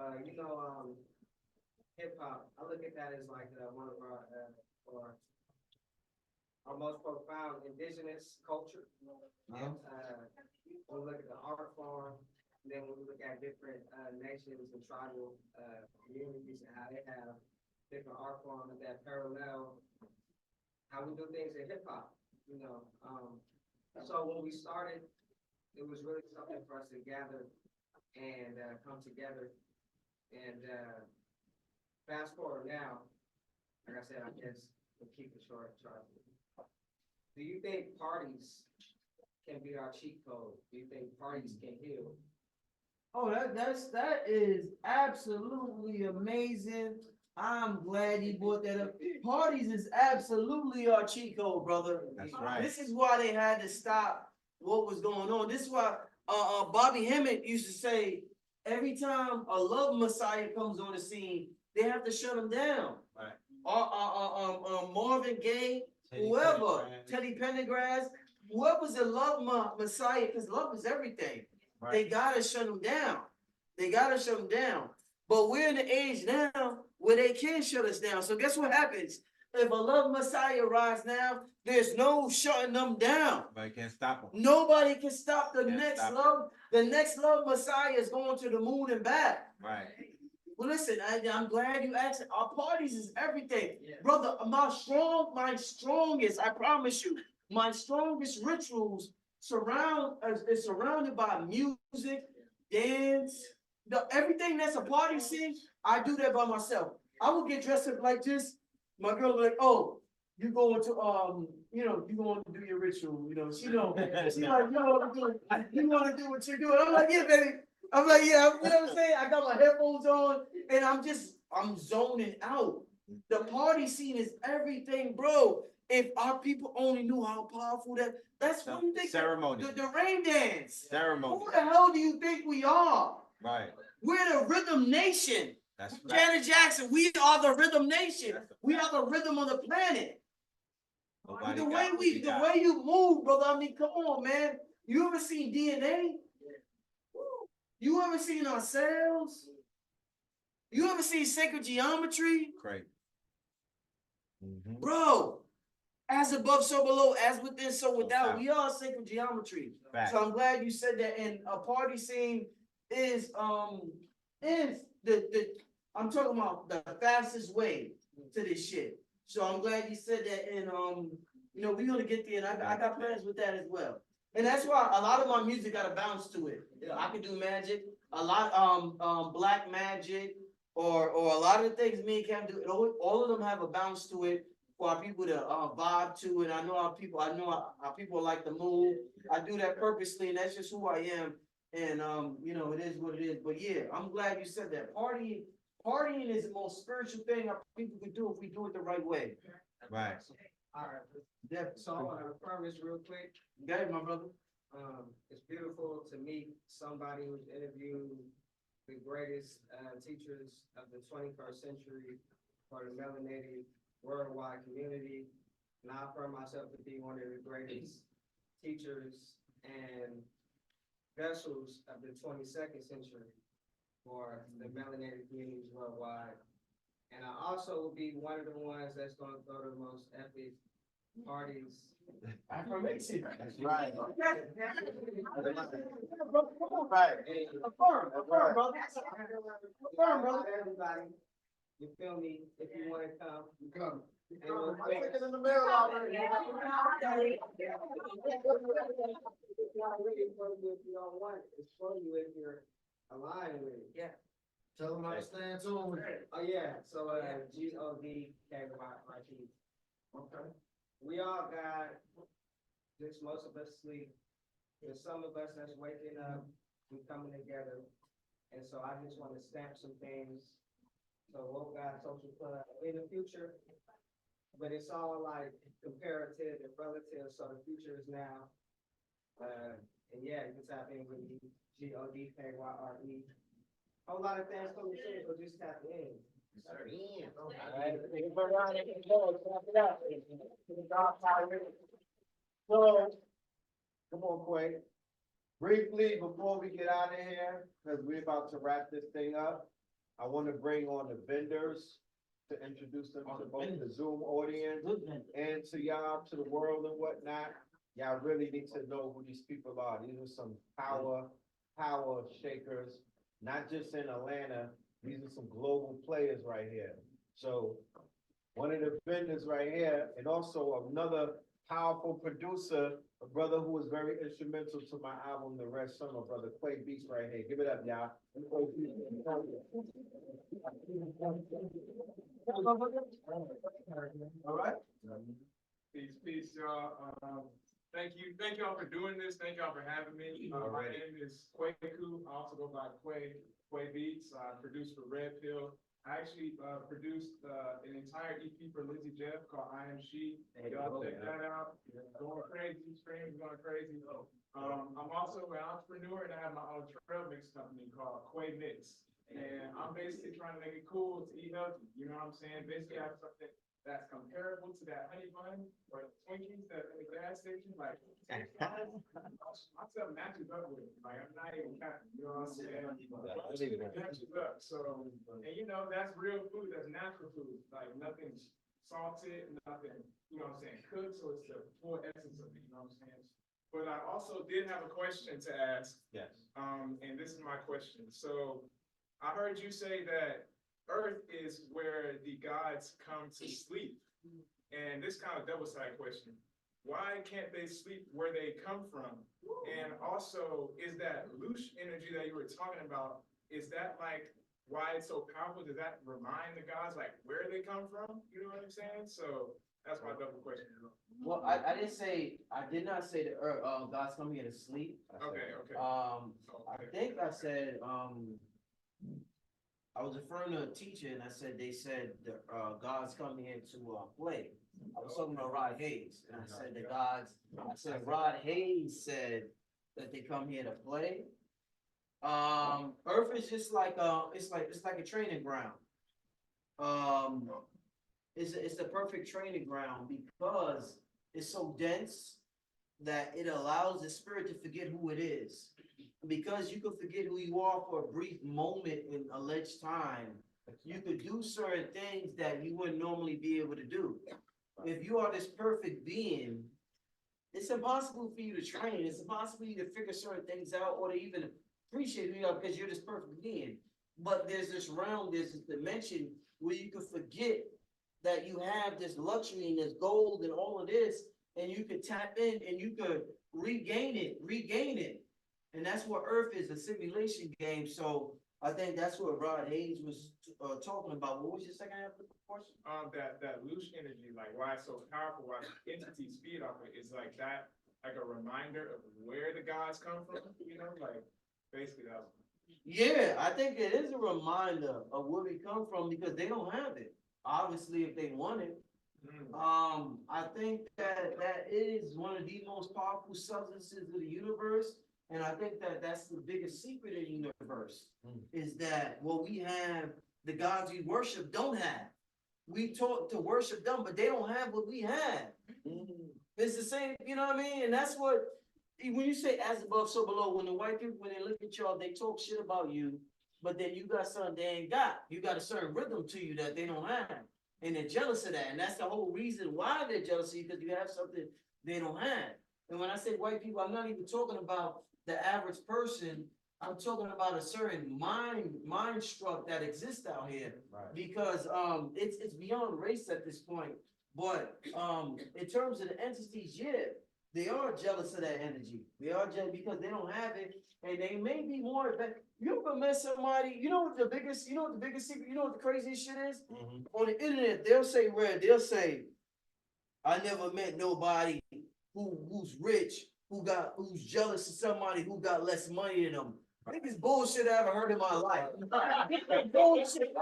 hip hop, I look at that as like one of our most profound indigenous culture. We look at the art form, and then when we look at different nations and tribal communities and how they have different art forms that parallel how we do things in hip hop. So when we started, it was really something for us to gather and come together. And fast forward now, like I said, I guess we'll keep it short. Do you think parties can be our cheat code? Do you think parties can heal? Oh, that is absolutely amazing. I'm glad you brought that up. Parties is absolutely our cheat code, brother. That's right. This is why they had to stop what was going on. This is why Bobby Hemmett used to say, every time a love messiah comes on the scene, they have to shut him down. Right. Marvin Gaye, whoever, Teddy Pendergrass, whoever's in love Messiah, because love is everything. They gotta shut them down. They gotta shut them down. But we're in the age now where they can shut us down. So guess what happens? If a love Messiah rise now, there's no shutting them down. Nobody can stop them. Nobody can stop the Can't next stop it. love. The next love Messiah is going to the moon and back. Right. Well, listen, I'm glad you asked. Our parties is everything, Yeah. brother. My strongest, I promise you, my strongest rituals is surrounded by music, dance, everything that's a party scene. I do that by myself. I will get dressed up like this. My girl will be like, "Oh, you going to you going to do your ritual?" She know. She like, "No, you want to do what you're doing?" I'm like, "Yeah, baby." I'm like, "Yeah." You know what I'm saying? I got my headphones on and I'm zoning out. The party scene is everything, bro. If our people only knew how powerful that's what you think. Ceremony. The rain dance. Ceremony. Who the hell do you think we are? Right. We're the rhythm nation. That's right. Janet Jackson, we are the rhythm nation. We are the rhythm of the planet. Nobody The got way what got. way you move, brother. I mean, come on, man. You ever seen DNA? You ever seen our cells? You ever seen sacred geometry? Great. Mhm. Bro, as above, so below, as within, so without. Without. We are sacred geometry. Fact. So I'm glad you said that. And a party scene is the I'm talking about the fastest way to this shit. So I'm glad you said that. And we're gonna get there. And I got plans with that as well. And that's why a lot of my music got a bounce to it. I can do magic, a lot black magic, or a lot of the things me and Cam do. All of them have a bounce to it for our people to vibe to. And I know our people like the move. I do that purposely, and that's just who I am. And it is what it is. But yeah, I'm glad you said that. Partying is the most spiritual thing our people can do if we do it the right way. Right. All right, so I want to affirm this real quick. Go ahead, my brother. It's beautiful to meet somebody who's interviewed the greatest teachers of the 21st century for the melanated worldwide community. And I affirm myself to be one of the greatest teachers and vessels of the 22nd century for the melanated communities worldwide. And I also will be one of the ones that's going to go to the most epic parties. Affirmation. That's right. Right. Hey, Affirm, brother. Affirm, brother. everybody, you feel me? If you want to come, you come. In the mail already. If you don't want it, it's for you if you're aligned with it. Yeah. Tell them how to stand tuned. Oh, yeah, so, G-O-D, K-Y-R-T. Okay. We all got, just most of us sleep. There's some of us that's waking up, we coming together. And so I just want to stamp some things. So Woke God Social Club in the future, but it's all like comparative and relative. So the future is now. And yeah, you can tap in with me, G-O-D-K-Y-R-E. Whole lot of things coming soon, so just tap in. So, come on, Quay. Briefly, before we get out of here, because we're about to wrap this thing up, I want to bring on the vendors to introduce them to both the Zoom audience and to y'all, to the world and whatnot. Y'all really need to know who these people are. These are some power shakers, not just in Atlanta. These are some global players right here. So one of the vendors right here, and also another powerful producer, a brother who was very instrumental to my album, The Red Summer, brother Quay Beats right here. Give it up, y'all. All right. Peace, y'all. Thank y'all for doing this. Thank y'all for having me. My name is Kwaku. I also go by Quay Beats. I produce for Red Pill. I actually produced an entire EP for Lizzie Jeff called I Am She. Y'all check that out. Going crazy, streams going crazy. I'm also an entrepreneur and I have my own trail mix company called Quay Mix. And I'm basically trying to make it cool to eat healthy. You know what I'm saying? Basically, I have something that's comparable to that honey bun or Twinkies that in the gas station, like. I tell them matches up with it, like, I'm not even capping, you know what I'm saying? Matches up, so, and you know, that's real food, that's natural food, like, nothing's salted, nothing, you know what I'm saying, cooked, so it's the full essence of it, you know what I'm saying? But I also did have a question to ask. Yes. And this is my question. So I heard you say that Earth is where the gods come to sleep. And this kind of double-sided question. Why can't they sleep where they come from? And also, is that loose energy that you were talking about, is that like why it's so powerful? Does that remind the gods like where they come from? You know what I'm saying? So that's my double question. Well, I did not say that, God's coming here to sleep. Okay, okay. I think I said, I was referring to a teacher and I said, they said, the, God's coming here to, play. I was talking about Rod Hayes and I said Rod Hayes said that they come here to play. Earth is just like, it's like a training ground. It's the perfect training ground because it's so dense that it allows the spirit to forget who it is. Because you can forget who you are for a brief moment in alleged time, you could do certain things that you wouldn't normally be able to do. If you are this perfect being, it's impossible for you to train. It's impossible for you to figure certain things out or to even appreciate who you are because you're this perfect being. But there's this realm, there's this dimension where you can forget that you have this luxury and this gold and all of this, and you could tap in and you could regain it. And that's what Earth is, a simulation game. So I think that's what Rod Hayes was talking about. What was your second half of the question? That loose energy, like why it's so powerful, why entities feed off it, is like that, like a reminder of where the gods come from, you know, like basically that's. Yeah, I think it is a reminder of where we come from because they don't have it. Obviously, if they want it. I think that is one of the most powerful substances of the universe. And I think that that's the biggest secret in the universe is that what we have, the gods we worship don't have. We taught to worship them, but they don't have what we have. It's the same, you know what I mean? And that's what, when you say as above, so below, when the white people, when they look at y'all, they talk shit about you, but then you got something they ain't got. You got a certain rhythm to you that they don't have. And they're jealous of that. And that's the whole reason why they're jealous of you, because you have something they don't have. And when I say white people, I'm not even talking about the average person. I'm talking about a certain mind struct that exists out here. Right. Because it's beyond race at this point. But in terms of the entities, yeah, they are jealous of that energy. They are jealous because they don't have it, and they may be more advanced. You ever met somebody? You know what the biggest secret? You know what the craziest shit is? On the internet, they'll say, I never met nobody who's rich, who's jealous of somebody who got less money than them. Biggest bullshit I ever heard in my life. Bullshit.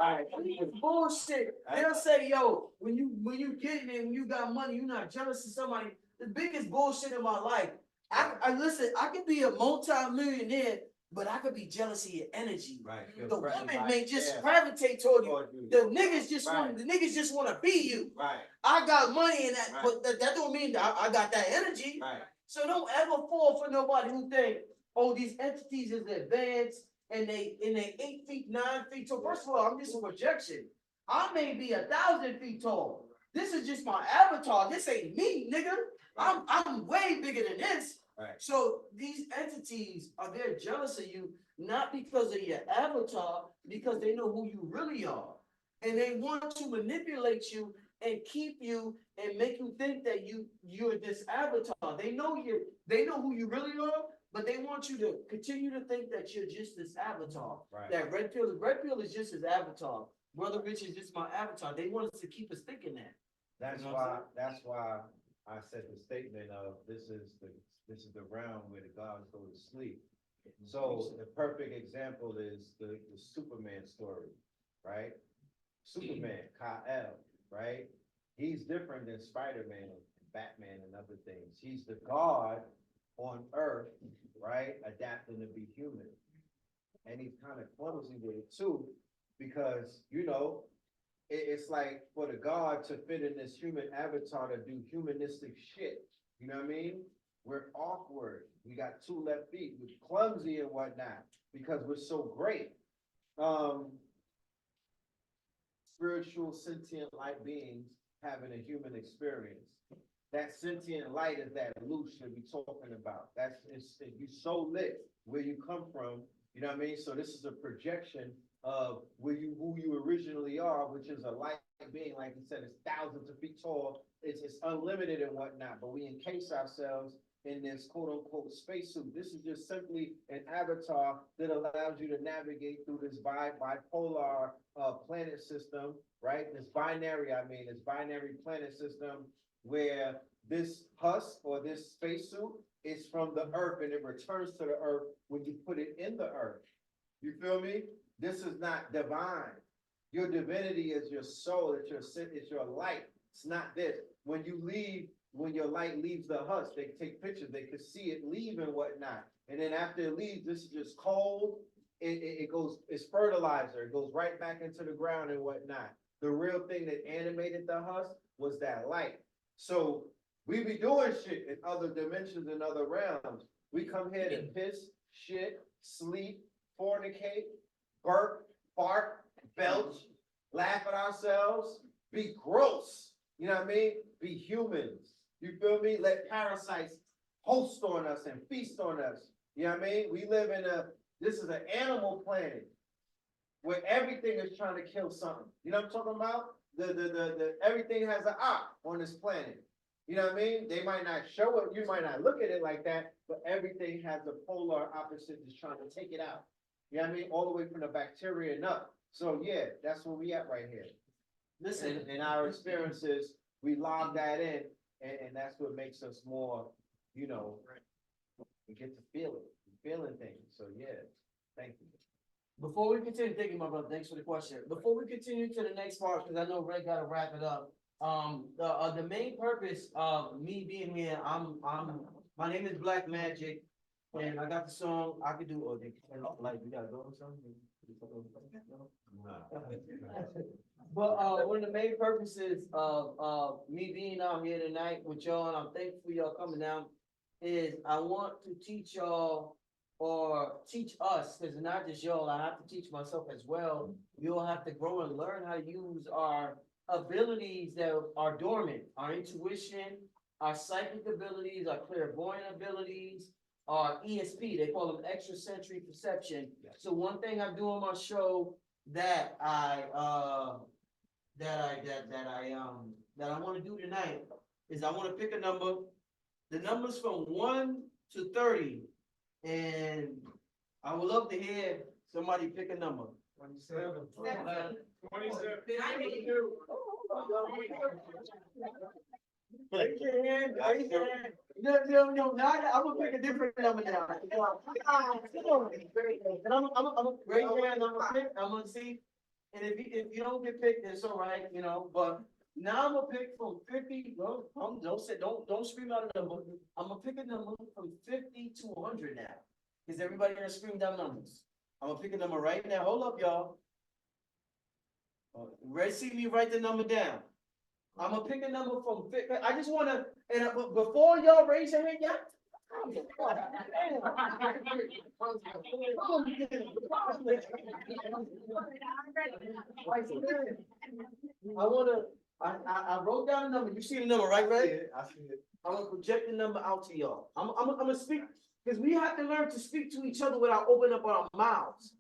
Bullshit. They'll say, yo, when you get it, when you got money, you're not jealous of somebody. The biggest bullshit in my life. I listen, I could be a multi-millionaire, but I could be jealous of your energy. Right. The women may just gravitate toward you. The niggas just want to be you. Right. I got money in that, but that don't mean that I got that energy. Right. So don't ever fall for nobody who think, oh, these entities is advanced and they 8 feet, 9 feet tall. First of all, I'm just a projection. I may be 1,000 feet tall. This is just my avatar. This ain't me, nigga. I'm way bigger than this. Right. So these entities are there jealous of you, not because of your avatar, because they know who you really are. And they want to manipulate you and keep you and make you think that you're this avatar. They know who you really are, but they want you to continue to think that you're just this avatar. Right. That red pill is just his avatar. Brother Rich is just my avatar. They want us to keep us thinking that. That's why I said the statement of this is the realm where the gods go to sleep. So the perfect example is the Superman story, right? Superman, Kal, right? He's different than Spider-Man and Batman and other things. He's the god on Earth, right? Adapting to be human. And he's kind of clumsy with it too, because, you know, it's like for the God to fit in this human avatar to do humanistic shit. You know what I mean? We're awkward. We got 2 left feet. We're clumsy and whatnot because we're so great. Spiritual sentient light beings having a human experience. That sentient light is that illusion we're talking about. You so lit where you come from. You know what I mean? So this is a projection of who you originally are, which is a light being, like he said, it's thousands of feet tall. It's unlimited and whatnot, but we encase ourselves in this quote unquote spacesuit. This is just simply an avatar that allows you to navigate through this bipolar planet system, right? This binary planet system where this husk or this spacesuit is from the earth and it returns to the earth when you put it in the earth. You feel me? This is not divine. Your divinity is your soul, it's your light. It's not this. When your light leaves the husk, they take pictures, they could see it leave and whatnot. And then after it leaves, this is just cold. It's fertilizer. It goes right back into the ground and whatnot. The real thing that animated the husk was that light. So we be doing shit in other dimensions and other realms. We come here to piss, shit, sleep, fornicate, burp, fart, belch, laugh at ourselves, be gross. You know what I mean? Be humans. You feel me? Let parasites host on us and feast on us. You know what I mean? We live this is an animal planet where everything is trying to kill something. You know what I'm talking about? The everything has an op on this planet. You know what I mean? They might not show it, you might not look at it like that, but everything has a polar opposite that's trying to take it out. You know what I mean? All the way from the bacteria and up. So yeah, that's where we at right here. Listen, in our experiences, we log that in, and that's what makes us more, we get to feel it, feeling things. So yeah, thank you. Before we continue, thank you, my brother, thanks for the question. Before we continue to the next part, because I know Ray gotta wrap it up. The main purpose of me being here, my name is Black Magic, and I got the song, I could do, like, we gotta go or something? But, one of the main purposes of me being out here tonight with y'all, and I'm thankful for y'all coming down, is I want to teach y'all or teach us, because it's not just y'all, I have to teach myself as well. We all have to grow and learn how to use our abilities that are dormant, our intuition, our psychic abilities, our clairvoyant abilities, our ESP, they call them extrasensory perception. So one thing I do on my show that I want to do tonight is I want to pick a number. The number's from 1 to 30, and I would love to hear somebody pick a number. 27. 27. 27. Raise your hand, raise your hand. No, I'm gonna pick a different number now. And I'm raise your hand, I'm gonna see. And if you don't get picked, it's all right, but now I'm gonna pick from 50, don't scream out a number. I'm gonna pick a number from 50 to 100 now. Cause everybody gonna scream down numbers. I'm gonna pick a number right now. Hold up, y'all. Ready, see me write the number down. I'm gonna pick a number from 50. I just wanna, before y'all raise your hand, y'all. I wrote down a number. You see the number, right, Ray? Yeah, I see it. I'm gonna project the number out to y'all. I'm gonna speak, because we have to learn to speak to each other without opening up our mouths.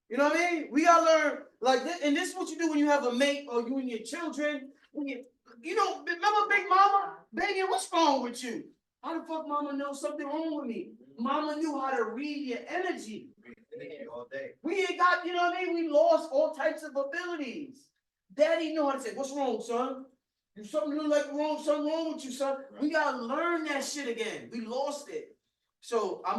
You know what I mean? We gotta learn like this, and this is what you do when you have a mate or you and your children. Remember Big Mama? Baby, what's wrong with you? How the fuck Mama know something wrong with me? Mama knew how to read your energy. All day. We ain't got, you know what I mean? We lost all types of abilities. Daddy knew how to say, what's wrong, son? You something look like something wrong with you, son. We gotta learn that shit again. We lost it. So I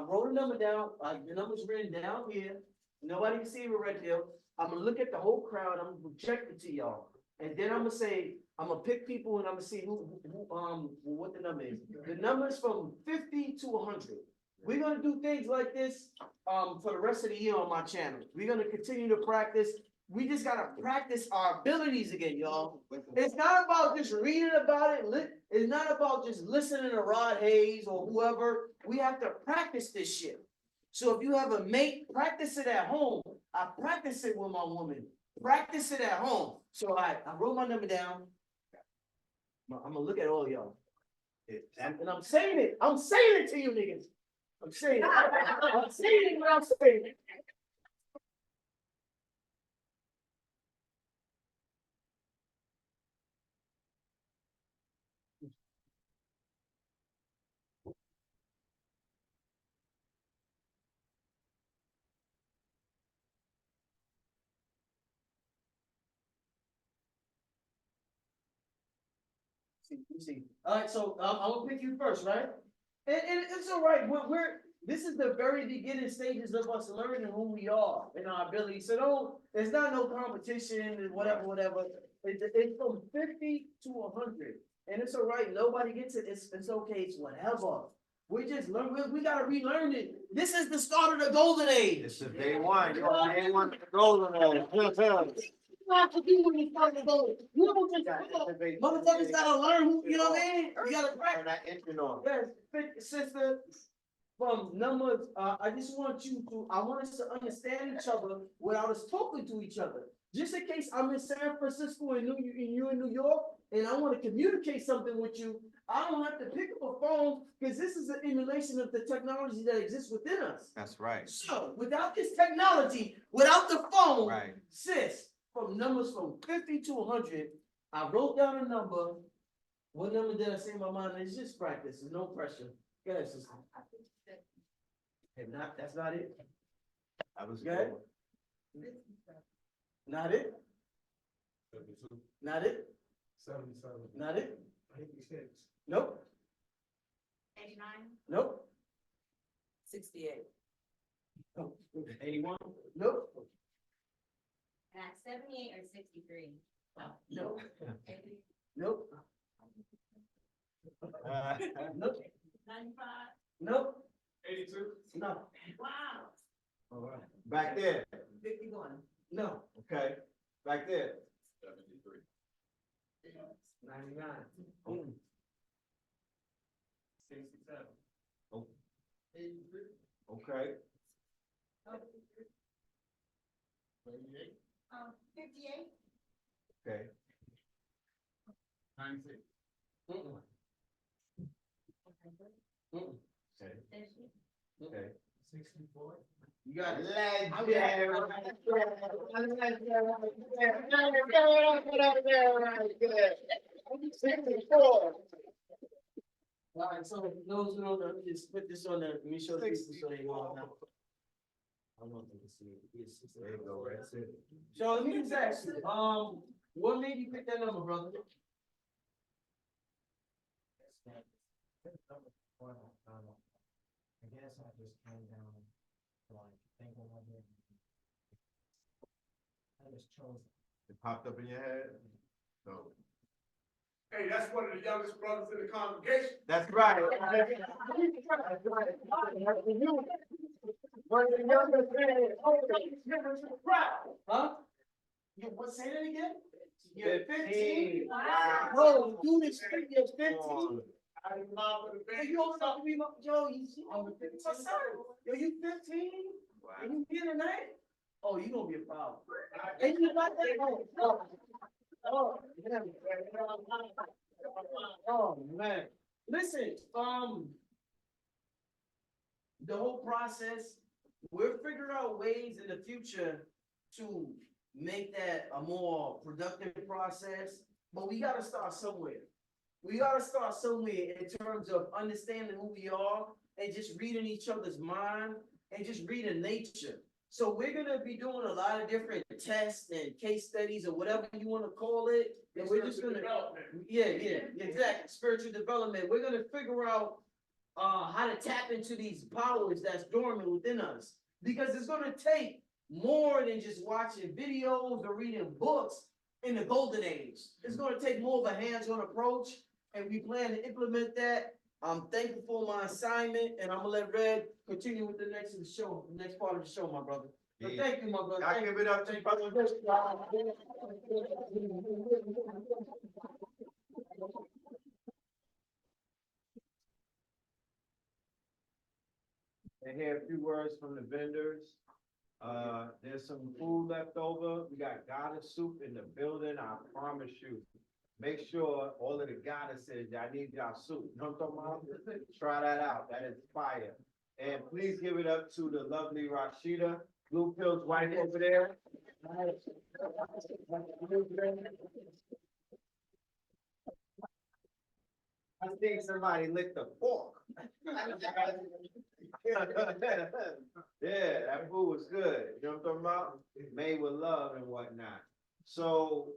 wrote a number down. The number's written down here. Nobody can see it right there. I'm gonna look at the whole crowd. I'm gonna project it to y'all, and then I'm gonna say I'm gonna pick people and I'm gonna see what the number is. The number is from 50 to 100. We're gonna do things like this for the rest of the year on my channel. We're gonna continue to practice. we just gotta practice our abilities again, y'all. It's not about just reading about it. It's not about just listening to Rod Hayes or whoever. We have to practice this shit. So if you have a mate, practice it at home. I practice it with my woman. Practice it at home. So I wrote my number down. I'm gonna look at all y'all. And I'm saying it. I'm saying it to you niggas. I'm saying it. I'm saying it when I'm saying it. See. All right, so I'm gonna pick you first, right? And it's all right. This is the very beginning stages of us learning who we are and our ability. So there's not no competition and whatever. It's from 50 to 100, and it's all right. Nobody gets it. It's okay. It's whatever. We just learn. We gotta relearn it. This is the start of the golden age. It's the day one. You're day one of the golden age. Have to do when you start to go. You don't just motherfuckers gotta learn who, you know what I mean? You gotta practice. Yes, sister, from numbers, I just want I want us to understand each other without us talking to each other. Just in case I'm in San Francisco and you in New York, and I want to communicate something with you, I don't have to pick up a phone because this is an emulation of the technology that exists within us. That's right. So without this technology, without the phone, Right. sis, from numbers from 50 to 100, I wrote down a number. What number did I say in my mind? It's just practice. There's no pressure. Go ahead, sister. If not, that's not it. I was good. Not it. Not it. 77. Not it. 86. Nope. 89. Nope. 68. 81. Nope. At 78 or 63? Nope. Nope. Nope. 95. Nope. 82. No. Wow. All right. Back there. 51. No. Okay. Back there. 73. 99. 67. Oh. 83. Okay. 38. 58? Okay. 96. Mm-mm. Mm-mm. Okay. Okay. 64. You got it. All right, so those who don't know, just put this on there. Let me show the people so they know now. I want them to see it. Yes, There you go. That's it. So let me just ask you, what made you pick that number, brother? I guess I just came down, like, thinking of it. I just chose. It popped up in your head? No. Hey, that's one of the youngest brothers in the congregation. That's right. Huh? You what, say that again? You're 15? 15. Wow. Bro, dude is 15. You're 15? I didn't mind with the Hey, baby. you old enough to be my, Joe, I'm 15. My son. Yo, you 15? And you here tonight? Oh, you gonna be a problem. And you got that? Oh, man. Listen, the whole process, we're figuring out ways in the future to make that a more productive process, but we gotta start somewhere. We gotta start somewhere in terms of understanding who we are and just reading each other's mind and just reading nature. So we're gonna be doing a lot of different tests and case studies or whatever you wanna call it. And we're just gonna, yeah, exactly, spiritual development. We're gonna figure out how to tap into these powers that's dormant within us. Because it's gonna take more than just watching videos or reading books in the golden age. It's gonna take more of a hands-on approach, and we plan to implement that. I'm thankful for my assignment, and I'm gonna let Red continue with the next part of the show, my brother. So thank you, my brother. Y'all Thank give you. it up to brother. And hear a few words from the vendors. There's some food left over. We got goddess soup in the building, I promise you. Make sure all of the goddesses, y'all need y'all soup. You know what I'm talking about? Try that out. That is fire. And please give it up to the lovely Rashida, Blue Pill's wife over there. I think somebody licked the fork. Yeah, that food was good. You know what I'm talking about? Made with love and whatnot. So,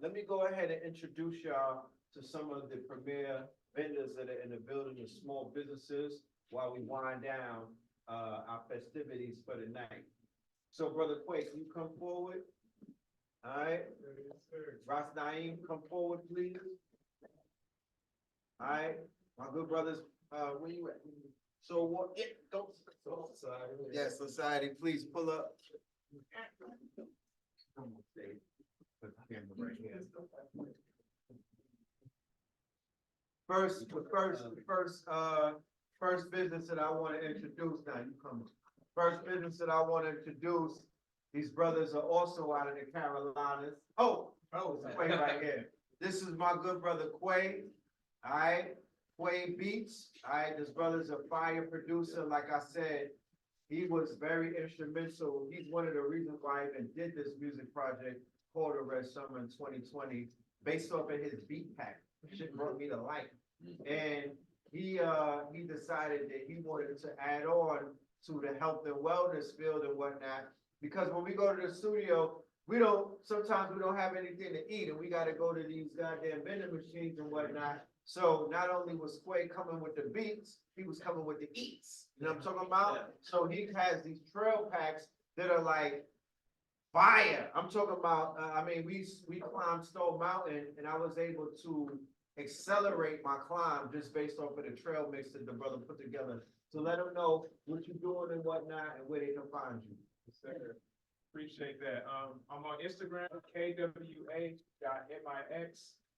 let me go ahead and introduce y'all to some of the premier vendors that are in the building, the small businesses, while we wind down, our festivities for the night. So, Brother Quake, can you come forward? All right. Ras Naeem, come forward, please. All right, my good brothers, where you at? So what, don't, yes, society, please pull up. Put the camera right here. First business that I want to introduce, now you come. First business that I want to introduce, these brothers are also out of the Carolinas. Oh, it's Quay right here. This is my good brother Quay. All right, Quay Beats. All right, this brother's a fire producer. Like I said, he was very instrumental. He's one of the reasons why I even did this music project called The Red Summer in 2020, based off of his beat pack. Shit brought me to life. And he decided that he wanted to add on to the health and wellness field and whatnot. Because when we go to the studio, sometimes we don't have anything to eat and we gotta go to these goddamn vending machines and whatnot. So not only was Quay coming with the beats, he was coming with the eats. You know what I'm talking about? Yeah. So he has these trail packs that are like fire. I'm talking about, we climbed Stone Mountain and I was able to accelerate my climb just based off of the trail mix that the brother put together. So let them know what you're doing and whatnot and where they can find you. Yes, sir. Appreciate that. I'm on Instagram, KWA.MIX.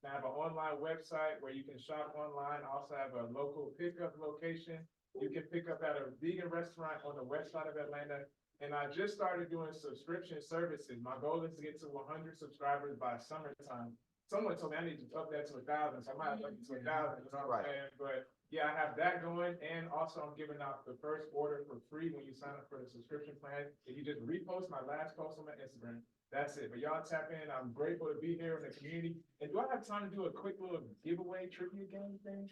I have an online website where you can shop online. I also have a local pickup location. You can pick up at a vegan restaurant on the west side of Atlanta. And I just started doing subscription services. My goal is to get to 100 subscribers by summertime. Someone told me I need to up that to 1,000, so I might have to up it to 1,000, you know what I'm saying? But yeah, I have that going, and also I'm giving out the first order for free when you sign up for the subscription plan. If you just repost my last post on my Instagram, that's it. But y'all tap in. I'm grateful to be here in the community. And do I have time to do a quick little giveaway trivia game thing?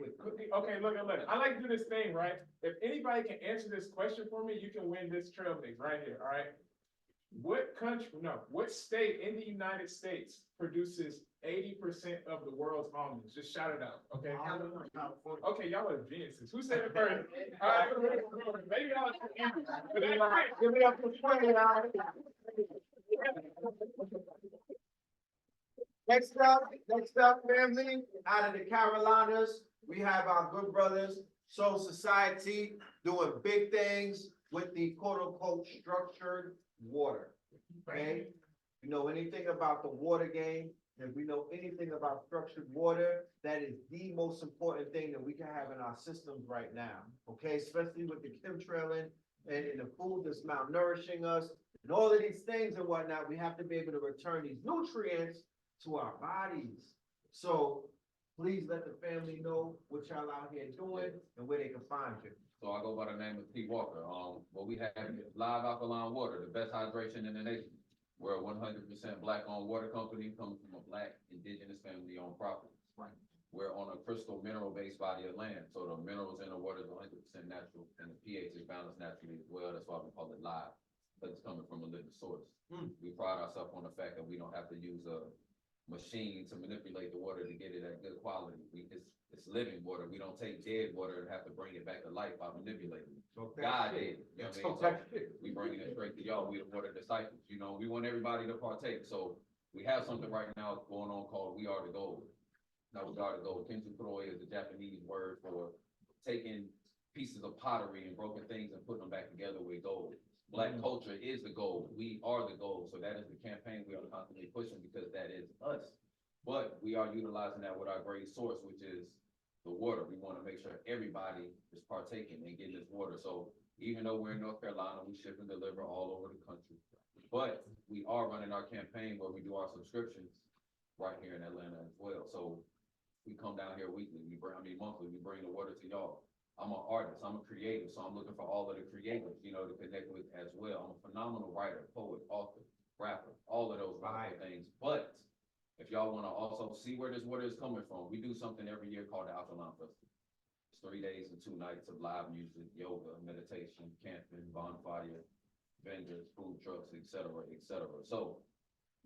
Okay, look. I like to do this thing, right? If anybody can answer this question for me, you can win this trail mix right here, all right? What state in the United States produces 80% of the world's almonds? Just shout it out, okay? Okay, y'all are geniuses. Who said it first? All right, maybe y'all. Give it up for Quay, y'all. Next up, family, out of the Carolinas, we have our good brothers, Soul Society, doing big things with the quote-unquote structured water, okay? You know anything about the water game, if we know anything about structured water, that is the most important thing that we can have in our systems right now, okay? Especially with the chemtrailing and the food that's malnourishing us, and all of these things and whatnot, we have to be able to return these nutrients to our bodies. So please let the family know what y'all out here doing and where they can find you. So I go by the name of P. Walker. What we have is live alkaline water, the best hydration in the nation. We're a 100% black-owned water company coming from a black indigenous family-owned property. Right. We're on a crystal mineral-based body of land. So the minerals in the water is 100% natural and the pH is balanced naturally as well. That's why we call it live, because it's coming from a living source. We pride ourselves on the fact that we don't have to use a machine to manipulate the water to get it at good quality. It's living water. We don't take dead water and have to bring it back to life by manipulating it. God did. You know what I mean? So we bringing it straight to y'all. We the water disciples. You know, we want everybody to partake. So we have something right now going on called We Are the Gold. Now, We Are the Gold. Kintu Kuroi is the Japanese word for taking pieces of pottery and broken things and putting them back together with gold. Black culture is the goal. We are the goal. So that is the campaign we are constantly pushing because that is us. But we are utilizing that with our great source, which is the water. We want to make sure everybody is partaking and getting this water. So even though we're in North Carolina, we ship and deliver all over the country. But we are running our campaign where we do our subscriptions right here in Atlanta as well. So we come down here weekly, monthly, we bring the water to y'all. I'm an artist, I'm a creative, so I'm looking for all of the creatives, to connect with as well. I'm a phenomenal writer, poet, author, rapper, all of those wonderful things. But if y'all want to also see where this water is coming from, we do something every year called the Alkaline Festival. It's 3 days and 2 nights of live music, yoga, meditation, camping, bonfire, vendors, food trucks, etc., etc. So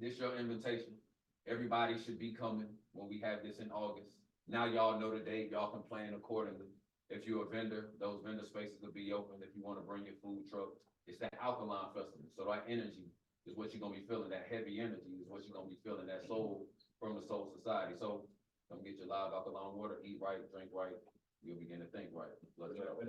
this your invitation. Everybody should be coming when we have this in August. Now y'all know the date, y'all can plan accordingly. If you're a vendor, those vendor spaces will be open. If you want to bring your food truck, it's that Alkaline Festival. So that energy is what you're gonna be feeling. That heavy energy is what you're gonna be feeling. That soul from the Soul Society. So come get your live alkaline water, eat right, drink right. You'll begin to think right. Let's go.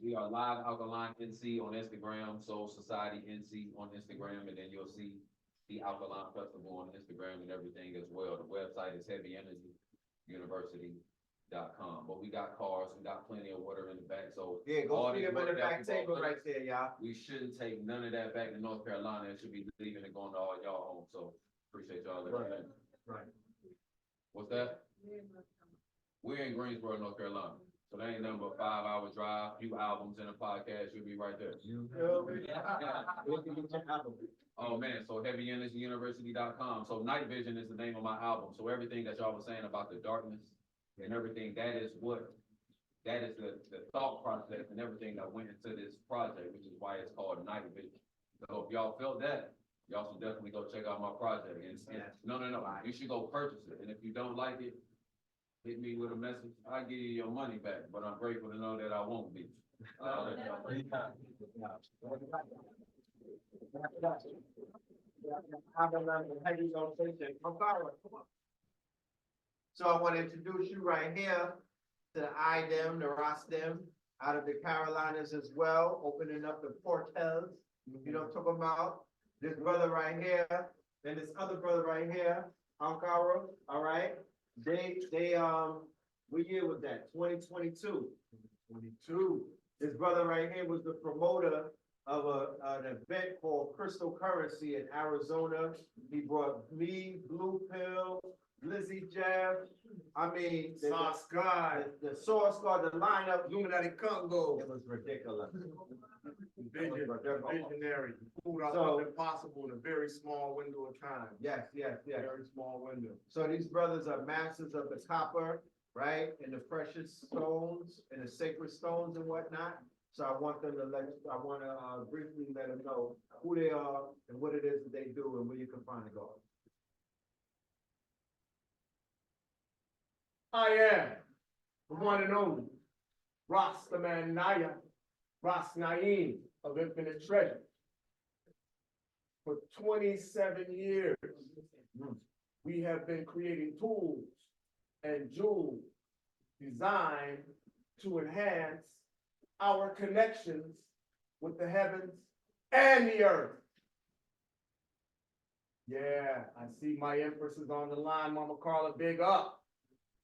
We are live Alkaline NC on Instagram, Soul Society NC on Instagram, and then you'll see the Alkaline Festival on Instagram and everything as well. The website is heavyenergyuniversity.com. But we got cars, we got plenty of water in the back. So Yeah, go see them in the back table right there, y'all. we shouldn't take none of that back to North Carolina. It should be leaving and going to all y'all home. So appreciate y'all. Right. What's that? We're in Greensboro, North Carolina. So that ain't nothing but 5-hour drive, few albums and a podcast, you'll be right there. Oh man, so heavyenergyuniversity.com. So Night Vision is the name of my album. So everything that y'all was saying about the darkness and everything, that is the thought process and everything that went into this project, which is why it's called Night Vision. So if y'all felt that, y'all should definitely go check out my project. And no, you should go purchase it. And if you don't like it, hit me with a message. I'll give you your money back, but I'm grateful to know that I won't be. So I want to introduce you right here to the I them, the Ross them, out of the Carolinas as well, opening up the portals. You know what I'm talking about? This brother right here, and this other brother right here, Ankara, all right? They, what year was that? 2022. 22. This brother right here was the promoter of an event called Crystal Currency in Arizona. He brought me, Blue Pill, Lizzie Jab. I mean, Sauce God. the Sauce God, the lineup. Illuminati Congo. It was ridiculous. Visionary. Pulled out So- something possible in a very small window of time. Yes. Very small window. So these brothers are masters of the copper, right? And the precious stones and the sacred stones and whatnot. So I want to briefly let them know who they are and what it is that they do and where you can find the God. I am the one and only Rastaman Naya, Ras Naim of Infinite Treasure. For 27 years, we have been creating tools and jewels designed to enhance our connections with the heavens and the earth. Yeah, I see my Empress is on the line, Mama Carla, big up.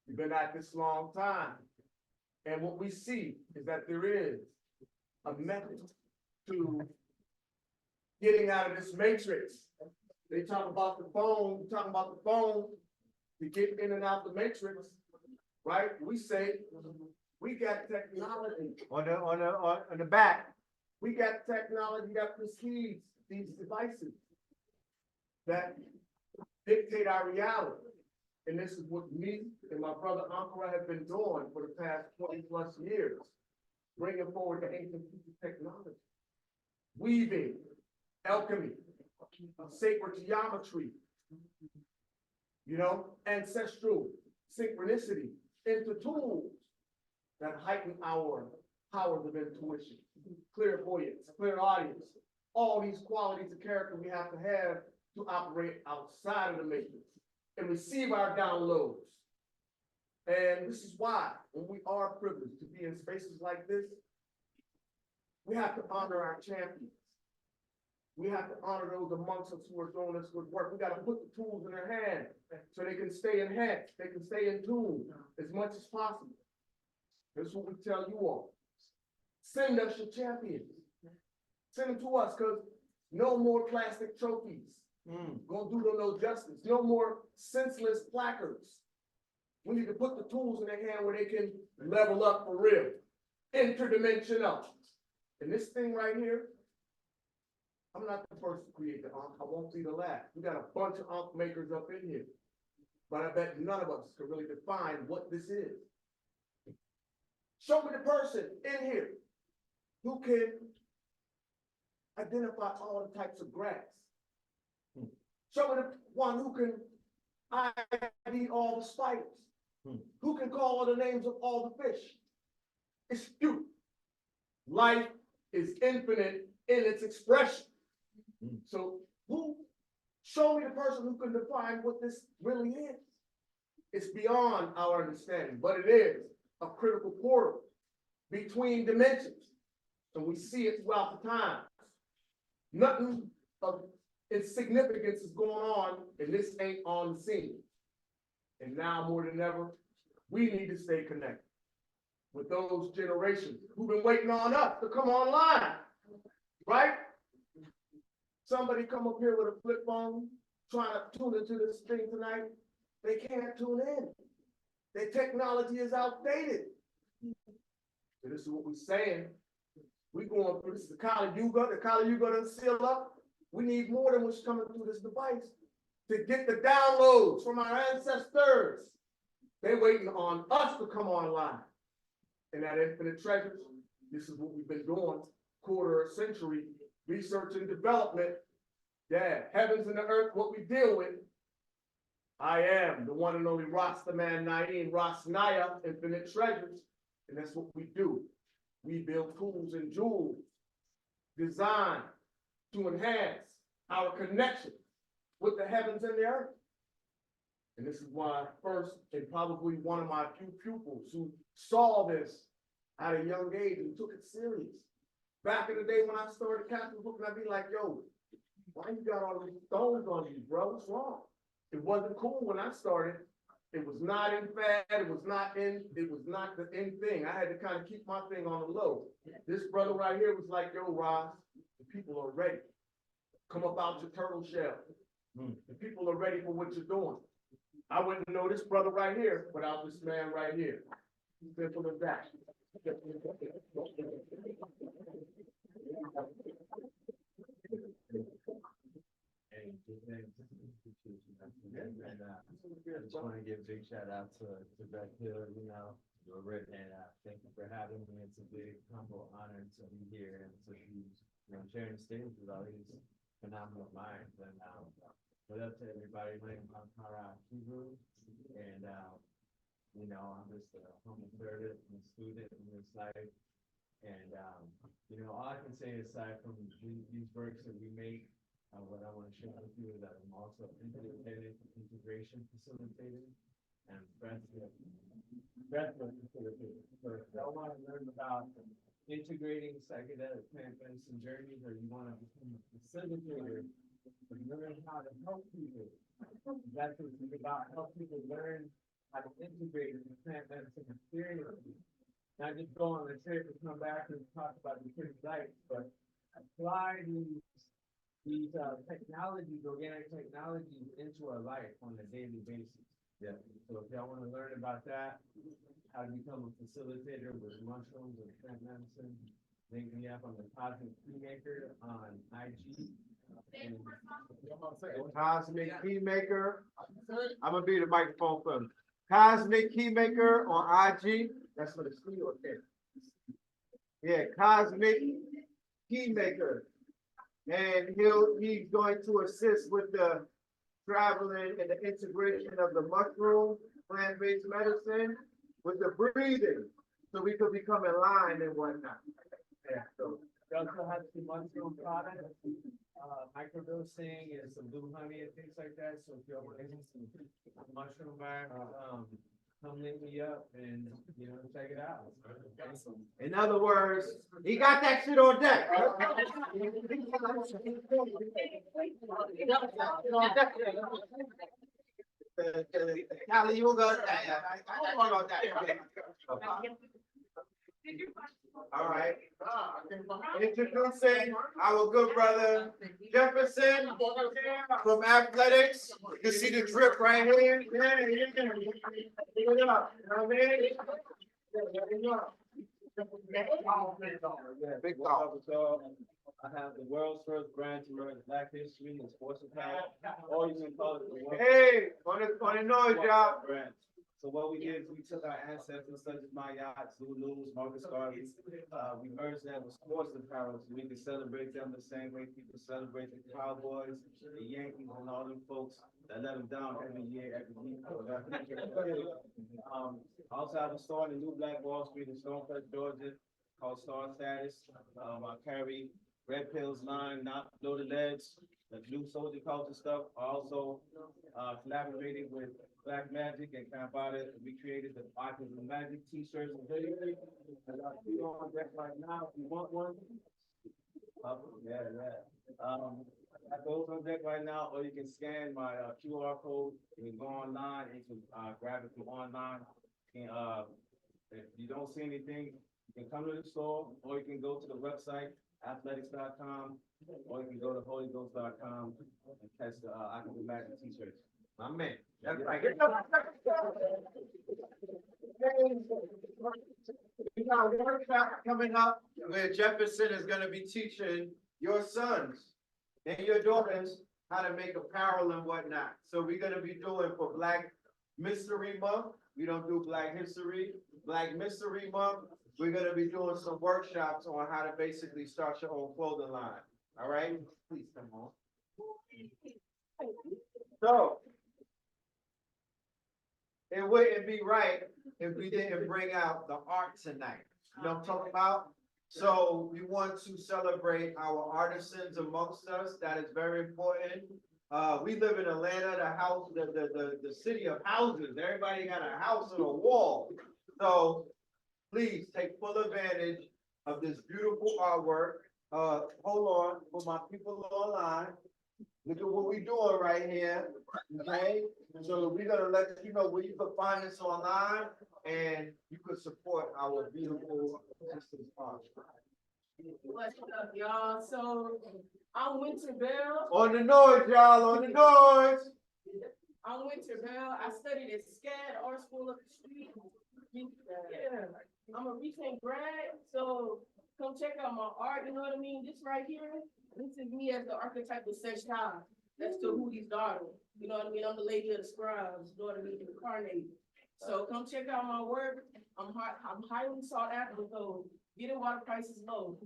You've been at this long time. And what we see is that there is a method to getting out of this matrix. They talk about the phone, to get in and out the matrix, right? We say, we got technology. On the back. We got technology that precedes these devices that dictate our reality. And this is what me and my brother Ankara have been doing for the past 20+ years, bringing forward the ancient technology, weaving, alchemy, sacred geometry, ancestral synchronicity into tools that heighten our powers of intuition, clairvoyance, clairaudience, all these qualities of character we have to operate outside of the matrix and receive our downloads And this is why, when we are privileged to be in spaces like this, we have to honor our champions. We have to honor those amongst us who are doing this good work. We got to put the tools in their hand so they can stay enhanced, they can stay in tune as much as possible. That's what we tell you all. Send us your champions. Send them to us, because no more plastic trophies. Gonna do them no justice. No more senseless placards. We need to put the tools in their hand where they can level up for real. Interdimensional. And this thing right here, I'm not the first to create the Ankh. I won't be the last. We got a bunch of Ankh makers up in here. But I bet none of us can really define what this is. Show me the person in here who can identify all the types of grass. Show me the one who can ID all the spiders. Who can call all the names of all the fish. It's you. Life is infinite in its expression. So show me the person who can define what this really is. It's beyond our understanding, but it is a critical portal between dimensions. And we see it throughout the times. Nothing of its significance is going on, and this ain't on the scene. And now more than ever, we need to stay connected with those generations who've been waiting on us to come online, right? Somebody come up here with a flip phone, trying to tune into this thing tonight. They can't tune in. Their technology is outdated. So this is what we're saying. We're going through, this is the Kali Yuga. The Kali Yuga doesn't seal up. We need more than what's coming through this device to get the downloads from our ancestors. They're waiting on us to come online. And that infinite treasures, this is what we've been doing, quarter of a century, research and development. Yeah, heavens and the earth, what we deal with. I am the one and only Rasta Man Naeem, Ras Naya, infinite treasures. And that's what we do. We build tools and jewels designed to enhance our connection with the heavens and the earth. And this is why first, and probably one of my few pupils who saw this at a young age and took it serious. Back in the day when I started Catholic book, and I'd be like, yo, why you got all these stones on you, bro? What's wrong? It wasn't cool when I started. It was not in fad, it was not the in thing. I had to kind of keep my thing on the low. This brother right here was like, yo, Ross, the people are ready. Come up out your turtle shell. The people are ready for what you're doing. I wouldn't know this brother right here without this man right here. Simple as that. And I just want to give a big shout out to Beck Hill, and thank you for having me. It's a big, humble honor to be here and to be, sharing the stage with all these phenomenal minds. And what up to everybody? My name is Kara Hebrew, and I'm just a humble servant and student in this life. And all I can say aside from these works that we make. What I want to share with you is that I'm also independent integration facilitator and breathwork facilitator. So if you want to learn about integrating psychedelic plant medicine journeys, or you want to become a facilitator and learn how to help people, that's what it's about. Help people learn how to integrate in the plant medicine experience. Not just go on the trip and come back and talk about the pretty lights, but apply these technologies, organic technologies, into our life on a daily basis. Yeah. So if y'all want to learn about that, how to become a facilitator with mushrooms and plant medicine, link me up on the Cosmic Keymaker on IG. Cosmic Keymaker. I'm gonna be the microphone for him. Cosmic Keymaker on IG. That's for the studio. Okay. Yeah, Cosmic Keymaker. And he's going to assist with the traveling and the integration of the mushroom, plant-based medicine, with the breathing, so we could become in line and whatnot. Yeah, so. We also have some mushroom products, microdosing and some blue honey and things like that. So if you're using some mushroom come link me up and, check it out. In other words, he got that shit on deck. Callie, you go. I don't want that. All right. Introducing our good brother Jefferson from athletics. You can see the drip right here. Yeah. Give it up. You know what I mean? Big dog. I have the world's first brand to learn Black history and sports apparel. Or you can call it the world's Hey, on the noise, y'all. brand. So what we did is we took our ancestors such as my yachts, Zulus, Marcus Garvey, we merged that with sports apparel so we can celebrate them the same way people celebrate the Cowboys, the Yankees, and all them folks that let them down every year, every week. Also have a store in the New Black Wall Street in Stonecrest, Georgia, called Star Status. I carry Red Pills line, not loaded leads, the new soldier culture stuff. I also collaborated with Black Magic and Campbell. We created the Icons of Magic t-shirts and hoodies. And I see on deck right now if you want one. That goes on deck right now, or you can scan my QR code. You can go online and you can grab it from online. And if you don't see anything, you can come to the store, or you can go to the website, athletics.com, or you can go to holyghost.com and catch the Icons of Magic t-shirts. My man. That's right. We got a workshop coming up where Jefferson is going to be teaching your sons and your daughters how to make apparel and whatnot. So we're going to be doing for Black Mystery Month. We don't do Black History. Black Mystery Month, we're going to be doing some workshops on how to basically start your own clothing line. All right? Please come on. So, it wouldn't be right if we didn't bring out the art tonight. You know what I'm talking about? So we want to celebrate our artisans amongst us. That is very important. We live in Atlanta, the city of houses. Everybody got a house and a wall. So please take full advantage of this beautiful artwork. Hold on for my people online. Look at what we're doing right here, okay? So we're gonna let you know where you can find this online and you can support our beautiful artisans art. What's up, y'all? So I'm Winter Bell. On the noise, y'all, on the noise. I'm Winter Bell. I studied at SCAD, Art School up the street. Yeah, I'm a recent grad, so come check out my art, you know what I mean? This right here, this is me as the archetype of Sesh Time. That's Tahuti's daughter. You know what I mean? I'm the lady of the scribes, you know what I mean, incarnated. So come check out my work. I'm highly sought after, so get it while the price is low.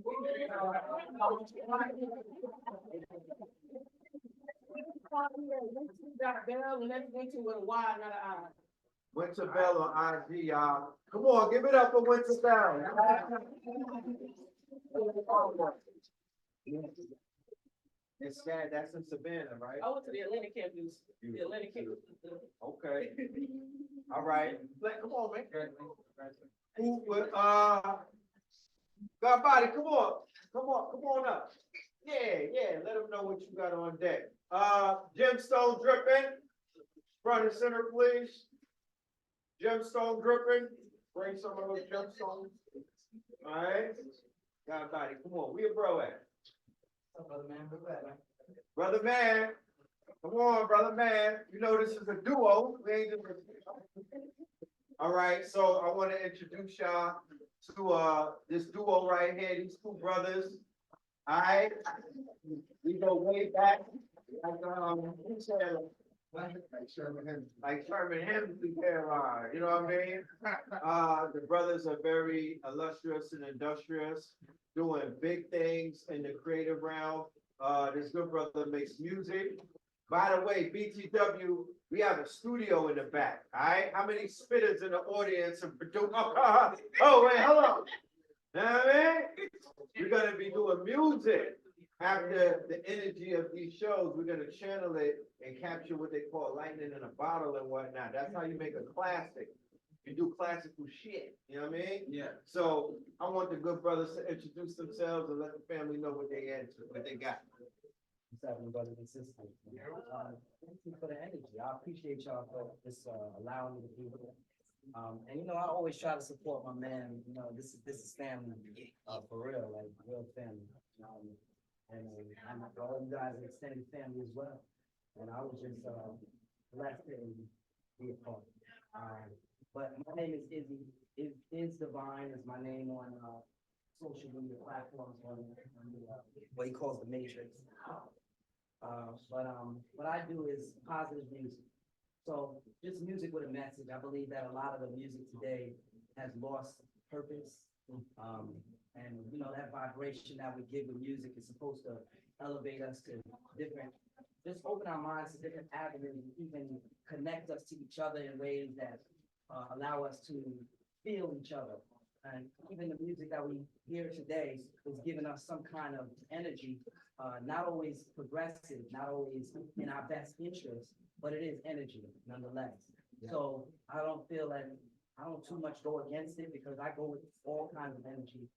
Got Bell, and that's Winter with a Y, not an I. Winter Bell on IG, y'all. Come on, give it up for Winter Bell. It's sad, that's in Savannah, right? I went to the Atlantic campus. The Atlantic campus. Okay. All right. Come on, man. Who would, God body, come on up. Yeah, let them know what you got on deck. Gemstone dripping, front and center, please. Gemstone dripping, bring some of those gemstones. All right, God body, come on, where your bro at? Brother man, come on, brother man. You know this is a duo. We ain't just... All right, so I want to introduce y'all to this duo right here. These two brothers. All right, we go way back. Like Sherman Hemsley, Carolina. You know what I mean? The brothers are very illustrious and industrious, doing big things in the creative realm. This good brother makes music. By the way, BTW, we have a studio in the back. All right, how many spitters in the audience and produce? Oh wait, hold on. You know what I mean? We're gonna be doing music. After the energy of these shows, we're gonna channel it and capture what they call lightning in a bottle and whatnot. That's how you make a classic. and do classical shit, you know what I mean? Yeah. So I want the good brothers to introduce themselves and let the family know what they into, what they got. What's happening, brothers and sisters? Thank you for the energy. I appreciate y'all for this, allowing me to be here. And you know, I always try to support my man, you know, this is family, for real, like real family. And I'm all you guys are extended family as well. And I was just, blessed to be a part. But my name is Izzy, is Divine is my name on, social media platforms on what he calls the Matrix. But what I do is positive music. So just music with a message. I believe that a lot of the music today has lost purpose. And you know, that vibration that we give with music is supposed to elevate us to different, just open our minds to different avenues, even connect us to each other in ways that allow us to feel each other. And even the music that we hear today is giving us some kind of energy, not always progressive, not always in our best interest, but it is energy nonetheless. So I don't feel like, I don't too much go against it because I go with all kinds of energy.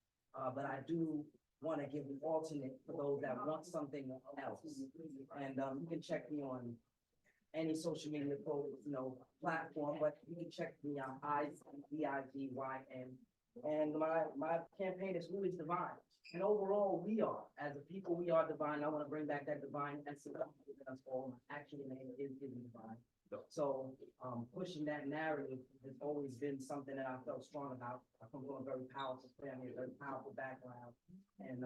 But I do want to give an alternate for those that want something else. And you can check me on any social media platform, but you can check me on IZIVYN. And my campaign is Who is Divine? And overall, we are, as a people, we are divine. I want to bring back that divine essence of us all. My actual name is Divine. So pushing that narrative has always been something that I felt strong about. I come from a very powerful family, a very powerful background. And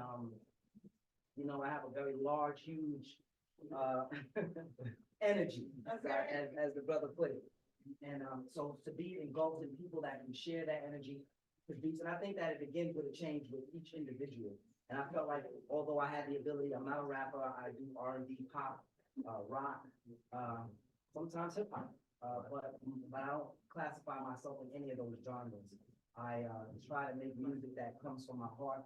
you know, I have a very large, huge energy, as the brother put it. And so to be engulfed in people that can share that energy produce, and I think that it begins with a change with each individual. And I felt like, although I had the ability, I'm not a rapper, I do R&B, pop, rock, sometimes hip hop, but I don't classify myself in any of those genres. I try to make music that comes from my heart.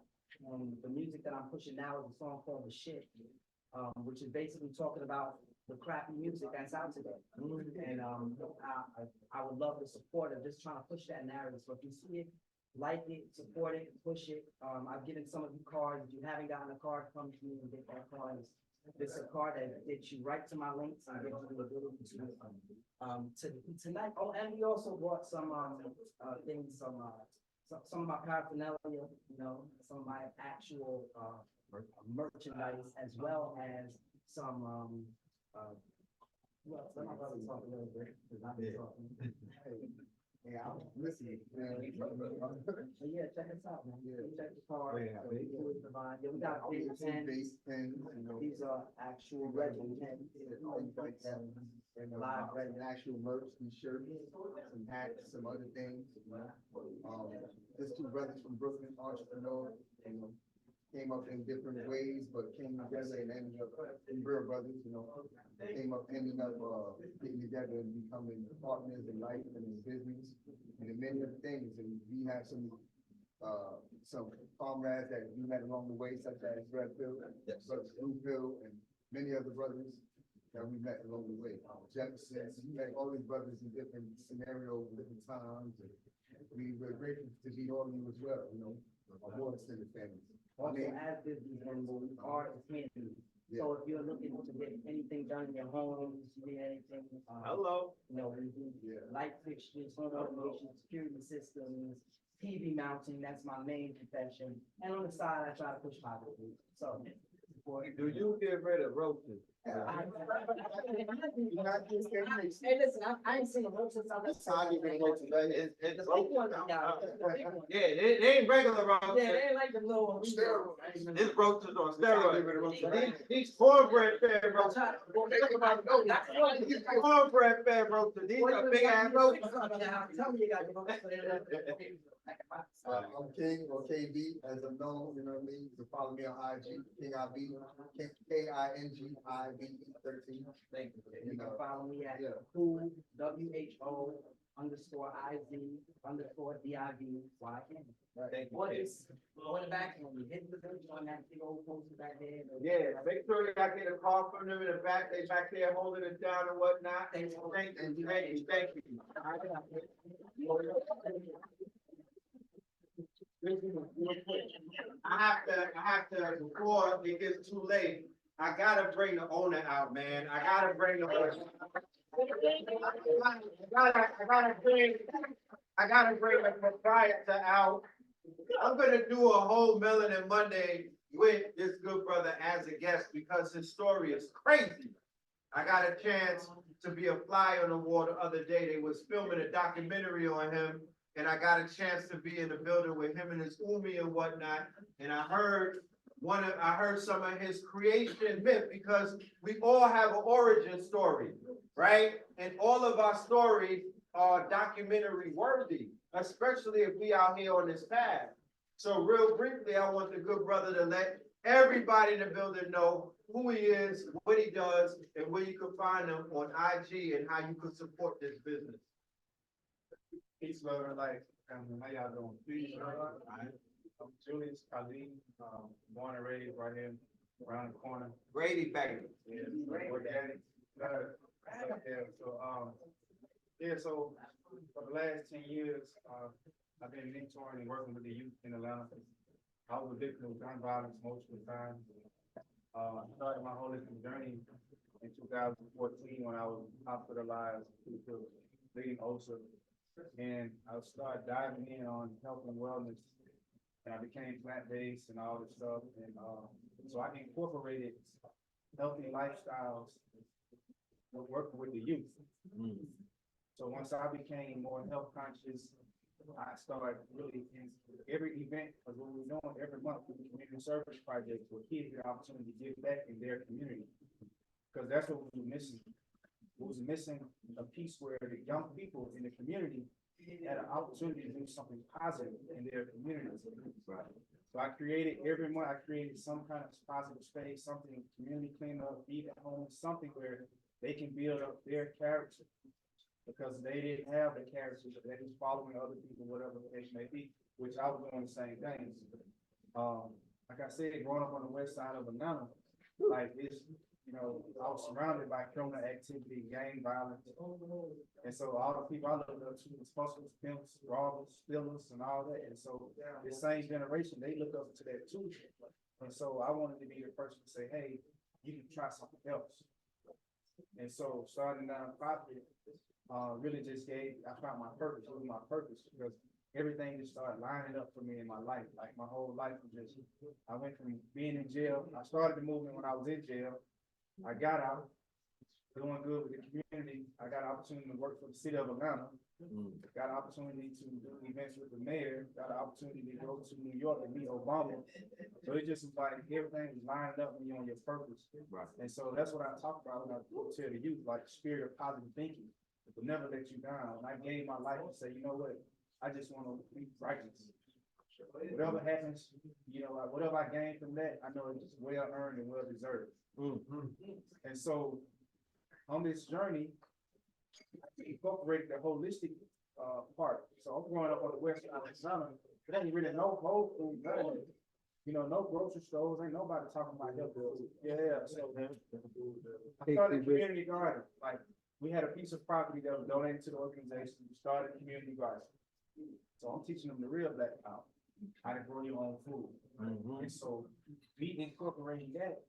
And the music that I'm pushing now is a song called The Shit, which is basically talking about the crappy music that's out today. And I would love the support of just trying to push that narrative. So if you see it, like it, support it, push it. I've given some of you cards. If you haven't gotten a card, come to me and get that card. It's a card that gets you right to my links and gives you the ability to tonight. Oh, and we also brought some things, some of my paraphernalia, you know, some of my actual merchandise, as well as some well, let my brother talk a little bit, because I've been talking. Yeah, I'm listening. So yeah, check us out, man. Check the card. Yeah, we got big pens. These are actual resin pens. And live resin, actual merch, t-shirts, some hats, some other things. There's two brothers from Brooklyn, entrepreneurs, came up in different ways, but came together and ended up in real brothers, ending up getting together and becoming partners in life and in business and in many other things. And we have some comrades that we met along the way, such as Red Pill, Brother Bluepill, and many other brothers that we met along the way. Jefferson, we met all these brothers in different scenarios, different times, and we're grateful to meet all of you as well, our more extended families. Also, as business animals, art is handy. So if you're looking to get anything done in your home, if you need anything, we do light fixtures, home automation, security systems, TV mounting, that's my main profession. And on the side, I try to push my business. So, Do you get rid of roaches? Hey, listen, I ain't seen a roaches on this side. It's Yeah, they ain't regular roaches. Yeah, they ain't like the little ones. It's roaches on steroids. These cornbread fed roaches. Cornbread fed roaches. These are big ass roaches. Tell me you got your roaches. I'm King or KB, as I'm known, you know what I mean? You can follow me on IG, King IB, KINGIVE13. Thank you. You can follow me at WHO _IZ_DIVYN. Or just go in the back and hit the on that big old poster back there. Yeah, make sure I get a call from them in the back, they back there holding it down and whatnot. Thank you, thank you. I have to, before it gets too late, I gotta bring the owner out, man. I gotta bring the owner. I gotta bring the proprietor out. I'm gonna do a whole Melanin Monday with this good brother as a guest because his story is crazy. I got a chance to be a fly on the wall the other day. They was filming a documentary on him, and I got a chance to be in the building with him and his umi and whatnot. And I heard some of his creation myth because we all have an origin story, right? And all of our stories are documentary worthy, especially if we out here on this path. So real briefly, I want the good brother to let everybody in the building know who he is, what he does, and where you can find him on IG and how you can support this business. Peace, love, and life. How y'all doing? Peace, love. I'm Julius Khalid, born and raised right here around the corner. Grady baby. Yeah, organic. So for the last 10 years, I've been mentoring and working with the youth in Atlanta. I was a victim of gun violence most of the time. I started my holistic journey in 2014 when I was hospitalized due to bleeding ulcer. And I started diving in on health and wellness. And I became plant-based and all this stuff. And so I incorporated healthy lifestyles with working with the youth. So once I became more health conscious, I started really in every event, because what we're doing every month with the community service projects, where kids get an opportunity to give back in their community. Because that's what we were missing. We was missing a piece where the young people in the community had an opportunity to do something positive in their communities. Right. So I created every month, I created some kind of positive space, something community cleanup, feed at home, something where they can build up their character. Because they didn't have the character, they was following other people, whatever the case may be, which I was doing the same things. Like I said, growing up on the west side of Atlanta, like it's, I was surrounded by criminal activity, gang violence. And so all the people I looked up to was hustlers, pimps, robbers, stealers, and all that. And so the same generation, they look up to that too. And so I wanted to be the person to say, hey, you can try something else. And so starting nonprofit, really just I found my purpose. It was my purpose because everything just started lining up for me in my life. Like my whole life was just, I went from being in jail. I started the movement when I was in jail. I got out, doing good with the community. I got an opportunity to work for the city of Atlanta. Got an opportunity to do events with the mayor. Got an opportunity to go to New York and meet Obama. So it just was like everything was lined up when you're on your purpose. Right. And so that's what I talk about when I tell the youth, like the spirit of positive thinking. It will never let you down. And I gave my life and say, you know what? I just want to be righteous. Whatever happens, whatever I gain from that, I know it's well earned and well deserved. And so on this journey, I incorporated the holistic part. So I'm growing up on the west side of Atlanta. There ain't really no Whole Foods, no grocery stores. Ain't nobody talking about health food. Yeah. So I started a community garden. Like we had a piece of property that was donated to the organization. We started a community garden. So I'm teaching them the real black power, how to grow your own food. And so we incorporating that.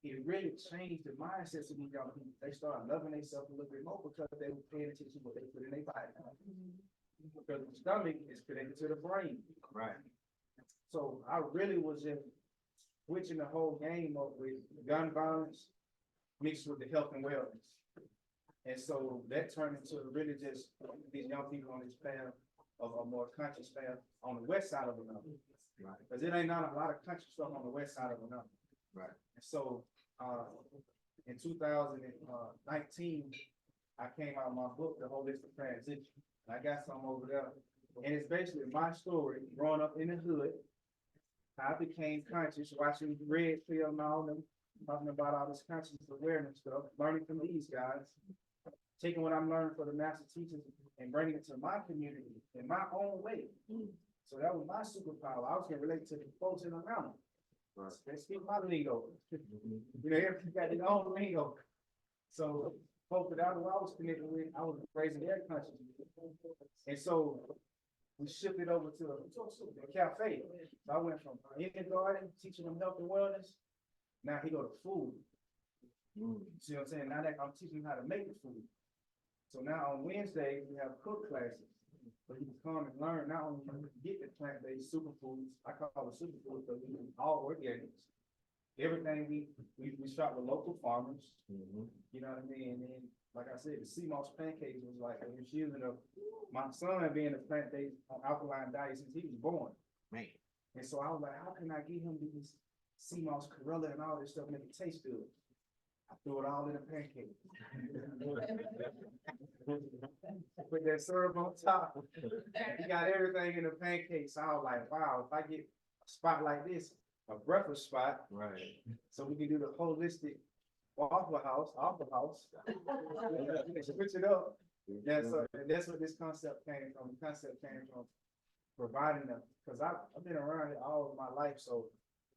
It really changed the mindsets of these young people. They started loving themselves a little bit more because they were paying attention to what they put in their body. Because the stomach is connected to the brain. Right. So I really was just switching the whole game up with gun violence mixed with the health and wellness. And so that turned into really just these young people on this path of a more conscious path on the west side of Atlanta. Right. Because it ain't not a lot of country stuff on the west side of Atlanta. Right. And so in 2019, I came out of my book, The Holistic Transition. And I got some over there. And it's basically my story growing up in the hood. I became conscious, watching Red Pill and all them, talking about all this conscious awareness stuff, learning from these guys, taking what I'm learning for the master teachers and bringing it to my community in my own way. So that was my superpower. I was going to relate to the folks in Atlanta. They speak my lingo. You know, everybody got their own lingo. So, folks that I was connected with, I was raised in their country. And so, we shifted over to a cafe. So I went from kindergarten, teaching them health and wellness. Now he go to food. See what I'm saying? Now that I'm teaching him how to make the food. So now on Wednesday, we have cook classes. So you can come and learn not only from get the plant-based superfoods, I call it superfoods, but we do all organics. Everything we shop with local farmers. You know what I mean? And then, like I said, the sea moss pancakes was like a infusion of my son being a plant-based alkaline diet since he was born. Man. And so I was like, how can I get him these sea moss, Corella, and all this stuff, make it taste good? I threw it all in a pancake. Put that syrup on top. He got everything in the pancake. So I was like, wow, if I get a spot like this, a breakfast spot. Right. So we can do the holistic Waffle House. Switch it up. Yeah, so and that's what this concept came from. The concept came from providing them, because I've been around it all of my life. So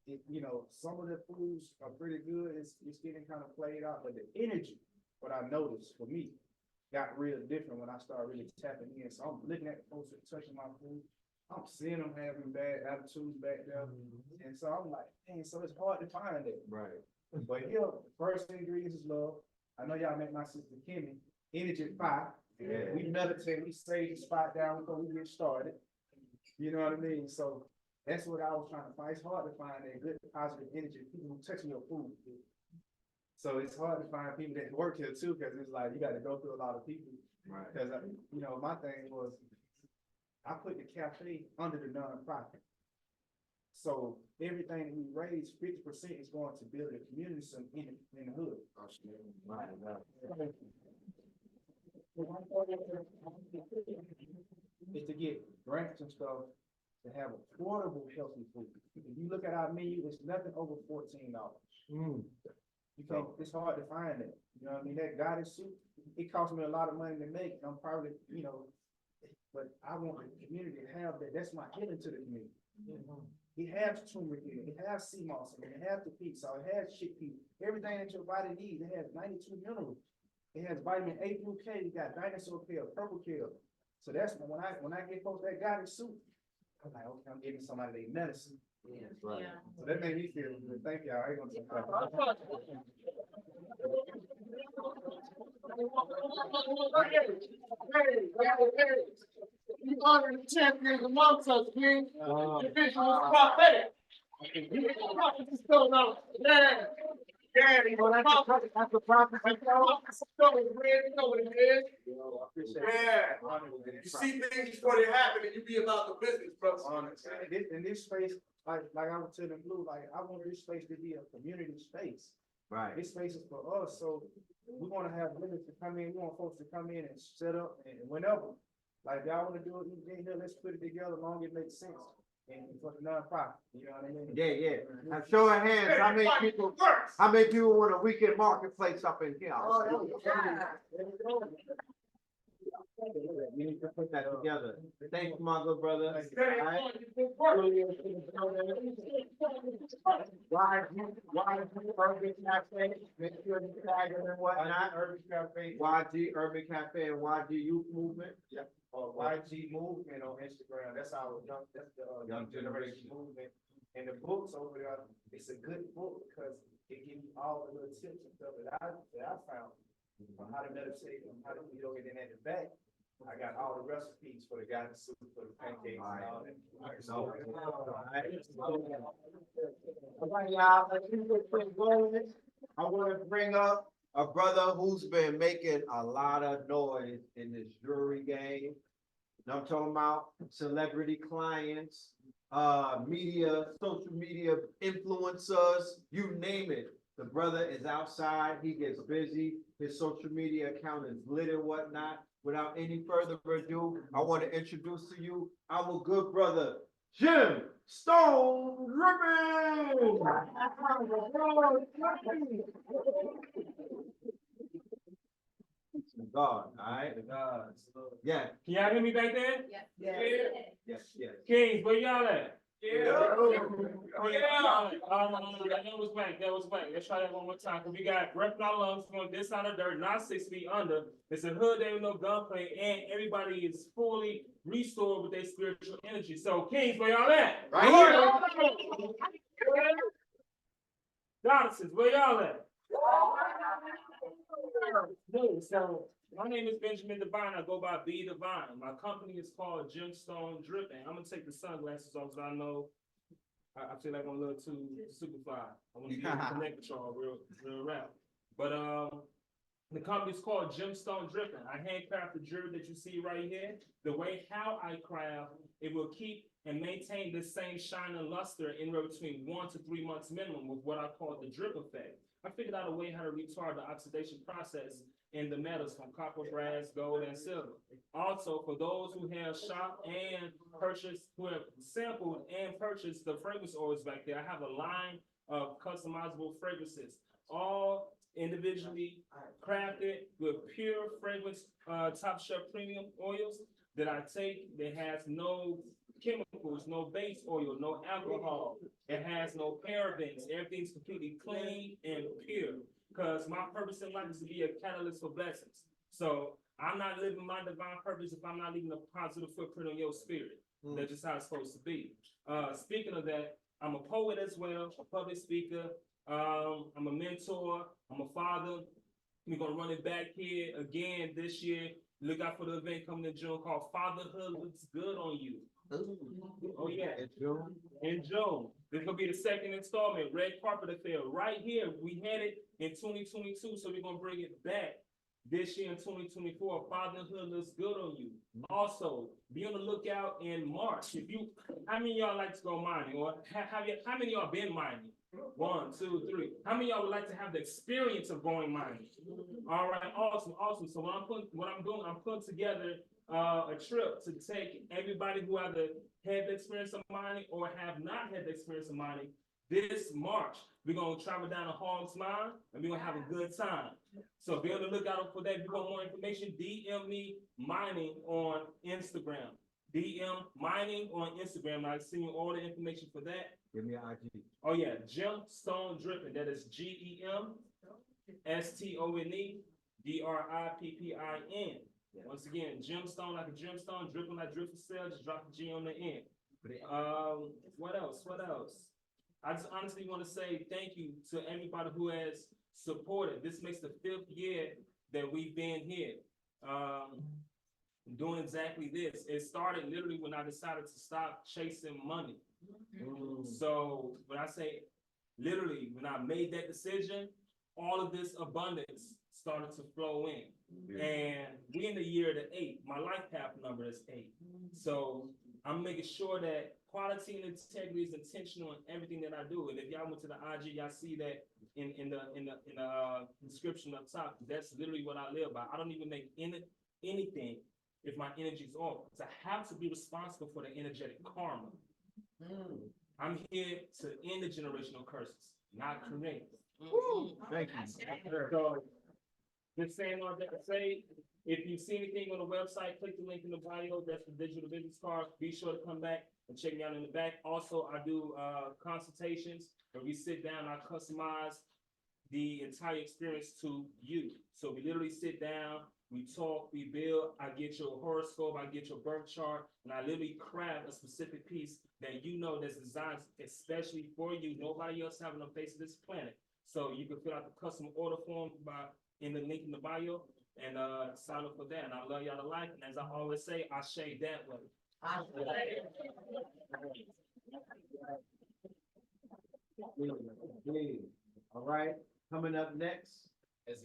it, you know, some of the foods are pretty good. It's getting kind of played out, but the energy, what I noticed for me, got real different when I started really tapping in. So I'm looking at folks that touching my food. I'm seeing them having bad attitudes back there. And so I'm like, dang, so it's hard to find it. Right. But here, the first ingredients is love. I know y'all met my sister Kimmy, energy 5. Yeah. We meditate, we save the spot down before we get started. You know what I mean? So that's what I was trying to find. It's hard to find that good positive energy, people who touching your food. So it's hard to find people that work here too, because it's like you got to go through a lot of people. Right. Because you know, my thing was I put the cafe under the nonprofit. So everything we raise, 50% is going to build a community center in the hood. Right. Is to get grants and stuff to have affordable healthy food. If you look at our menu, it's nothing over $14. You can't, it's hard to find that. You know what I mean? That goddess soup, it costs me a lot of money to make. I'm probably, you know, but I want the community to have that. That's my healing to the community. It has turmeric in it, it has sea moss in it, it has the peat salt, it has chickpea, everything that your body needs. It has 92 minerals. It has vitamin A through K. You got dinosaur kale, purple kale. So that's when I get folks that goddess soup, I'm like, okay, I'm giving somebody their medicine. That's right. So that made me feel good. Thank y'all. I ain't gonna take that. You honor the champions amongst us, King. The vision was prophetic. Prophecy still on. Yeah. Yeah, you know, that's the prophecy. You know what it is. Yeah. You see things before they happen and you be about the business, brother. In this space, like I was telling Blue, like I want this space to be a community space. Right. This space is for us, so we want to have limits to come in. We want folks to come in and set up and whenever. Like if y'all want to do it, you know, let's put it together long as it makes sense. And for the nonprofit, you know what I mean? Yeah. Now show of hands, how many people want a weekend marketplace up in here? We need to put that together. Thanks, my good brother. Why Urban Cafe? Make sure you tag them and whatnot. Urban Cafe. YG Urban Cafe and YG Youth Movement. Yep. YG Movement on Instagram. That's our young generation movement. And the books over there, it's a good book because it gives you all the little tips and stuff that I found on how to meditate and how to do yoga. And then at the back, I got all the recipes for the guidance soup, for the pancakes and all that. All right, y'all. I want to bring up a brother who's been making a lot of noise in this jewelry game. I'm talking about celebrity clients, media, social media influencers, you name it. The brother is outside, he gets busy, his social media account is lit and whatnot. Without any further ado, I want to introduce to you our good brother, Jim Stone Drippin'. God, all right? Yeah. Can y'all hear me back there? Yes. Yes. Kings, where y'all at? That was whack. Let's try that one more time. We got breath in our lungs from this side of dirt, not 6 feet under. It's a hood, there ain't no gunplay, and everybody is fully restored with their spiritual energy. So, Kings, where y'all at? Right here. Goddesses, where y'all at? So, my name is Benjamin Divine. I go by B Divine. My company is called Gemstone Dripping. I'm gonna take the sunglasses off because I know I feel like I'm a little too super fly. I want to be able to connect with y'all real rap. But the company's called Gemstone Dripping. I handcraft the jewelry that you see right here. The way how I craft, it will keep and maintain the same shine and luster anywhere between 1 to 3 months minimum with what I call the drip effect. I figured out a way how to retard the oxidation process in the metals from copper, brass, gold, and silver. Also, for those who have shopped and purchased, who have sampled and purchased the fragrance oils back there, I have a line of customizable fragrances, all individually crafted with pure fragrance, top shelf premium oils that I take that has no chemicals, no base oil, no alcohol. It has no parabens. Everything's completely clean and pure. Because my purpose in life is to be a catalyst for blessings. So I'm not living my divine purpose if I'm not leaving a positive footprint on your spirit. That's just how it's supposed to be. Speaking of that, I'm a poet as well, a public speaker. I'm a mentor. I'm a father. We're going to run it back here again this year. Look out for the event coming in June called Fatherhood Looks Good on You. Oh, yeah. In June. This is going to be the second installment, Red Carpet Affair. Right here, we had it in 2022, so we're going to bring it back this year in 2024. Fatherhood Looks Good on You. Also, be on the lookout in March. How many of y'all like to go mining? Or how many of y'all been mining? 1, 2, 3. How many of y'all would like to have the experience of going mining? All right, awesome. So I'm putting together a trip to take everybody who either had the experience of mining or have not had the experience of mining. This March, we're going to travel down to Hog's Mine and we're going to have a good time. So be on the lookout for that. If you want more information, DM me mining on Instagram. DM mining on Instagram. I'll send you all the information for that. Give me an IG. Oh yeah, Gemstone Dripping. That is GEMSTONE DRIPPIN. Once again, gemstone like a gemstone, dripping like drip cell, just drop the G on the end. What else? I just honestly want to say thank you to everybody who has supported. This makes the 5th year that we've been here. Doing exactly this. It started literally when I decided to stop chasing money. So when I say literally, when I made that decision, all of this abundance started to flow in. And we in the year of the 8. My life path number is 8. So I'm making sure that quality and integrity is intentional in everything that I do. And if y'all went to the IG, y'all see that in the description up top. That's literally what I live by. I don't even make anything if my energy is off. So I have to be responsible for the energetic karma. I'm here to end the generational curses, not create. Thank you. So, just saying all that to say, if you see anything on the website, click the link in the bio. That's the digital business card. Be sure to come back and check me out in the back. Also, I do consultations where we sit down, I customize the entire experience to you. So we literally sit down, we talk, we build, I get your horoscope, I get your birth chart, and I literally craft a specific piece that you know that's designed especially for you. Nobody else having a face of this planet. So you can fill out the custom order form in the link in the bio and sign up for that. And I love y'all to life. And as I always say, I shade that way. All right, coming up next. Yes,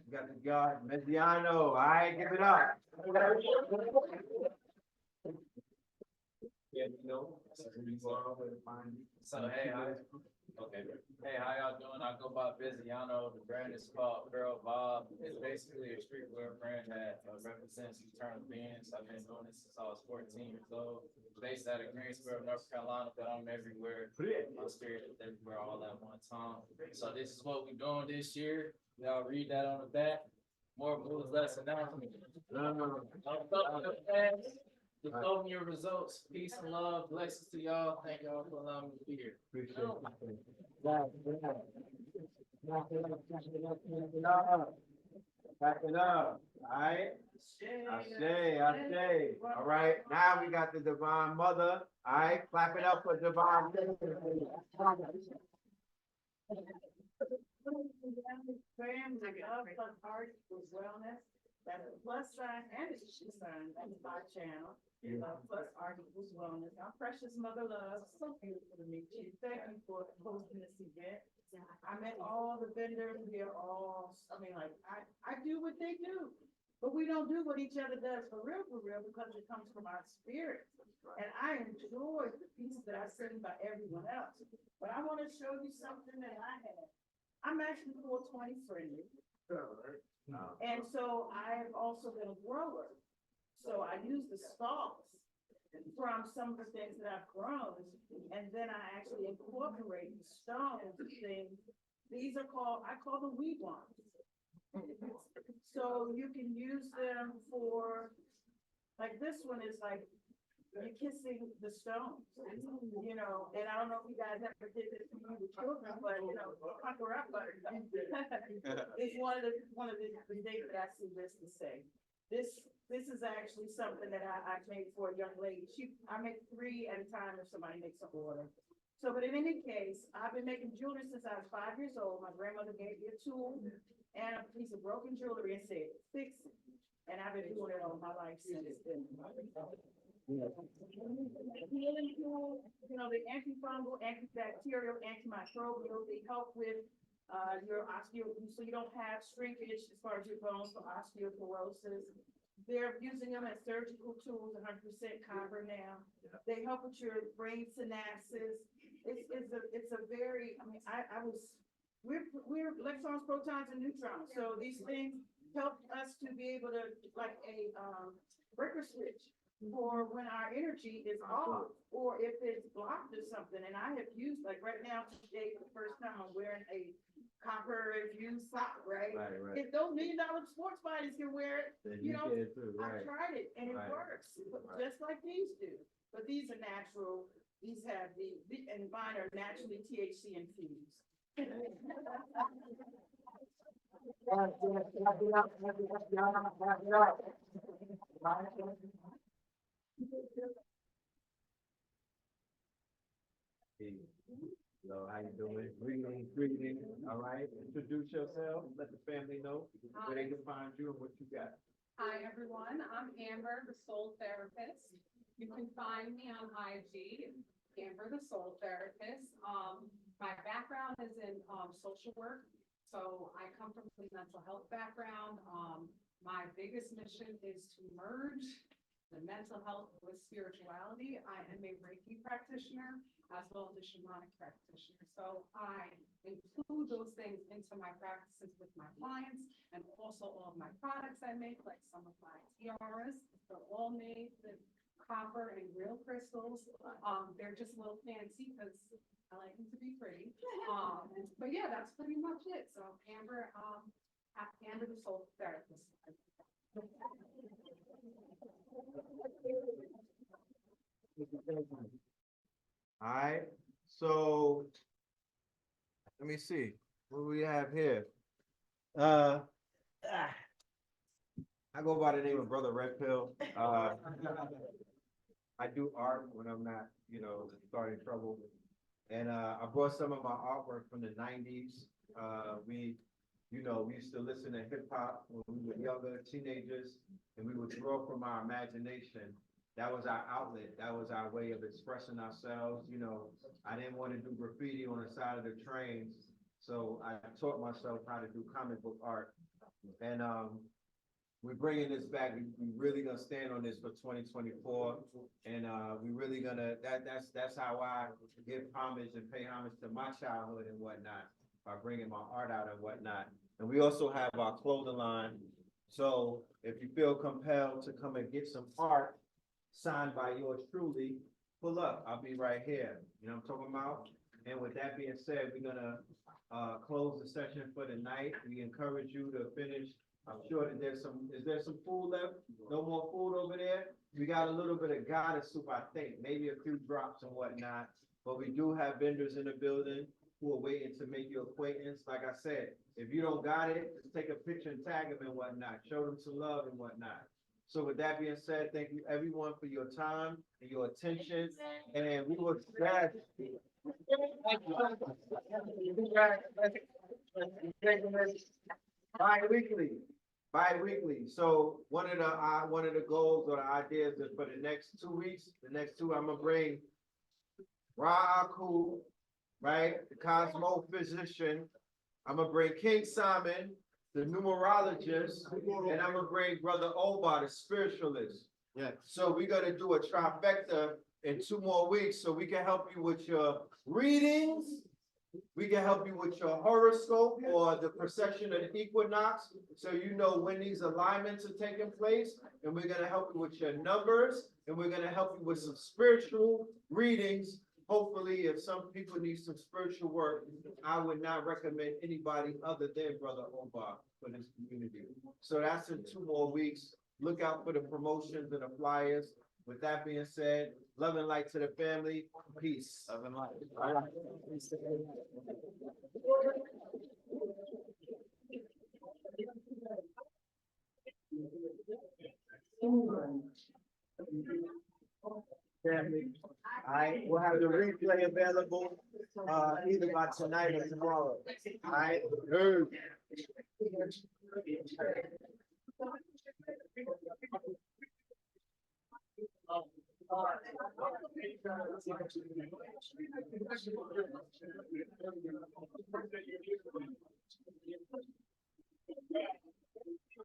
we got the guard, Mesiano. All right, give it up. So hey, how y'all doing? I go by Biziano. The brand is called Girl Bob. It's basically a streetwear brand that represents eternal beings. I've been doing this since I was 14 years old. Based out of Greensboro, North Carolina, but I'm everywhere. My spirit is everywhere all at one time. So this is what we're doing this year. Y'all read that on the back. More moves, less announcements. Just show me your results. Peace and love. Blessings to y'all. Thank y'all for allowing me to be here. Appreciate it. Back it up, all right? Ashe. All right, now we got the Divine Mother, all right? Clap it up for Divine. Family of Plus Art Equals Wellness, that's a plus sign and a she sign, that's my channel. Plus Art Equals Wellness, our precious mother love, so beautiful to meet you, thank you for hosting this event. I met all the vendors, we are all, I mean, like, I do what they do, but we don't do what each other does for real, because it comes from our spirit. And I enjoy the pieces that I seen by everyone else, but I want to show you something that I have. I'm actually 420 friendly. And so I have also been a grower. So I use the stalks from some of the things that I've grown. And then I actually incorporate the stones things. These are I call them weed wands. So you can use them for, like this one is like, you're kissing the stones, you know, and I don't know if you guys ever did this to you with children, but you know, pucker up buttercup. It's one of the things that I see this to say. This is actually something that I made for a young lady. I make 3 at a time if somebody makes an order. So, but in any case, I've been making jewelry since I was 5 years old. My grandmother gave me a tool and a piece of broken jewelry and said, fix it. And I've been doing it all my life since then. Healing tools, you know, the antifungal, antibacterial, antimicrobial, they help with your so you don't have shrinkage as far as your bones for osteoporosis. They're using them as surgical tools, 100% copper now. They help with your brain synapses. It's a very, I mean, we're electrons, protons, and neutrons. So these things help us to be able to, like a breaker switch, for when our energy is off or if it's blocked or something. And I have used, like right now, today, for the first time, I'm wearing a copper infused sock, right? Right. If those $1 million sports bodies can wear it, Then you know, can too, right. I tried it and it works, just like these do. But these are natural. These have and mine are naturally THC infused. Hello, how you doing? Greetings. All right, introduce yourself. Let the family know where they can find you and what you got. Hi, everyone. I'm Amber, the soul therapist. You can find me on IG, Amber, the soul therapist. My background is in social work. So I come from the mental health background. My biggest mission is to merge the mental health with spirituality. I am a Reiki practitioner as well as a shamanic practitioner. So I include those things into my practices with my clients and also all of my products I make, like some of my tiaras. They're all made with copper and real crystals. They're just a little fancy because I like them to be pretty. But yeah, that's pretty much it. So Amber, Amber the soul therapist. All right, so let me see what we have here. I go by the name of Brother Red Pill. I do art when I'm not, starting trouble. And I brought some of my artwork from the 90s. We used to listen to hip hop when we were younger, teenagers, and we would draw from our imagination. That was our outlet. That was our way of expressing ourselves. I didn't want to do graffiti on the side of the trains, so I taught myself how to do comic book art. And we're bringing this back. We really gonna stand on this for 2024, and we really gonna. That's how I give homage and pay homage to my childhood and whatnot by bringing my art out and whatnot. And we also have our clothing line. So if you feel compelled to come and get some art signed by yours truly, pull up. I'll be right here. You know what I'm talking about? And with that being said, we're gonna close the session for the night. We encourage you to finish I'm sure that is there some food left? No more food over there? We got a little bit of goddess soup, I think, maybe a few drops and whatnot. But we do have vendors in the building who are waiting to make your acquaintance. Like I said, if you don't got it, just take a picture and tag them and whatnot. Show them some love and whatnot. So with that being said, thank you everyone for your time and your attention. And we will bi-weekly. So one of the goals or the ideas is for the next 2 weeks, I'm gonna bring Ra Aku, right? The Cosmo physician. I'm gonna bring King Simon, the numerologist, and I'm gonna bring Brother Oba, the spiritualist. Yeah. So we're gonna do a trifecta in 2 more weeks, so we can help you with your readings. We can help you with your horoscope or the precession of the equinox, so you know when these alignments are taking place. And we're gonna help you with your numbers, and we're gonna help you with some spiritual readings. Hopefully, if some people need some spiritual work, I would not recommend anybody other than Brother Omar for this community. So that's in 2 more weeks. Look out for the promotions and the flyers. With that being said, love and light to the family. Peace. Love and light. All right. Family. All right, we'll have the replay available either by tonight or tomorrow. All right.